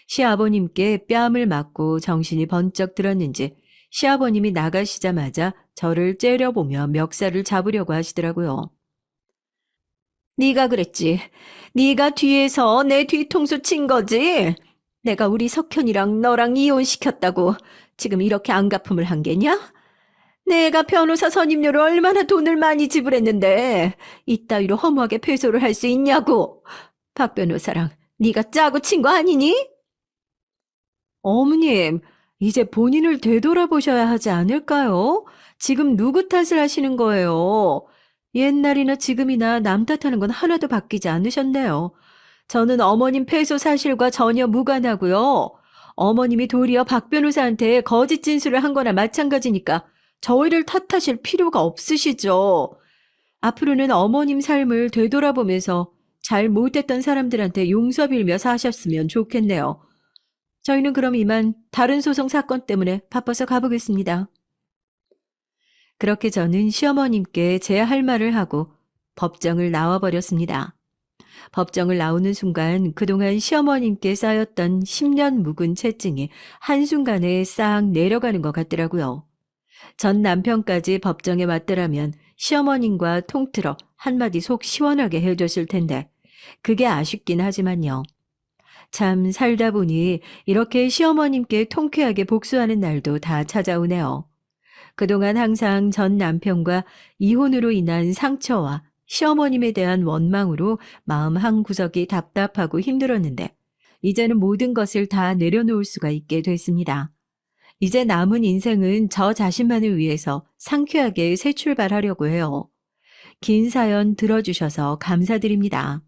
시아버님께 뺨을 맞고 정신이 번쩍 들었는지 시아버님이 나가시자마자 저를 째려보며 멱살을 잡으려고 하시더라고요. 네가 그랬지. 네가 뒤에서 내 뒤통수 친 거지. 내가 우리 석현이랑 너랑 이혼시켰다고 지금 이렇게 안갚음을 한 게냐? 내가 변호사 선임료를 얼마나 돈을 많이 지불했는데 이따위로 허무하게 패소를 할 수 있냐고. 박 변호사랑 네가 짜고 친 거 아니니? 어머님, 이제 본인을 되돌아보셔야 하지 않을까요? 지금 누구 탓을 하시는 거예요? 옛날이나 지금이나 남 탓하는 건 하나도 바뀌지 않으셨네요. 저는 어머님 패소 사실과 전혀 무관하고요. 어머님이 도리어 박 변호사한테 거짓 진술을 한 거나 마찬가지니까 저희를 탓하실 필요가 없으시죠. 앞으로는 어머님 삶을 되돌아보면서 잘 못했던 사람들한테 용서 빌며 사셨으면 좋겠네요. 저희는 그럼 이만 다른 소송 사건 때문에 바빠서 가보겠습니다. 그렇게 저는 시어머님께 제 할 말을 하고 법정을 나와버렸습니다. 법정을 나오는 순간 그동안 시어머님께 쌓였던 10년 묵은 채증이 한순간에 싹 내려가는 것 같더라고요. 전 남편까지 법정에 왔더라면 시어머님과 통틀어 한마디 속 시원하게 해줬을 텐데 그게 아쉽긴 하지만요. 참 살다 보니 이렇게 시어머님께 통쾌하게 복수하는 날도 다 찾아오네요. 그동안 항상 전 남편과 이혼으로 인한 상처와 시어머님에 대한 원망으로 마음 한구석이 답답하고 힘들었는데 이제는 모든 것을 다 내려놓을 수가 있게 됐습니다. 이제 남은 인생은 저 자신만을 위해서 상쾌하게 새 출발하려고 해요. 긴 사연 들어주셔서 감사드립니다.